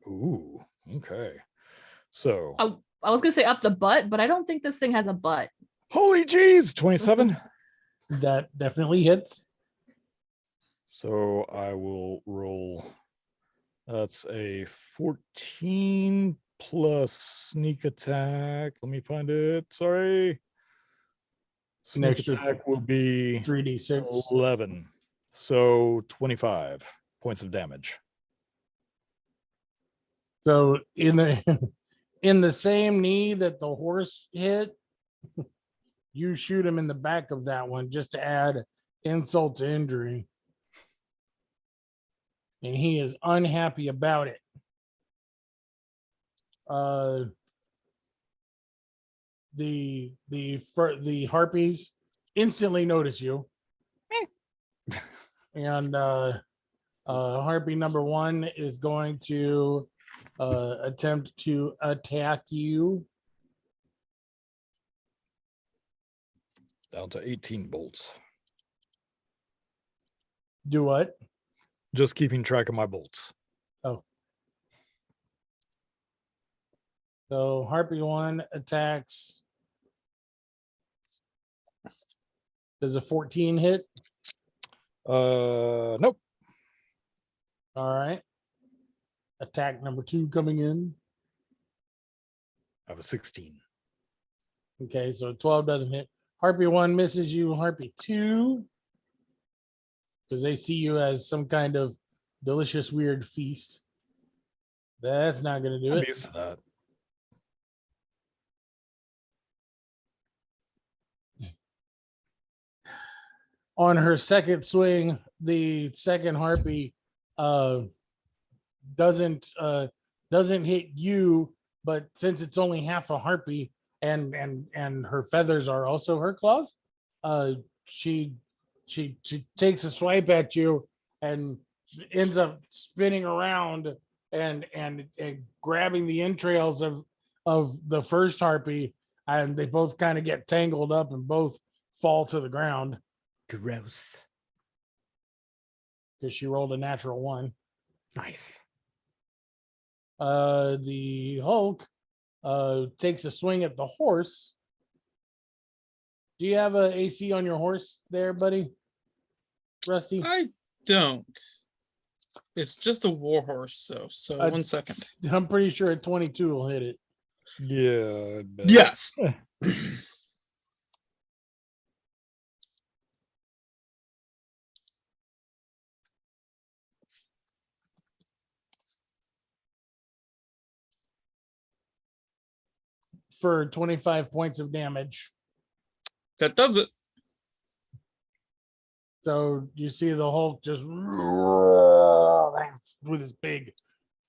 Ooh. Okay. So I was gonna say up the butt, but I don't think this thing has a butt. holy jeez, 27. That definitely hits. So I will roll. That's a 14 plus sneak attack. Let me find it. Sorry. Sneak extra attack will be 3d6. 11. So 25 points of damage. So in the in the same knee that the horse hit, you shoot him in the back of that one just to add insult to injury. And he is unhappy about it. The harpies instantly notice you. And harpy number 1 is going to attempt to attack you. Down to 18 bolts. Do what? Just keeping track of my bolts. So harpy 1 attacks. Does a 14 hit? Nope. All right. Attack number 2 coming in. I have a 16. Okay, so 12 doesn't hit. Harpy 1 misses you. Harpy 2, because they see you as some kind of delicious, weird feast. That's not going to do I'm it. used to that. On her second swing, the second harpy doesn't hit you, but since it's only half a harpy and her feathers are also her claws, she takes a swipe at you and ends up spinning around and grabbing the entrails of the first harpy, and they both kind of get tangled up and both fall to the ground. Gross. Because she rolled a natural 1. Nice. The Hulk takes a swing at the horse. Do you have a AC on your horse there, buddy? Rusty? I don't. It's just a war horse, so 1 second. I'm pretty sure a 22 will hit it. Yeah. I bet. Yes. For 25 points of damage. That does it. So you see the Hulk just with his big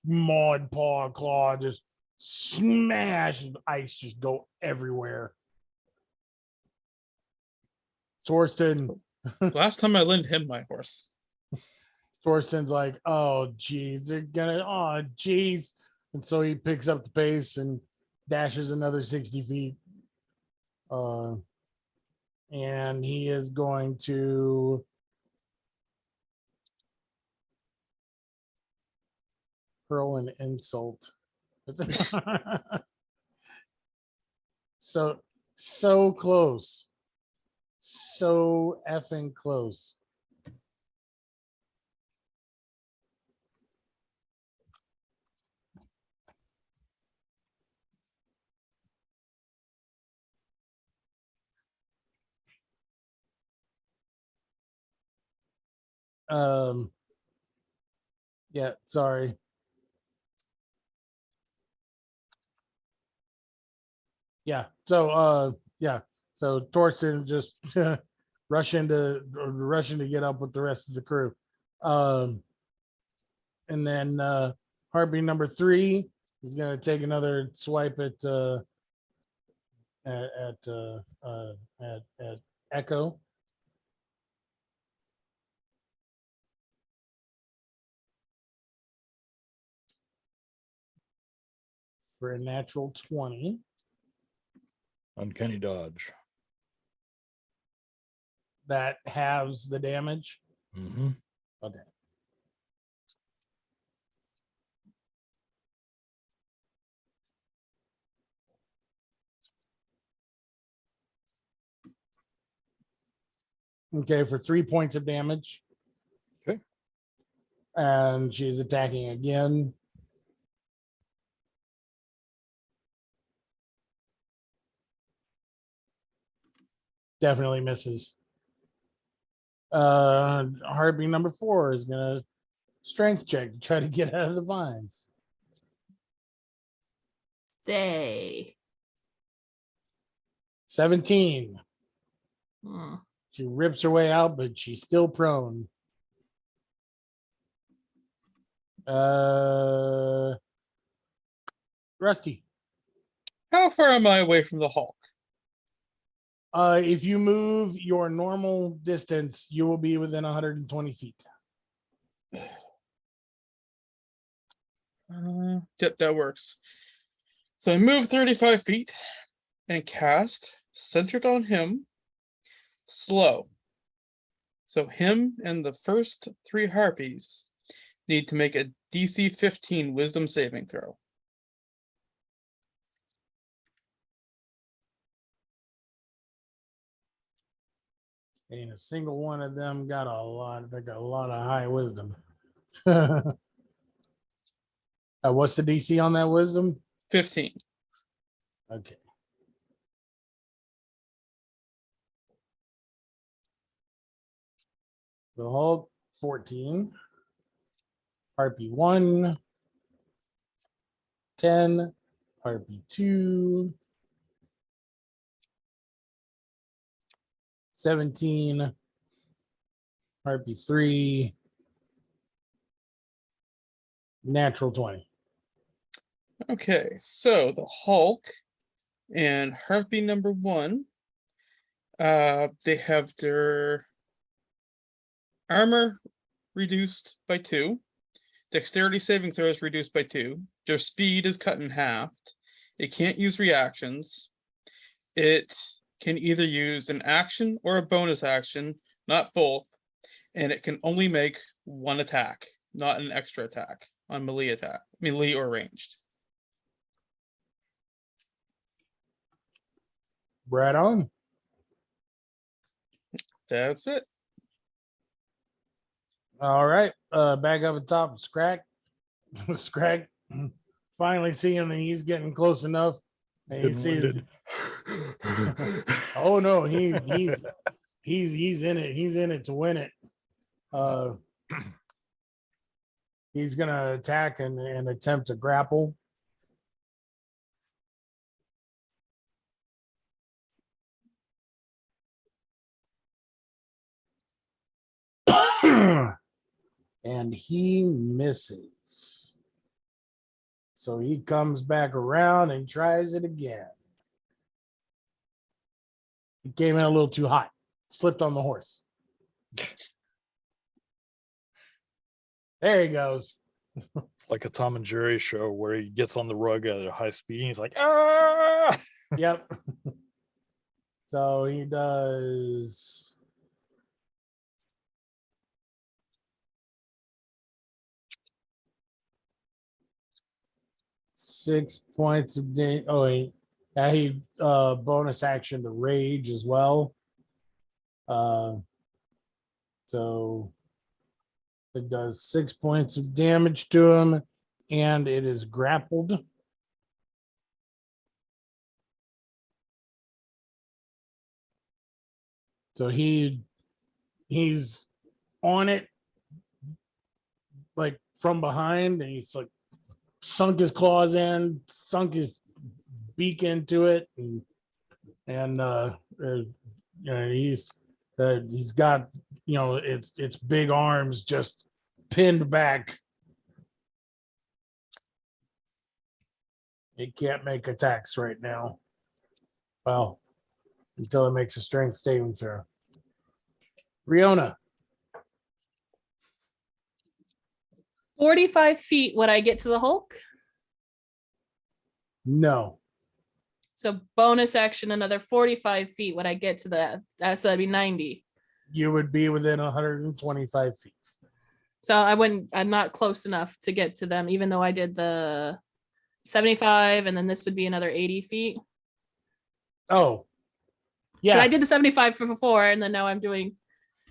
maud paw claw just smash, and ice just go everywhere. Torsten Last time I lent him my horse. Torsten's like, oh geez, they're gonna, oh geez. And so he picks up the pace and dashes another 60 feet. And he is going to hurl an insult. So close. So effing close. Yeah, sorry. Yeah, so so Torsten just rushing to get up with the rest of the crew. And then Harpy number 3 is gonna take another swipe at Echo. for a natural 20. Uncanny dodge. That halves the damage. Mm-hmm. Okay. Okay, for 3 points of damage. Okay. And she's attacking again. Definitely misses. Heartbeat number 4 is gonna strength check to try to get out of the vines. Say. 17. Hmm. She rips her way out, but she's still prone. Rusty. How far am I away from the Hulk? If you move your normal distance, you will be within 120 feet. Yep, that works. So I move 35 feet and cast centered on him, slow. So him and the first 3 harpies need to make a DC 15 wisdom saving throw. Ain't a single one of them got a lot. They got a lot of high wisdom. What's the DC on that wisdom? 15. Okay. The Hulk 14. Harpy 1. 10. Harpy 2. 17. Harpy 3. Natural 20. Okay, so the Hulk and Harpy number 1, they have their armor reduced by 2, dexterity saving throws reduced by 2, their speed is cut in half, it can't use reactions, it can either use an action or a bonus action, not both, and it can only make 1 attack, not an extra attack on melee or ranged. Right on. That's it. All right. Back up at top, Scrack. Scrack finally see him and he's getting close enough. And he sees, oh no, he's in it. He's in it to win it. He's gonna attack and attempt to grapple. And he misses. So he comes back around and tries it again. He came in a little too hot, slipped on the horse. There he goes. It's like a Tom and Jerry show where he gets on the rug at a high speed and he's like, ah! Yep. So he does 6 points of damage. Oh, he bonus action to rage as well. So it does 6 points of damage to him, and it is grappled. So he's on it like from behind, and he's like sunk his claws in, sunk his beak into it, and he's got, it's big arms just pinned back. It can't make attacks right now. Well, until it makes a strength saving throw. Riona. 45 feet would I get to the Hulk? No. So bonus action, another 45 feet. Would I get to that? So that'd be 90. You would be within 125 feet. So I'm not close enough to get to them, even though I did the 75, and then this would be another 80 feet. Oh. 'Cause Yeah. I did the 75 for before, and then now I'm doing,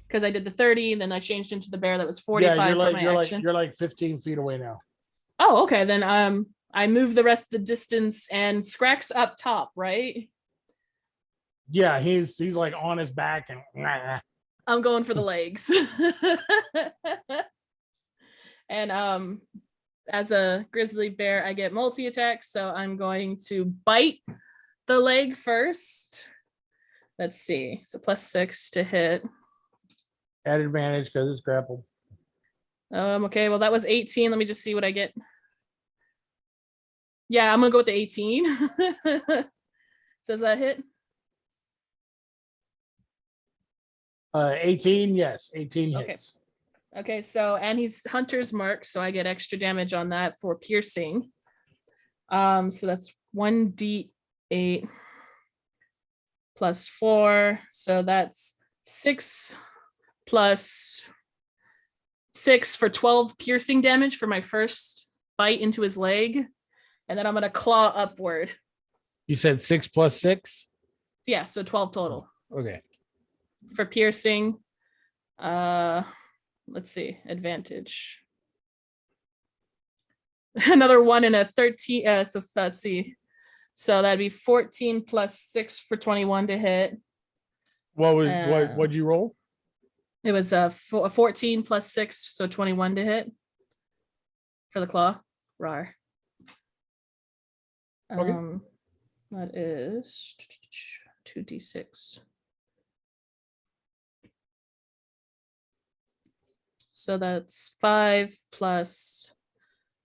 because I did the 30, and then I changed into the bear that was 45 yeah, for my action. you're like 15 feet away now. Oh, okay. Then I move the rest of the distance, and Scrack's up top, right? Yeah, he's like on his back and I'm going for the legs. And as a grizzly bear, I get multi-attack, so I'm going to bite the leg first. Let's see. So +6 to hit. at advantage because it's grappled. Okay, well that was 18. Let me just see what I get. Yeah, I'm gonna go with the 18. Does that hit? 18, yes, 18 Okay. hits. Okay, so and he's hunter's mark, so I get extra damage on that for piercing. So that's 1d8 +4, so that's 6 + 6 for 12 piercing damage for my first bite into his leg, and then I'm gonna claw upward. You said 6 + 6? Yeah, so 12 total Okay. for piercing. Let's see, advantage. Another 1 and a 13. So let's see. So that'd be 14 + 6 for 21 to hit. What'd you roll? It was a 14 + 6, so 21 to hit for the claw. Rar. Okay. That is 2d6. So that's 5 +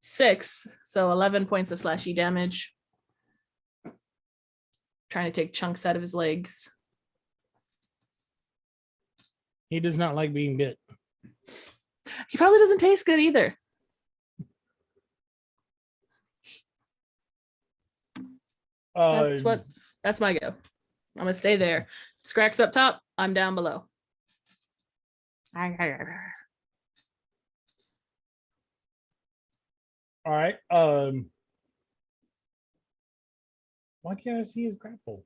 6, so 11 points of slashy damage. Trying to take chunks out of his legs. He does not like being bit. He probably doesn't taste good either. That's my go. I'm gonna stay there. Scrack's up top, I'm down below. All right. Why can't I see his grapple?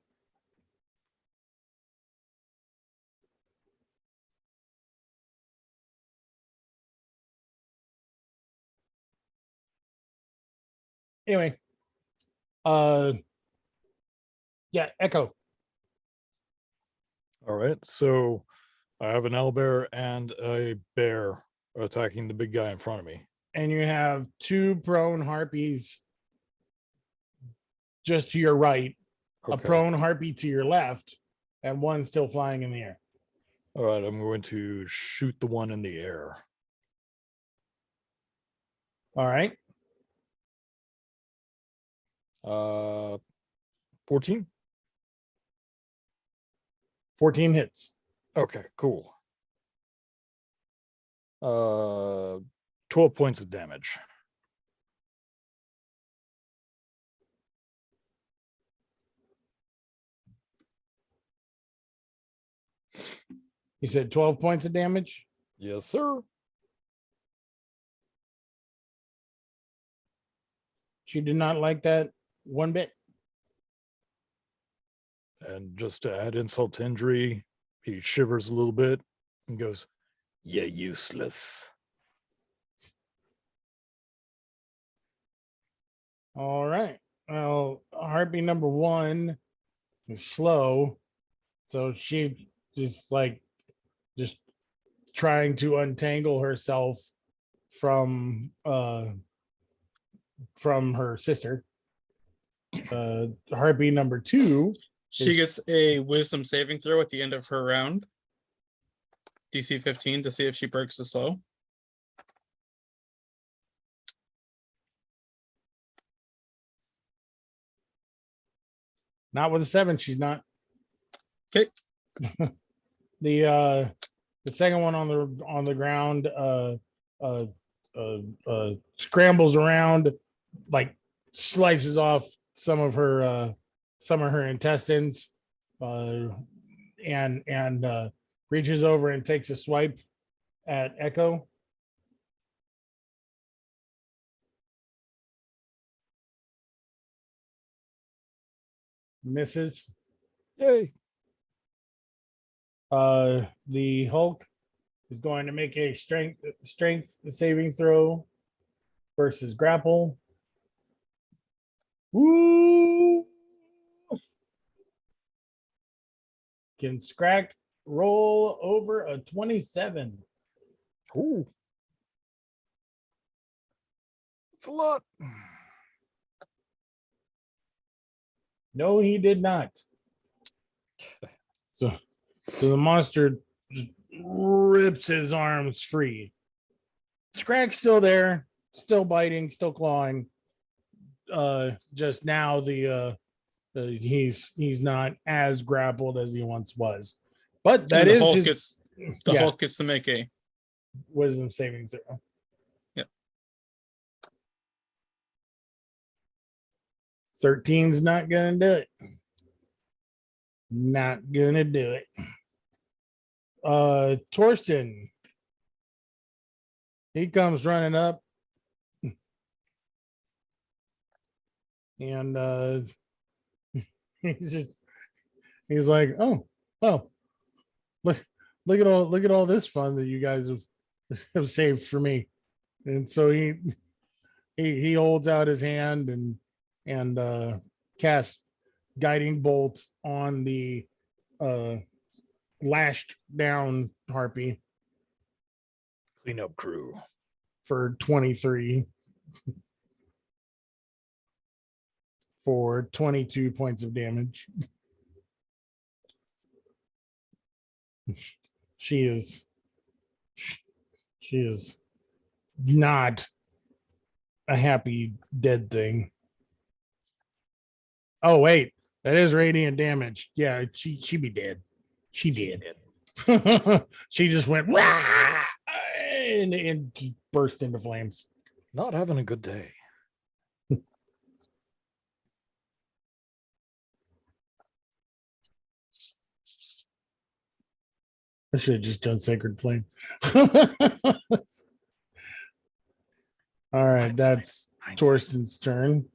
Anyway. Yeah, Echo. All right. So I have an owlbear and a bear attacking the big guy in front of me. And you have 2 prone harpies just to your right, a Okay. prone harpy to your left, and 1 still flying in the air. All right. I'm going to shoot the one in the air. All right. 14. 14 hits. Okay, cool. 12 points of damage. You said 12 points of damage? Yes, sir. She did not like that one bit. And just to add insult to injury, he shivers a little bit and goes, "You're useless." All right. Well, harpy number 1 is slow. So she just trying to untangle herself from her sister. Harpy number 2. She gets a wisdom saving throw at the end of her round. DC 15 to see if she breaks the slow. Not with a 7, she's not. Okay. The second one on the ground scrambles around, like slices off some of her intestines, and reaches over and takes a swipe at Echo. Misses. Yay. The Hulk is going to make a strength saving throw versus grapple. Woo! Can Scrack roll over a 27? Ooh. It's a lot. No, he did not. So the monster just rips his arms free. Scrack's still there, still biting, still clawing. Just now he's not as grappled as he once was. But that And the is Hulk his gets Hulk gets to make a wisdom saving throw. Yep. 13's not gonna do it. Not gonna do it. Torsten. He comes running up. And he's like, oh, look at all this fun that you guys have saved for me. And so he holds out his hand and casts guiding bolt on the lashed down harpy Cleanup crew. for 23 for 22 points of damage. She is not a happy dead thing. Oh wait, that is radiant damage. Yeah, she be dead. She did. She just went "Wah!" and burst into flames. Not having a good day. I should have just done Sacred Flame. All right, that's Torsten's turn.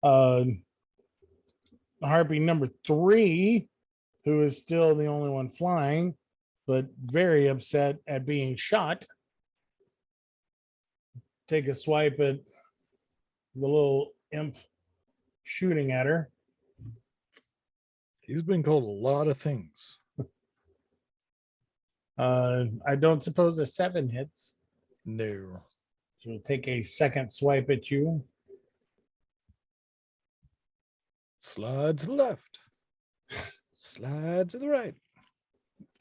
Harpy number 3, who is still the only one flying, but very upset at being shot. Take a swipe at the little imp shooting at her. He's been called a lot of things. I don't suppose a 7 hits. No. She'll take a second swipe at you. Slide to the left. Slide to the right.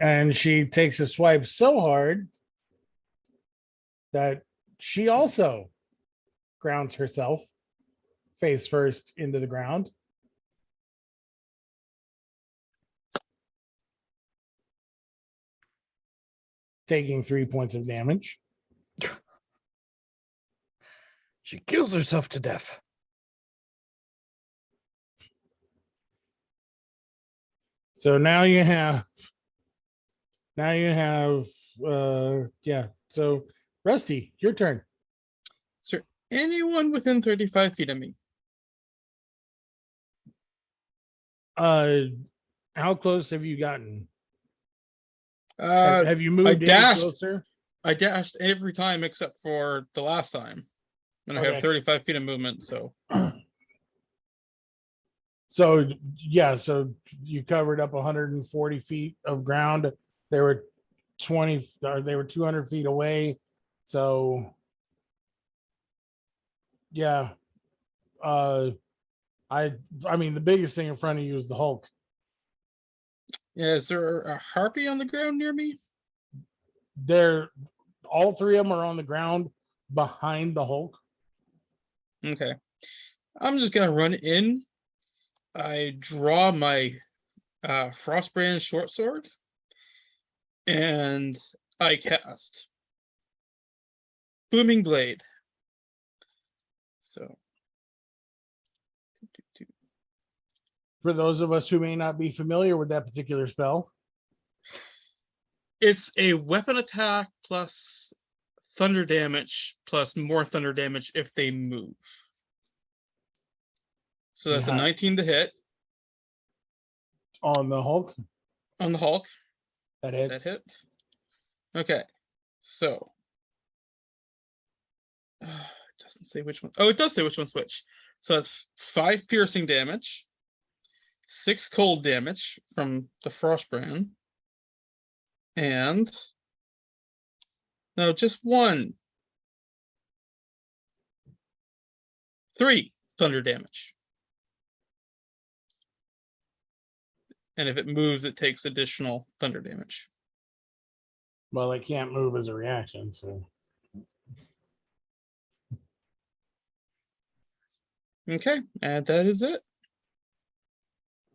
And she takes a swipe so hard that she also grounds herself face first into the ground. Taking 3 points of damage. She kills herself to death. So now you have so Rusty, your turn. Is there anyone within 35 feet of me? How close have you gotten? Uh, Have you moved I any dashed. closer? I dashed every time except for the last time. And I Okay. have 35 feet of movement, so So yeah, so you covered up 140 feet of ground. They were 200 feet away. So yeah. I mean the biggest thing in front of you is the Hulk. yeah, is there a harpy on the ground near me? All 3 of them are on the ground behind the Hulk. Okay. I'm just gonna run in. I draw my Frostbrand short sword and I cast Booming Blade. So For those of us who may not be familiar with that particular spell, It's a weapon attack plus thunder damage plus more thunder damage if they move. So that's a Yeah. 19 to hit on the Hulk, on the Hulk. that That hits. hit. Okay. So it doesn't say which one. Oh, it does say which one's which. So that's 5 piercing damage, 6 cold damage from the Frostbrand, and no, just 1. 3 thunder damage. And if it moves, it takes additional thunder damage. Well, it can't move as a reaction, so Okay, and that is it.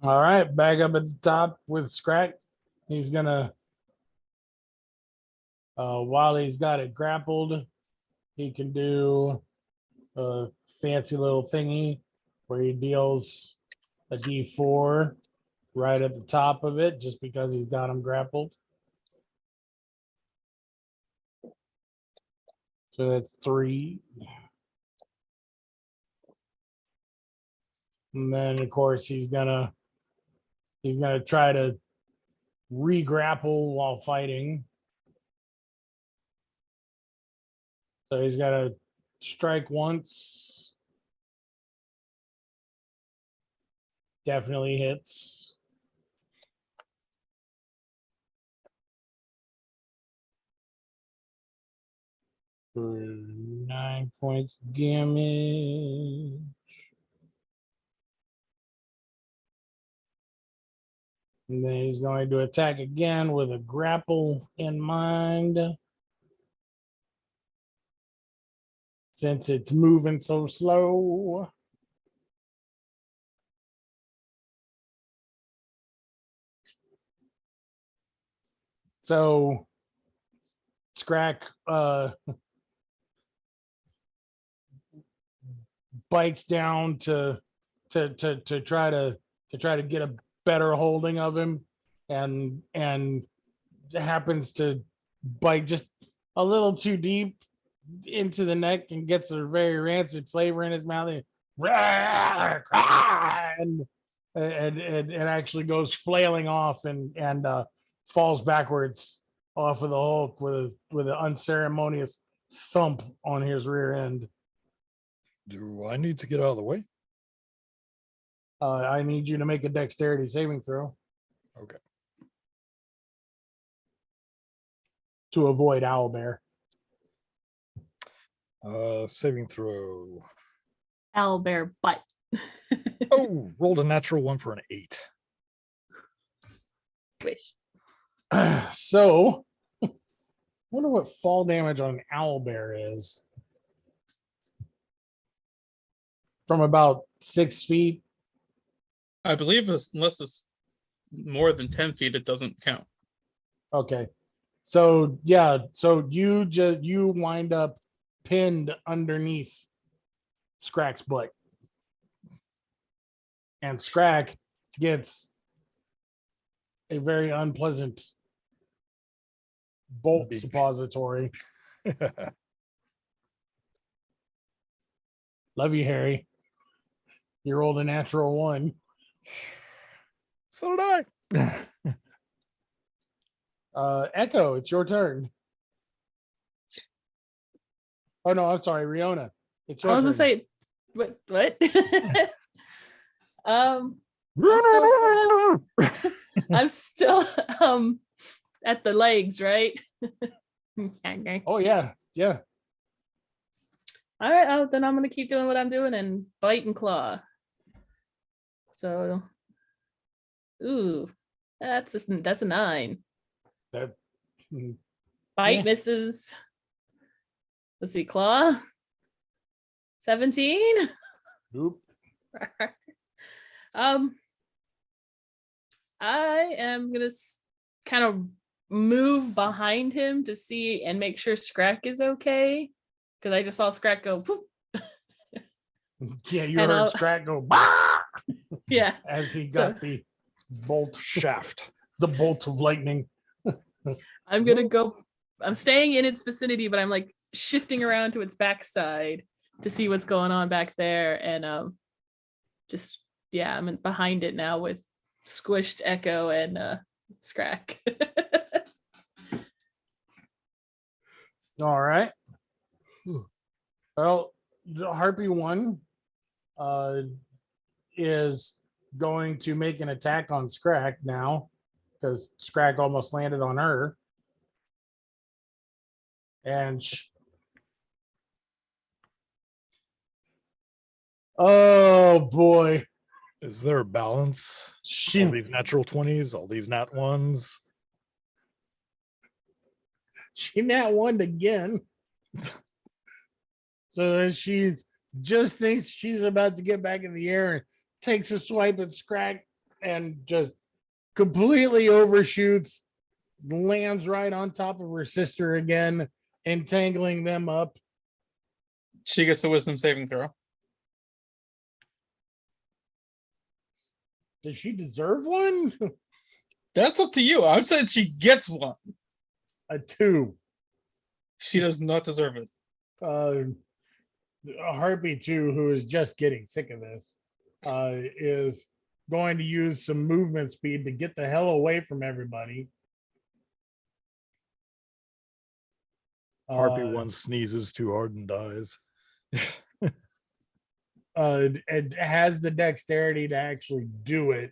all right, back up at the top with Scrack. He's gonna while he's got it grappled, he can do a fancy little thingy where he deals a D4 right at the top of it just because he's got him grappled. So that's 3. And then of course he's gonna try to re-grapple while fighting. So he's got to strike once. Definitely hits. For 9 points damage. And then he's going to attack again with a grapple in mind. Since it's moving so slow. So Scrack bites down to try to get a better holding of him, and happens to bite just a little too deep into the neck and gets a very rancid flavor in his mouth, and actually goes flailing off and falls backwards off of the Hulk with an unceremonious thump on his rear end. Do I need to get out of the way? I need you to make a dexterity saving throw. Okay. To avoid owlbear. Saving throw. Owlbear butt. Oh, rolled a natural 1 for an 8. Wish. So, wonder what fall damage on an owlbear is. From about 6 feet. I believe unless it's more than 10 feet, it doesn't count. Okay. So yeah, so you wind up pinned underneath Scrack's butt. And Scrack gets a very unpleasant bolt Beak. suppository. Love you, Harry. You rolled a natural 1. So did I. Echo, it's your turn. Oh no, I'm sorry, Riona. It's your I was turn. gonna say, what? I'm still at the legs, right? Okay. Oh yeah, yeah. All right, then I'm gonna keep doing what I'm doing and bite and claw. So, ooh, that's a 9. That Bite Yeah. misses. Let's see, claw. 17. oop. I am gonna kind of move behind him to see and make sure Scrack is okay, because I just saw Scrack go poof. Yeah, you And heard I'll- Scrat go bah! Yeah. as he So- got the bolt Shaft. the bolt of lightning. I'm gonna go. I'm staying in its vicinity, but I'm like shifting around to its backside to see what's going on back there, and just yeah, I'm behind it now with squished Echo and Scrack. All right. Well, the Harpy one is going to make an attack on Scrack now because Scrack almost landed on her. And oh boy, Is there a balance? she All these natural 20s, all these nat ones. nat one again. So that she just thinks she's about to get back in the air and takes a swipe at Scrack and just completely overshoots, lands right on top of her sister again, entangling them up. She gets a wisdom saving throw. Does she deserve one? That's up to you. I'm saying she gets one. A 2. She does not deserve it. A Harpy 2, who is just getting sick of this, is going to use some movement speed to get the hell away from everybody. Harpy one sneezes too hard and dies. It has the dexterity to actually do it.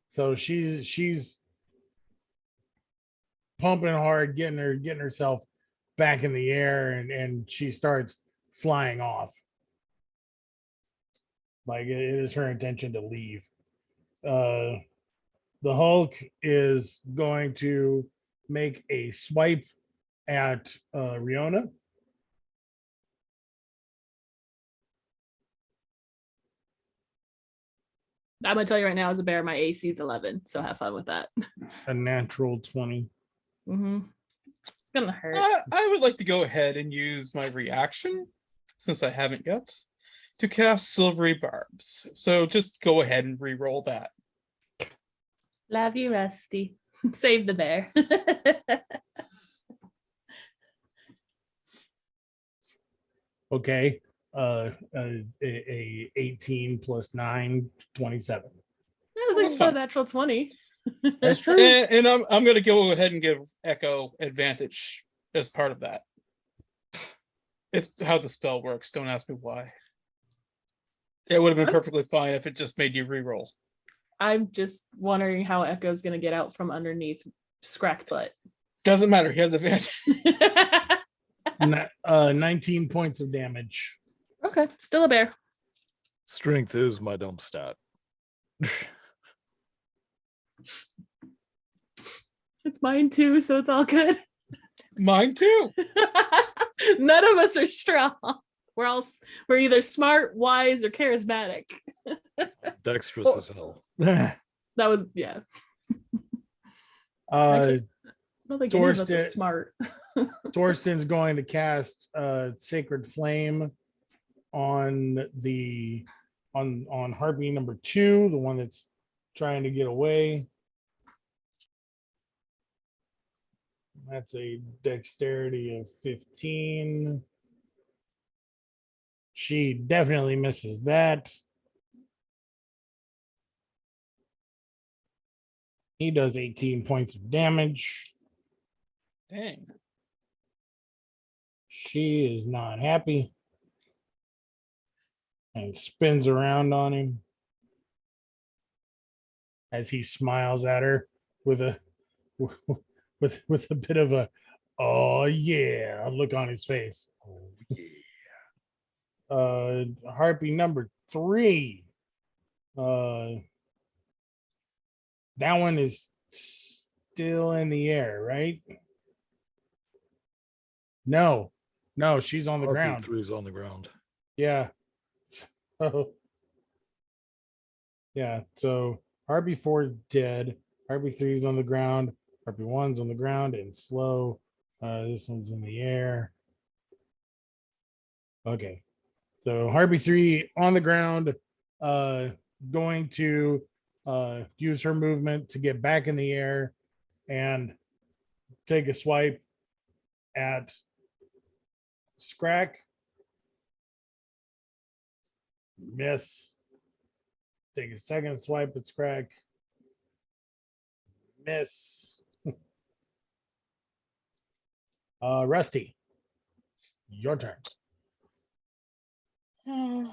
So she's pumping hard, getting herself back in the air, and she starts flying off. Like it is her intention to leave. The Hulk is going to make a swipe at Riona. I'm gonna tell you right now, as a bear, my AC is 11, so have fun with that. A natural 20. It's gonna hurt. I would like to go ahead and use my reaction, since I haven't yet, to cast Silvery Barbs. So just go ahead and re-roll that. Love you, Rusty. Save the bear. Okay. A 18 plus 9, 27. At least a natural 20. That's true. And I'm gonna go ahead and give Echo advantage as part of that. It's how the spell works. Don't ask me why. It would have been perfectly fine if it just made you re-roll. I'm just wondering how Echo's gonna get out from underneath Scrack butt. Doesn't matter. He has advantage. 19 points of damage. Okay, still a bear. Strength is my dump stat. It's mine too, so it's all good. Mine too. None of us are strong. We're either smart, wise, or charismatic. Dexterous as hell. That was yeah. I don't think any of us are Torsten- smart. Torsten's going to cast Sacred Flame on on Harpy number 2, the one that's trying to get away. That's a dexterity of 15. She definitely misses that. He does 18 points of damage. Dang. She is not happy and spins around on him as he smiles at her with a with a bit of a oh yeah look on his face. Harpy number 3. That one is still in the air, right? No, she's on the ground. 3 is on the ground. Yeah. So, yeah. So Harpy 4 is dead. Harpy 3 is on the ground. Harpy 1's on the ground and slow. This one's in the air. Okay. So Harpy 3 on the ground, going to use her movement to get back in the air and take a swipe at Scrack. Miss. Take a second swipe at Scrack. Miss. Rusty, your turn. I'm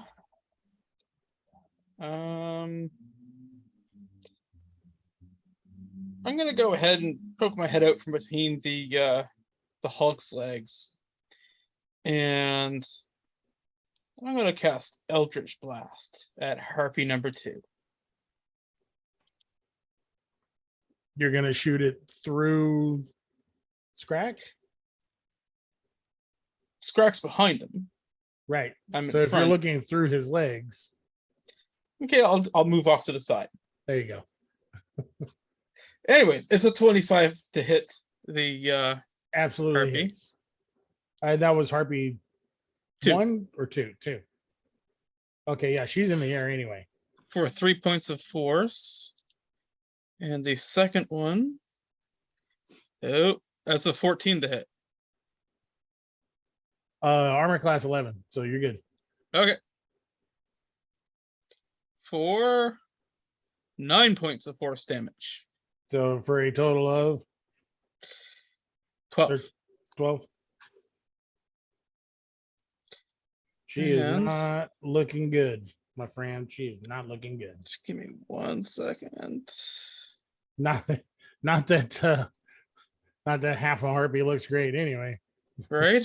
gonna go ahead and poke my head out from between the Hulk's legs, and I'm gonna cast Eldritch Blast at Harpy number 2. You're gonna shoot it through Scrack, Scrack's behind him. right? I'm in So if front. you're looking through his legs, Okay, I'll move off to the side. there you go. Anyways, it's a 25 to hit the Absolutely Harpy. hits. That was Harpy 2 1 or 2? 2. Okay, yeah, she's in the air anyway. for 3 points of force. And the second one, oh, that's a 14 to hit. Armor class 11, so you're good. Okay. For 9 points of force damage. So for a total of 12. 12. She is And- not looking good, my friend. She is not looking good. Just give me 1 second. Not that, not that, not that half a Harpy looks great anyway. Right?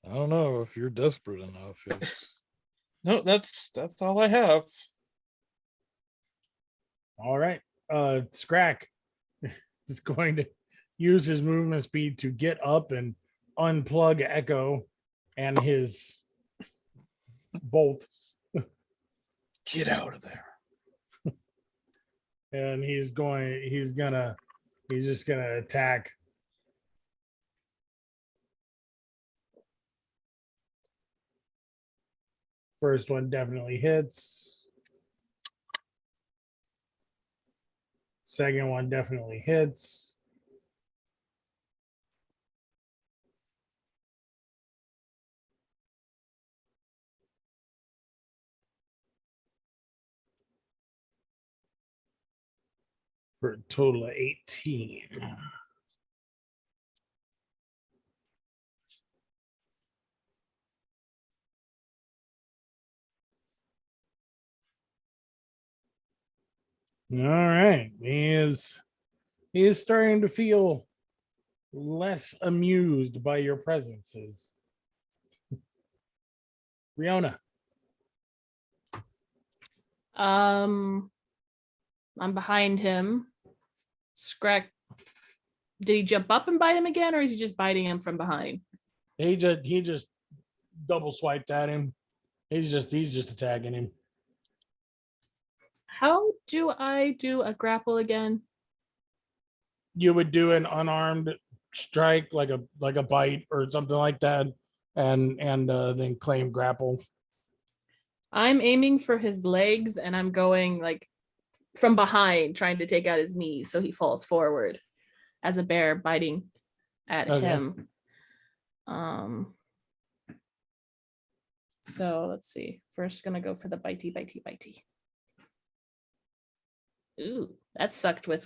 I don't know if you're desperate enough. No, that's all I have. All right. Scrack is going to use his movement speed to get up and unplug Echo and his bolt. Get out of there. And he's just gonna attack. First one definitely hits. Second one definitely hits. For a total of 18. All right. He is starting to feel less amused by your presences. Riona. I'm behind him. Scrack. Did he jump up and bite him again, or is he just biting him from behind? He just double swiped at him. He's just attacking him. How do I do a grapple again? You would do an unarmed strike, like a bite or something like that, and then claim grapple. I'm aiming for his legs and I'm going like from behind, trying to take out his knees so he falls forward as a bear biting at Okay. him. So let's see. First gonna go for the bitey. Ooh, that sucked with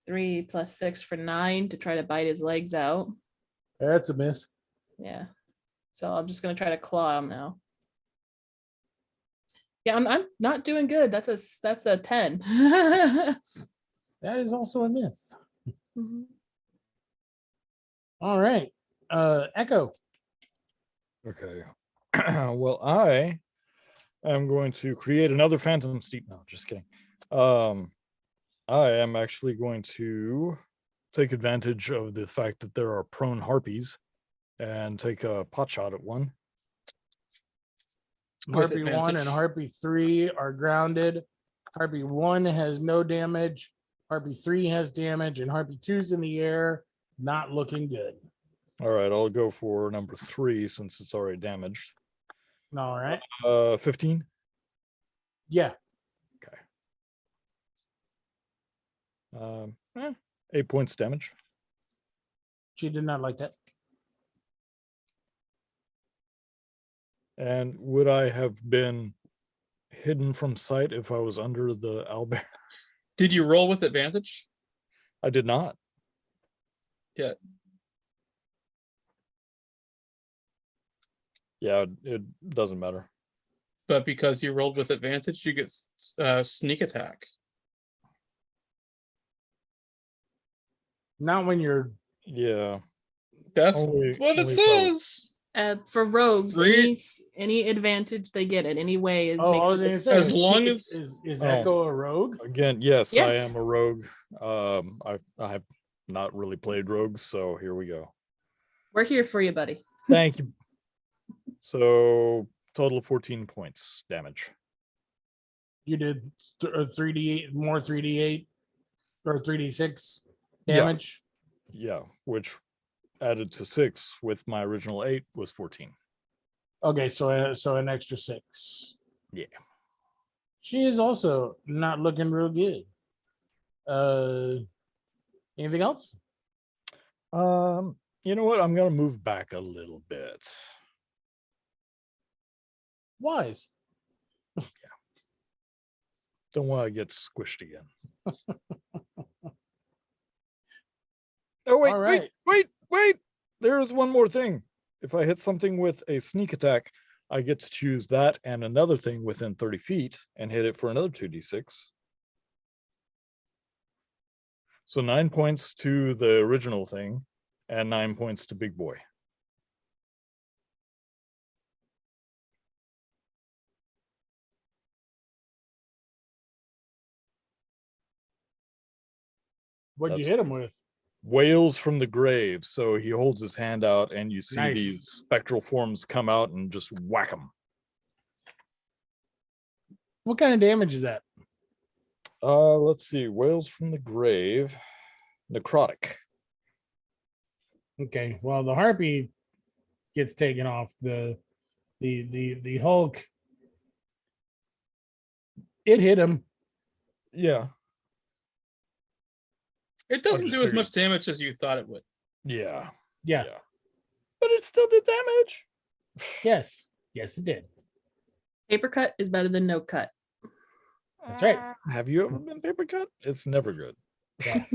3 + 6 for 9 to try to bite his legs out. That's a miss. Yeah. So I'm just gonna try to claw him now. Yeah, I'm not doing good. That's a 10. That is also a miss. Mhm. All right. Echo. Okay. Well, I am going to create another Phantom Steep. No, just kidding. I am actually going to take advantage of the fact that there are prone harpies and take a pot shot at one. With Harpy 1 advantage. and Harpy 3 are grounded. Harpy 1 has no damage. Harpy 3 has damage, and Harpy 2's in the air, not looking good. All right, I'll go for number 3 since it's already damaged. All right. 15. Yeah. 8 points damage. She did not like that. And would I have been hidden from sight if I was under the owlbear? Did you roll with advantage? I did not. Yeah. Yeah, it doesn't matter. But because you rolled with advantage, you get sneak attack. Not when you're Yeah. That's Only- what it only if I was- says. For rogues, Read- any advantage they get in any way oh, makes I it was a gonna s- say, As long Sneak- as- is Oh. Echo a rogue? Again, yes, Yeah. I am a rogue. I've not really played rogues, so here we go. We're here for you, buddy. Thank you. So total of 14 points damage. You did 3d8 more 3d8 or 3d6 Yeah. damage. Yeah, which added to 6 with my original 8 was 14. Okay, so an extra 6. Yeah. She is also not looking real good. Anything else? You know what? I'm gonna move back a little bit. Wise. Don't want to get squished again. Oh wait, All right. wait! There's one more thing. If I hit something with a sneak attack, I get to choose that and another thing within 30 feet and hit it for another 2d6. So 9 points to the original thing and 9 points to Big Boy. What'd you That's- hit him with? Wails from the grave. So he holds his hand out and you see Nice. these spectral forms come out and just whack him. What kind of damage is that? Let's see. Wails from the grave. Necrotic. Okay, well the harpy gets taken off. The Hulk. It hit him. Yeah. It doesn't just do as much figured- damage as you thought it would. Yeah. Yeah. But it still did damage. Yes. Yes, it did. Paper cut is better than no cut. That's right. Have you ever been paper cut? It's never good. Yeah.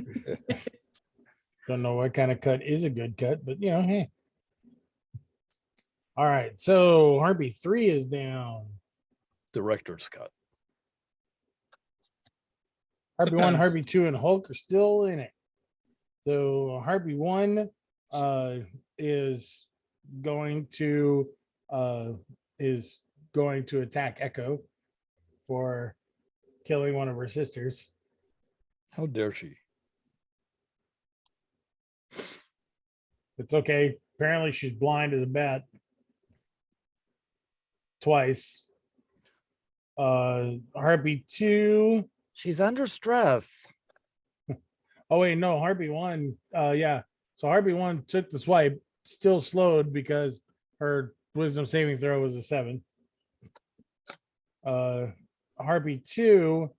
Don't know what kind of cut is a good cut, but you know, hey. All right, so Harpy 3 is down. Director's cut. Harpy 1, Depends. Harpy 2, and Hulk are still in it. So Harpy 1 is going to attack Echo for killing one of her sisters. How dare she? It's okay. Apparently she's blind as a bat. Twice. Harpy 2. She's under stress. Oh wait, no, Harpy 1. Yeah. So Harpy 1 took the swipe, still slowed because her wisdom saving throw was a 7. Harpy 2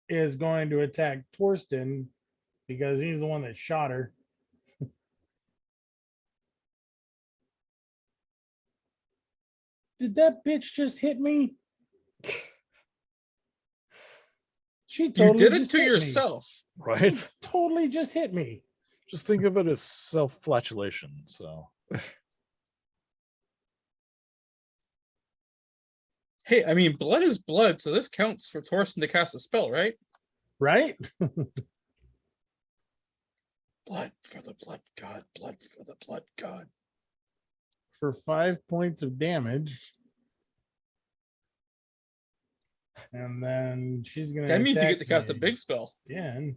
is going to attack Torsten because he's the one that shot her. Did that bitch just hit me? She You totally did it just to hit me. yourself. Right? Totally just hit me. Just think of it as self-flatulation. So Hey, I mean, blood is blood, so this counts for Torsten to cast a spell, right? Right? Blood for the blood god, blood for the blood god. For 5 points of damage. And then she's gonna. That means you get to attack cast a me big spell. again.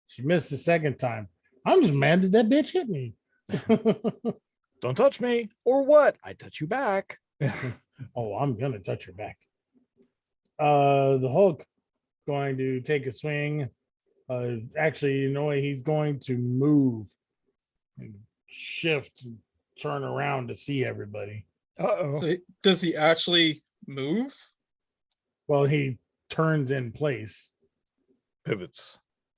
She missed the second time. I'm just mad that that bitch hit me. don't touch me. Or what? I touch you back. Oh, I'm gonna touch her back. The Hulk going to take a swing. Actually, you know what? He's going to move and shift and turn around to see everybody. Uh-oh. So does he actually move? Well, he turns in place. Pivots.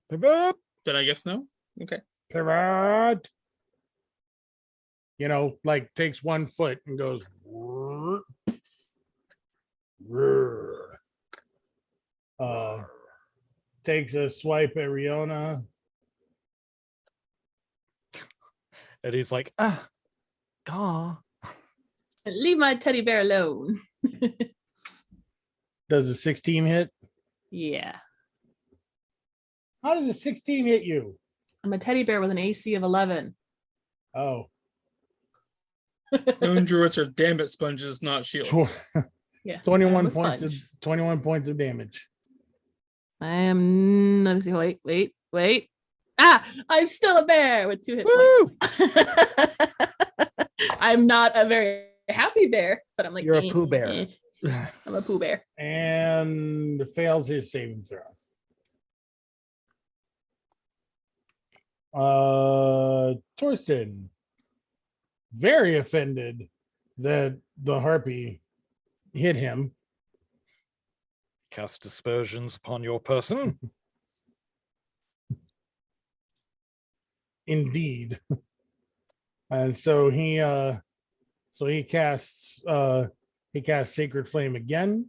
Pivot. Then I guess no. Okay. Pivot. You know, like takes 1 foot and goes. "Whirr, whirr." Takes a swipe at Riona. And he's like, Gaw. Leave my teddy bear alone. Does a 16 hit? Yeah. How does a 16 hit you? I'm a teddy bear with an AC of 11. Oh, Moon druids are damn it sponges, not shields. Yeah. 21 I'm a points of sponge. 21 points of damage. I am. Let me see. Wait. Ah, I'm still a bear with 2 hit points. I'm not a very happy bear, but I'm like, You're a Pooh Bear. I'm a Pooh Bear. And fails his saving throw. Torsten, very offended that the harpy hit him. cast dispersions upon your person. Indeed. And so he casts Sacred Flame again.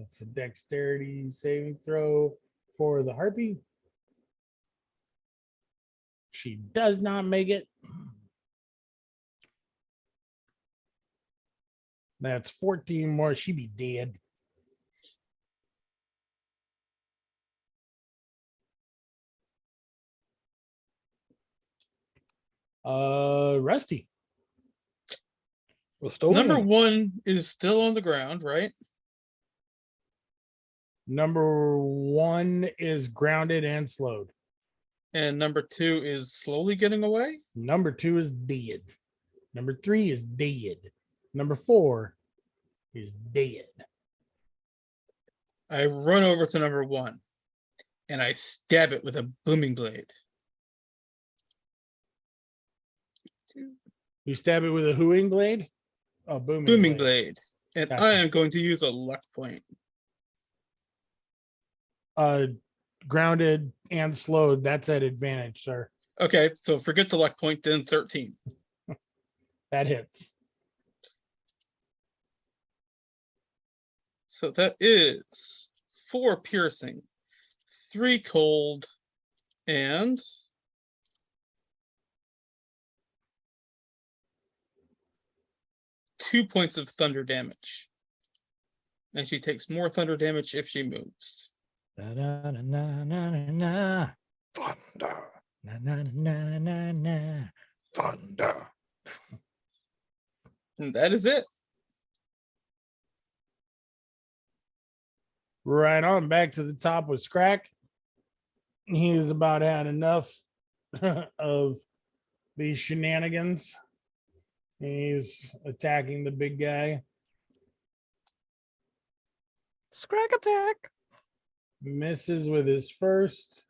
It's a dexterity saving throw for the harpy. She does not make it. That's 14 more. She'd be dead. Rusty. Rustolian. Number 1 is still on the ground, right? Number 1 is grounded and slowed. And number 2 is slowly getting away. Number 2 is dead. Number 3 is dead. Number 4 is dead. I run over to number 1 and I stab it with a booming blade. You stab it with a hooing blade? Oh, Booming blade. And Gotcha. I am going to use a luck point. Grounded and slowed. That's at advantage, sir. Okay, so forget the luck point, then 13. That hits. So that is 4 piercing, 3 cold, and 2 points of thunder damage. And she takes more thunder damage if she moves. Na na na na na na na. Thunder. Na na na na na. Thunder. And that is it. Right on back to the top with Scrack. He's about had enough of these shenanigans. He's attacking the big guy. Scrag attack. Misses with his first.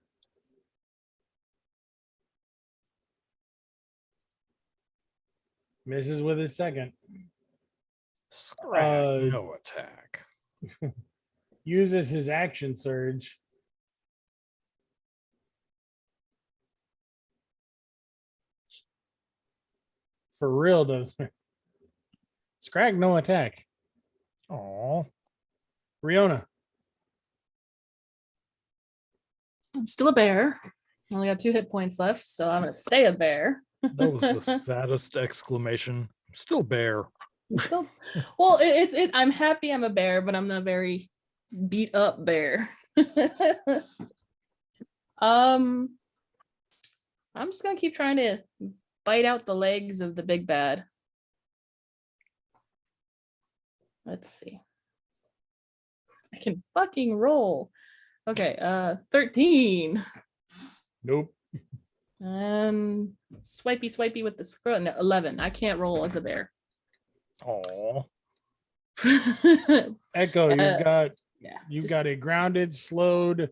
Misses with his second. Scrag. No attack. Uses his action surge. For real, does Scrag no attack. Oh. Riona. I'm still a bear. Only got 2 hit points left, so I'm gonna stay a bear. That was the saddest exclamation. Still bear. Still, well, I'm happy I'm a bear, but I'm not very beat up bear. I'm just gonna keep trying to bite out the legs of the big bad. Let's see. I can fucking roll. Okay, 13. Nope. And swipey with the scroll. No, 11. I can't roll as a bear. Oh. Echo, you've got Yeah. you've just- got a grounded, slowed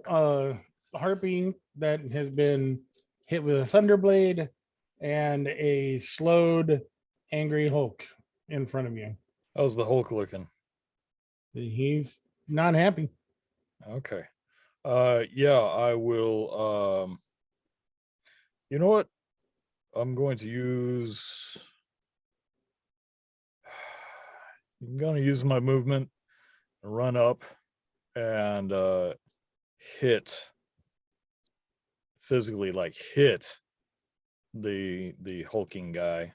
harpy that has been hit with a thunderblade, and a slowed, angry Hulk in front of you. How's the Hulk looking? He's not happy. Okay. Yeah, I will. You know what? I'm going to use. I'm going to use my movement, run up, and hit physically, like hit the hulking guy,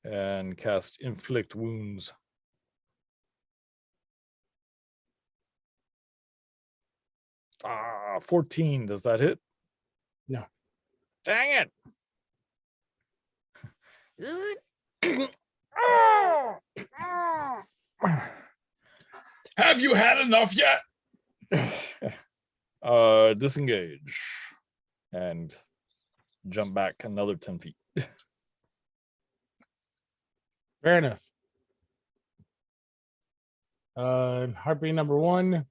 and cast inflict wounds. Ah, 14. Does that hit? No. Dang it. Have you had enough yet? Disengage and jump back another 10 feet. Fair enough. Harpy number 1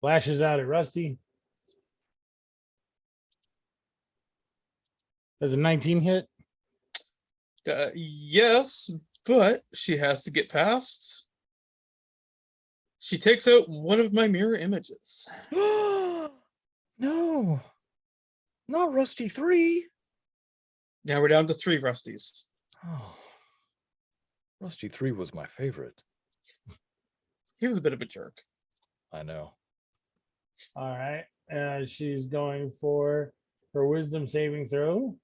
lashes out at Rusty. Does a 19 hit? Yes, but she has to get past. She takes out one of my mirror images. No, not Rusty 3. Now we're down to 3 Rusties. Oh, Rusty 3 was my favorite. He was a bit of a jerk. I know. All right. She's going for her wisdom saving throw.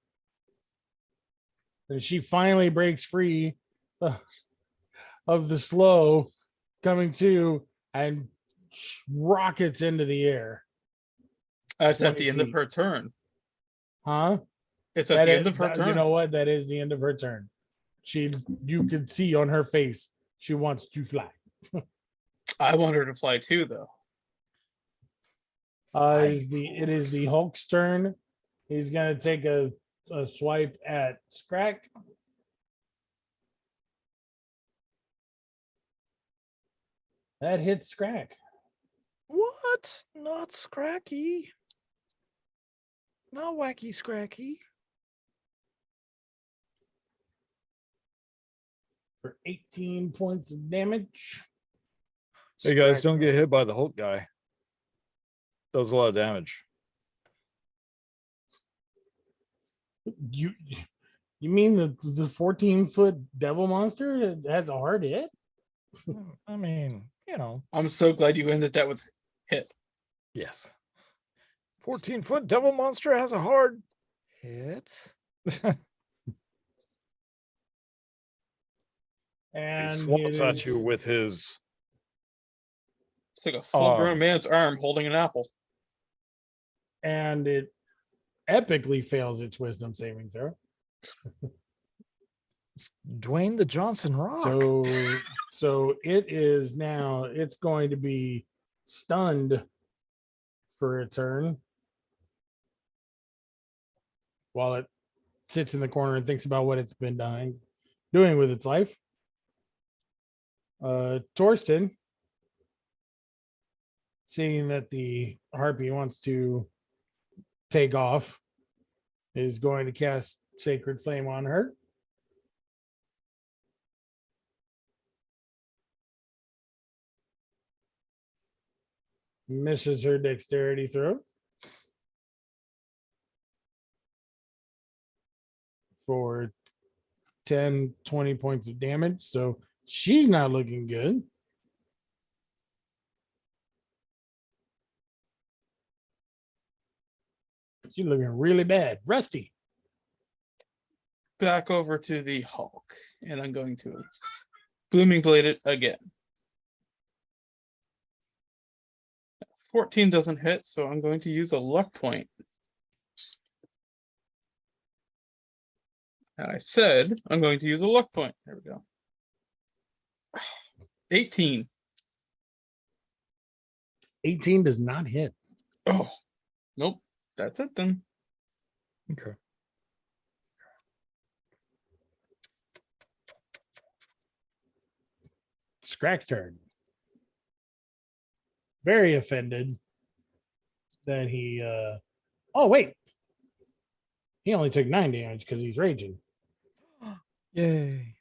And she finally breaks free of the slow coming to and rockets into the air. That's at 20 the end of feet. her turn. Huh? It's at That the is- end of her turn. You know what? That is the end of her turn. You could see on her face she wants to fly. I want her to fly too, though. It is the Hulk's turn. He's gonna take a swipe at Scrack. That hits Scrack. What? Not Scracky. Not Wacky Scracky. For 18 points of damage. Hey guys, Scrack- don't get hit by the Hulk guy. Does a lot of damage. You mean the 14-foot devil monster that has a hard hit? I mean, you know, I'm so glad you ended that with hit. yes. 14-foot devil monster has a hard hit. He And swats it at you is- with his. It's like a full-grown Um, man's arm holding an apple. and it epically fails its wisdom saving throw. Dwayne the Johnson Rock. So it is now, it's going to be stunned for a turn while it sits in the corner and thinks about what it's been doing with its life. Torsten, seeing that the harpy wants to take off, is going to cast Sacred Flame on her. Misses her dexterity throw for 10, 20 points of damage. So she's not looking good. She's looking really bad. Rusty. Back over to the Hulk, and I'm going to Blooming Blade it again. 14 doesn't hit, so I'm going to use a luck point. And I said I'm going to use a luck point. There we go. 18. 18 does not hit. Oh, nope. That's it then. Okay. Scrack's turn. Very offended that he oh wait. He only took 9 damage because he's raging. Yay.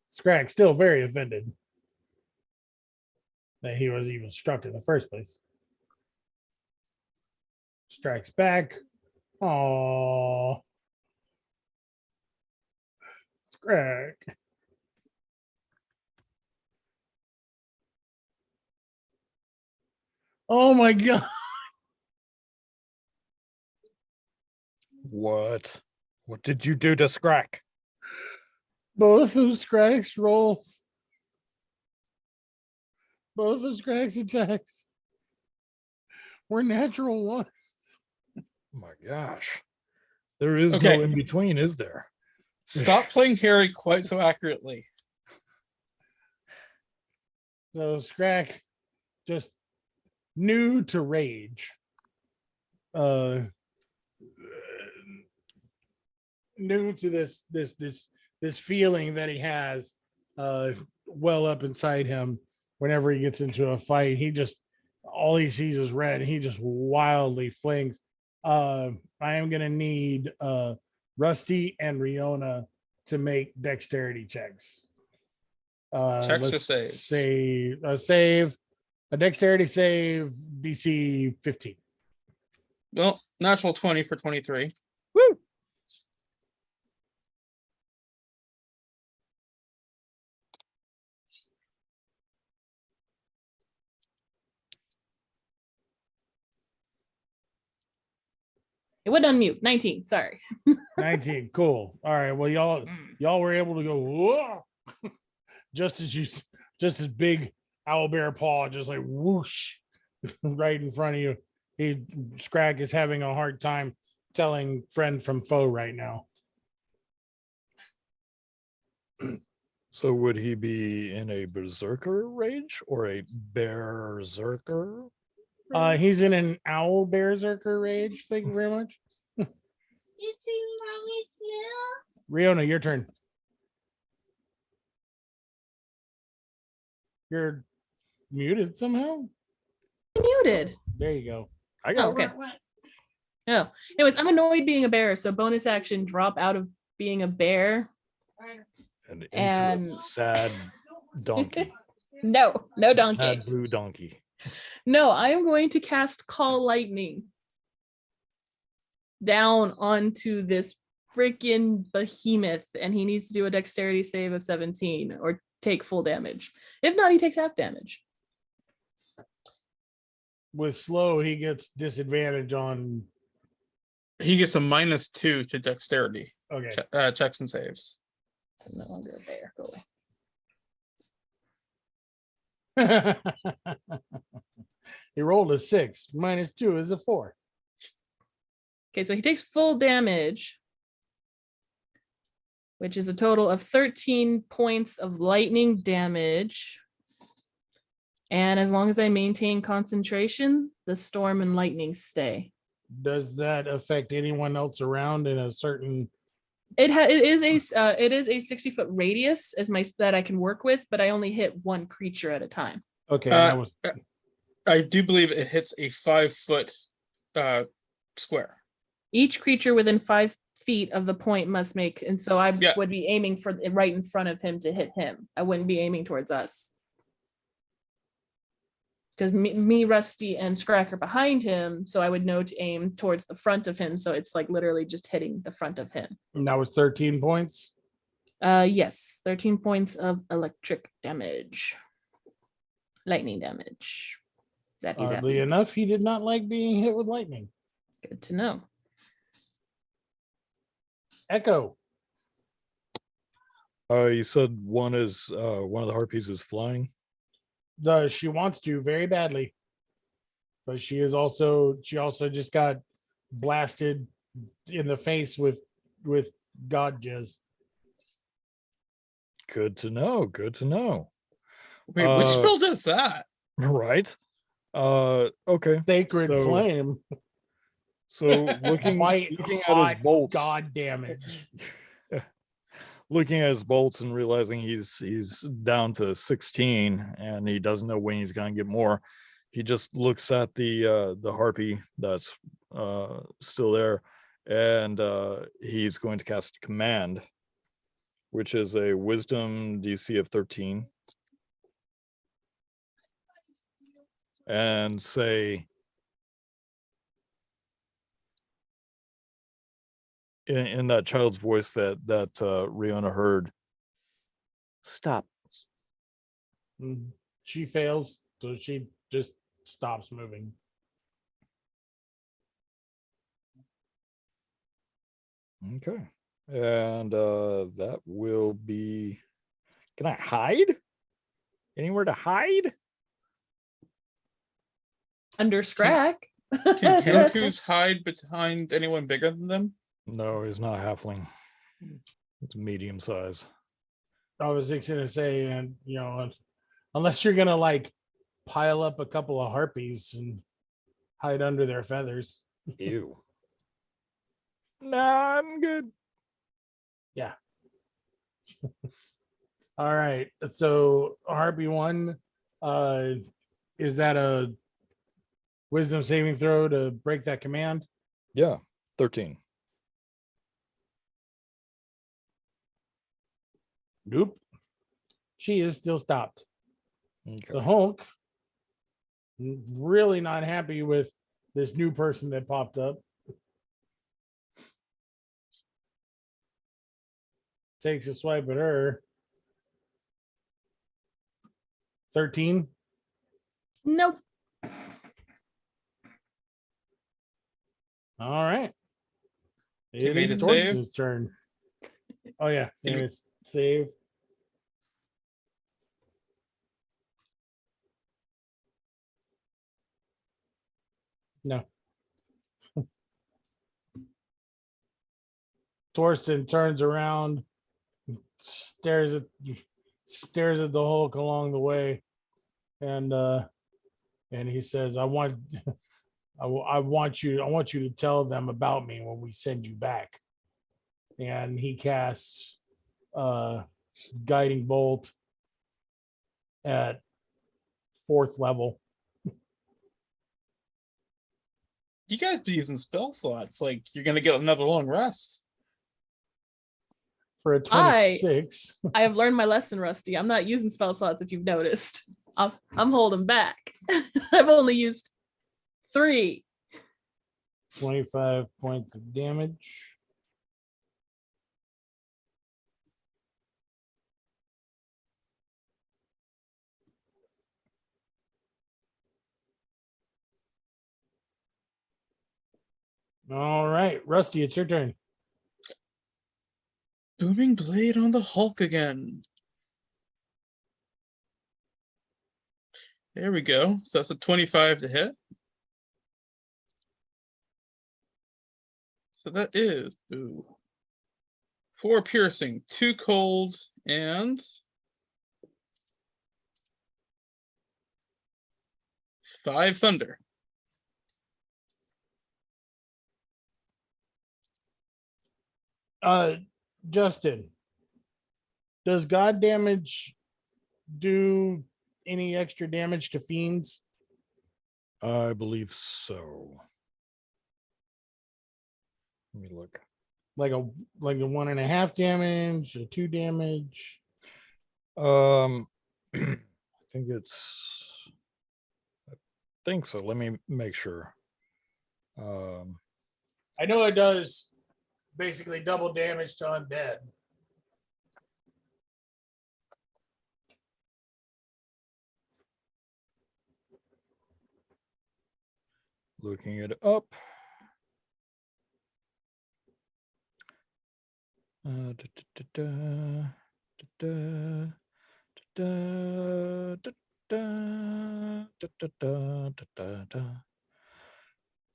Scrag still very offended that he was even struck in the first place. Strikes back. Oh, Scrag. Oh my god. What? What did you do to Scrack? Both of Scrag's rolls. Both of Scrag's attacks were natural ones. Oh my gosh. There is Okay. no in between, is there? Stop playing Harry quite so accurately. So Scrag just new to rage. New to this feeling that he has well up inside him whenever he gets into a fight. He just all he sees is red. He just wildly flings. I am gonna need Rusty and Riona to make dexterity checks. Checks or let's saves? Say a dexterity save DC 15. Well, natural 20 for 23. Woo! It would unmute. 19. Sorry. 19. Cool. All right. Well, y'all were able to go whoa, just as big owlbear paw just like whoosh right in front of you. Scrag is having a hard time telling friend from foe right now. So would he be in a berserker rage or a berserker? He's in an owl berserker rage. Thank you very much. Riona, your turn. You're muted somehow. Muted. There you go. I got Oh, okay. Oh, anyways, I'm annoyed being a bear, so bonus action drop out of being a bear. and into And- a sad donkey. No donkey. Sad blue donkey. No, I am going to cast Call Lightning down onto this freaking behemoth, and he needs to do a dexterity save of 17 or take full damage. If not, he takes half damage. With slow, he gets disadvantage on. He gets a -2 to dexterity Okay. checks and saves. I'm no longer a bear. Go away. He rolled a 6. -2 is a 4. Okay, so he takes full damage, which is a total of 13 points of lightning damage. And as long as I maintain concentration, the storm and lightning stay. Does that affect anyone else around in a certain? It is a 60-foot radius that I can work with, but I only hit one creature at a time. Okay, Uh, that was I do believe it hits a 5-foot square. Each creature within 5 feet of the point must make, and so I Yeah. would be aiming for right in front of him to hit him. I wouldn't be aiming towards us. Because me, Rusty, and Scrack are behind him, so I would know to aim towards the front of him. So it's like literally just hitting the front of him. that was 13 points. Yes, 13 points of electric damage, lightning damage. Zappy, Oddly zappy. enough, he did not like being hit with lightning. Good to know. Echo. You said one of the harpies is flying. She wants to very badly, but she also just got blasted in the face with god jizz. Good to know. Good to know. Wait, which Uh, spell does that? Right. Okay. Sacred So- flame. So looking White at his hot bolts, god damage. looking at his bolts and realizing he's down to 16 and he doesn't know when he's gonna get more. he just looks at the harpy that's still there, and he's going to cast command, which is a wisdom DC of 13, and say, in that child's voice that Rihanna heard, stop. She fails, so she just stops moving. Okay. And that will be, can I hide? Anywhere to hide? Under Scrack. Can Kenkus hide behind anyone bigger than them? No, he's not halfling. It's medium size. I was just gonna say, and unless you're gonna like pile up a couple of harpies and hide under their feathers. Ew. Nah, I'm good. Yeah. All right. So Harpy 1, is that a wisdom saving throw to break that command? Yeah, 13. Nope. She is still stopped. Okay. The Hulk, really not happy with this new person that popped up. Takes a swipe at her. 13. Nope. All right. You It made is a save? Torch's turn. Oh yeah, Can you- it's save. No. Torsten turns around, stares at the Hulk along the way, and he says, I want you to tell them about me when we send you back. And he casts guiding bolt at 4th level. You guys be using spell slots. Like, you're gonna get another long rest. For a 26. I have learned my lesson, Rusty. I'm not using spell slots if you've noticed. I'm holding back. I've only used 3. 25 points of damage. All right, Rusty, it's your turn. Booming blade on the Hulk again. There we go. So that's a 25 to hit. So that is 4 piercing, 2 cold, and 5 thunder. Justin, does God damage do any extra damage to fiends? I believe so. Let me look. Like a 1.5 damage, a 2 damage? I think so. Let me make sure. I know it does basically double damage to undead. Looking it up.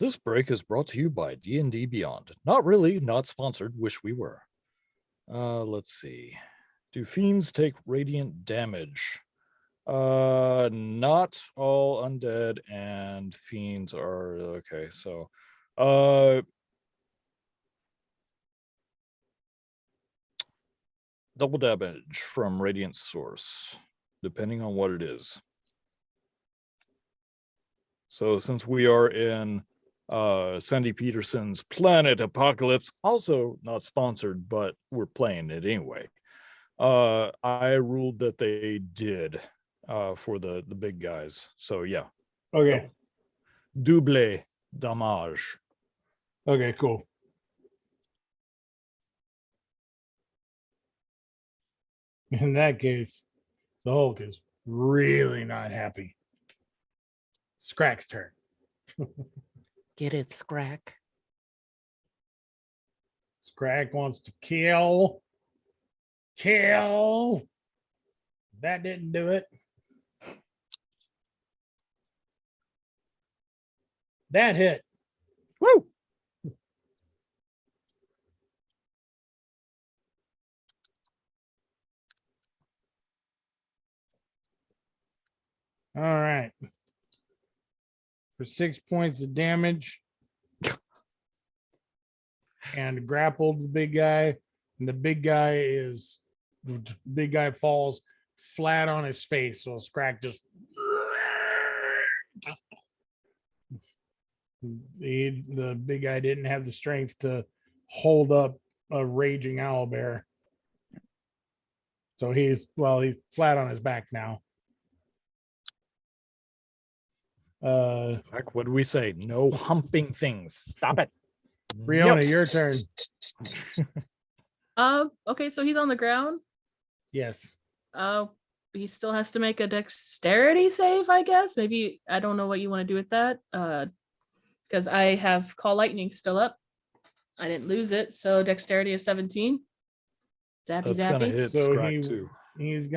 This break is brought to you by D&D Beyond. Not really, not sponsored, wish we were. Let's see. Do fiends take radiant damage? Not all undead and fiends are okay, so double damage from radiant source, depending on what it is. So since we are in Sandy Peterson's Planet Apocalypse, also not sponsored, but we're playing it anyway. I ruled that they did for the big guys. So yeah, Okay. double damage. Okay, cool. In that case, the Hulk is really not happy. Scrack's turn. Get it, Scrack. Scrack wants to kill. Kill. That didn't do it. That hit. Woo! All right. For 6 points of damage. And grappled the big guy. And the big guy falls flat on his face. So Scrack just the big guy didn't have the strength to hold up a raging owlbear. So he's flat on his back now. Like what do we say? No humping things. Stop it. Riona, Yes. your turn. Okay, so he's on the ground. Yes. He still has to make a dexterity save, I guess. Maybe I don't know what you want to do with that. Because I have Call Lightning still up. I didn't lose it, so dexterity of 17. Zappy That's gonna zappy. hit So Scrack too. He's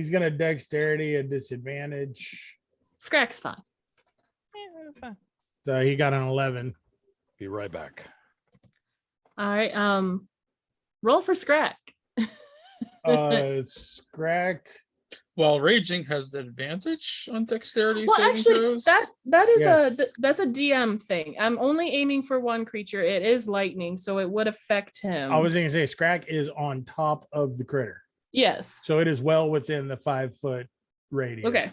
gonna dexterity at disadvantage. Scrack's fine. So he got an 11. Be right back. All right. Roll for Scrack. Scrack. While raging has the advantage on dexterity Well, saving actually, throws. that is Yes. that's a DM thing. I'm only aiming for one creature. It is lightning, so it would affect him. I was gonna say Scrack is on top of the critter. Yes. So it is well within the 5 foot radius. Okay.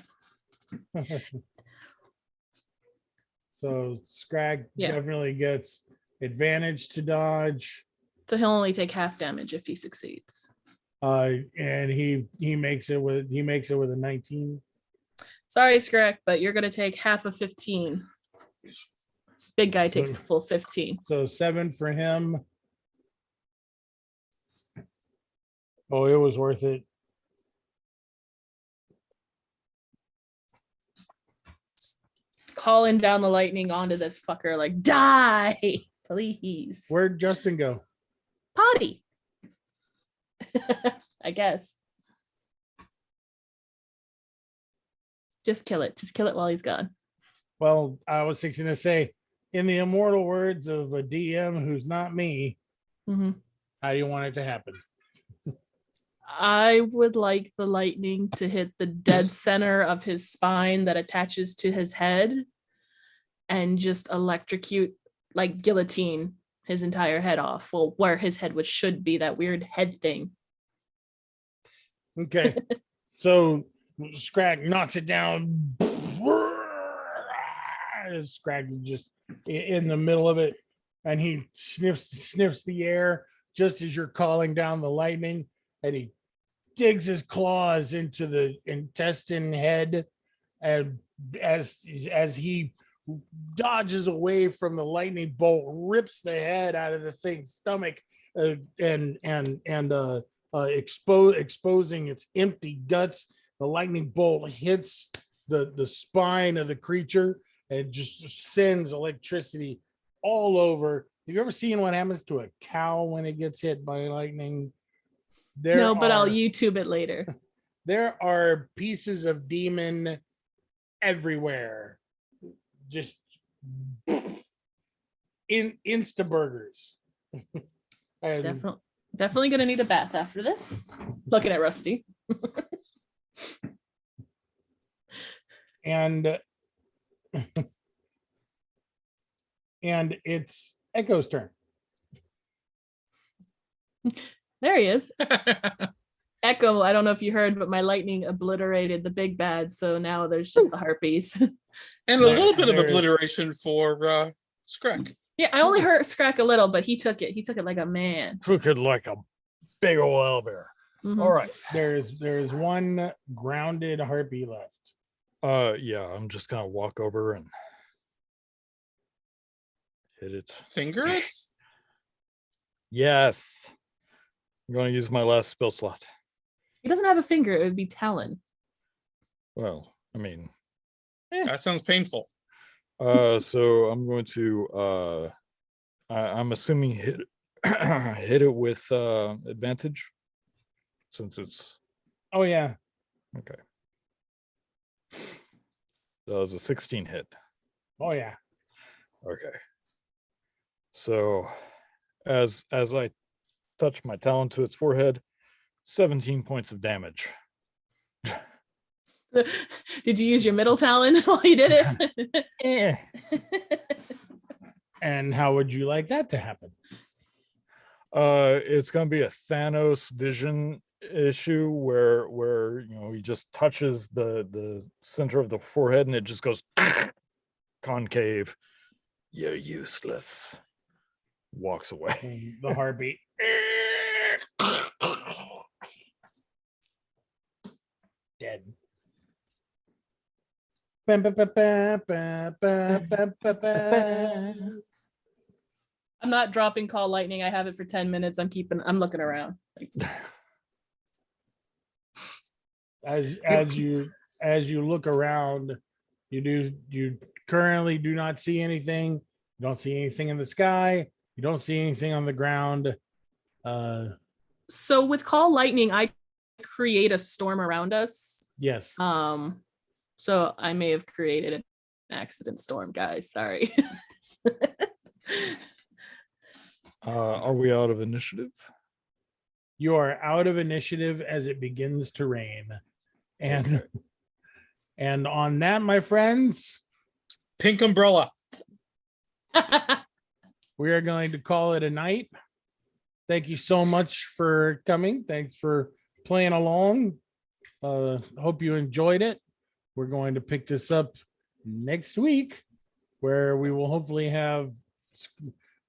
So Scrag Yeah. definitely gets advantage to dodge. So he'll only take half damage if he succeeds. And he makes it with a 19. Sorry, Scrack, but you're gonna take half of 15. Big guy takes the full 15. So 7 for him. Oh, it was worth it. Calling down the lightning onto this fucker, like, die, please. Where'd Justin go? Potty. I guess. Just kill it. Just kill it while he's gone. Well, I was fixing to say, in the immortal words of a DM who's not me, Mhm. how do you want it to happen? I would like the lightning to hit the dead center of his spine that attaches to his head and just electrocute, like guillotine, his entire head off. Well, where his head should be, that weird head thing. Okay. So Scrag knocks it down. Scrag just in the middle of it, and he sniffs the air just as you're calling down the lightning, and he digs his claws into the intestine head, and as he dodges away from the lightning bolt, rips the head out of the thing's stomach, exposing its empty guts. The lightning bolt hits the spine of the creature and just sends electricity all over. Have you ever seen what happens to a cow when it gets hit by lightning? No, but I'll YouTube it later. There are pieces of demon everywhere. Just in Insta burgers. And Definitely gonna need a bath after this. Looking at Rusty. and it's Echo's turn. There he is. Echo, I don't know if you heard, but my lightning obliterated the big bad, so now there's just the harpies. And a little bit of There's- obliteration for Scrag. Yeah, I only hurt Scrack a little, but he took it. He took it like a man. Took it like a big old owlbear. Mhm. All right. There's one grounded harpy left. Yeah, I'm just gonna walk over and hit it. Finger it? Yes. I'm gonna use my last spell slot. He doesn't have a finger. It would be Talon. Well, I mean, That sounds painful. so I'm going to I'm assuming hit hit it with advantage since it's Oh yeah. okay. That was a 16 hit. Oh yeah. Okay. So as I touch my talon to its forehead, 17 points of damage. Did you use your middle Talon while you did it? Eh. And how would you like that to happen? It's gonna be a Thanos vision issue where he just touches the center of the forehead and it just goes concave. You're useless. Walks away. And the harpy. Dead. I'm not dropping call lightning. I have it for 10 minutes. I'm looking around. As you look around, you currently do not see anything. You don't see anything in the sky. You don't see anything on the ground. So with call lightning, I create a storm around us. Yes. So I may have created an accident storm, guys. Sorry. Are we out of initiative? You are out of initiative as it begins to rain. And on that, my friends, Pink umbrella. we are going to call it a night. Thank you so much for coming. Thanks for playing along. Hope you enjoyed it. We're going to pick this up next week, where we will hopefully have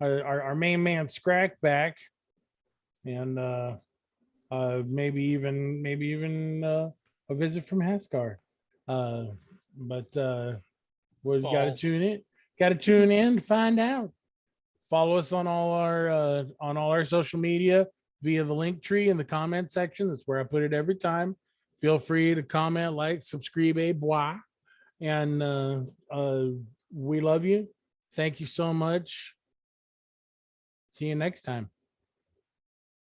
our main man Scrack back, and maybe even a visit from Haskar. But we got to Balls. tune in. Got to tune in to find out. Follow us on all our social media via the link tree in the comment section. That's where I put it every time. Feel free to comment, like, subscribe, bois. And we love you. Thank you so much. See you next time.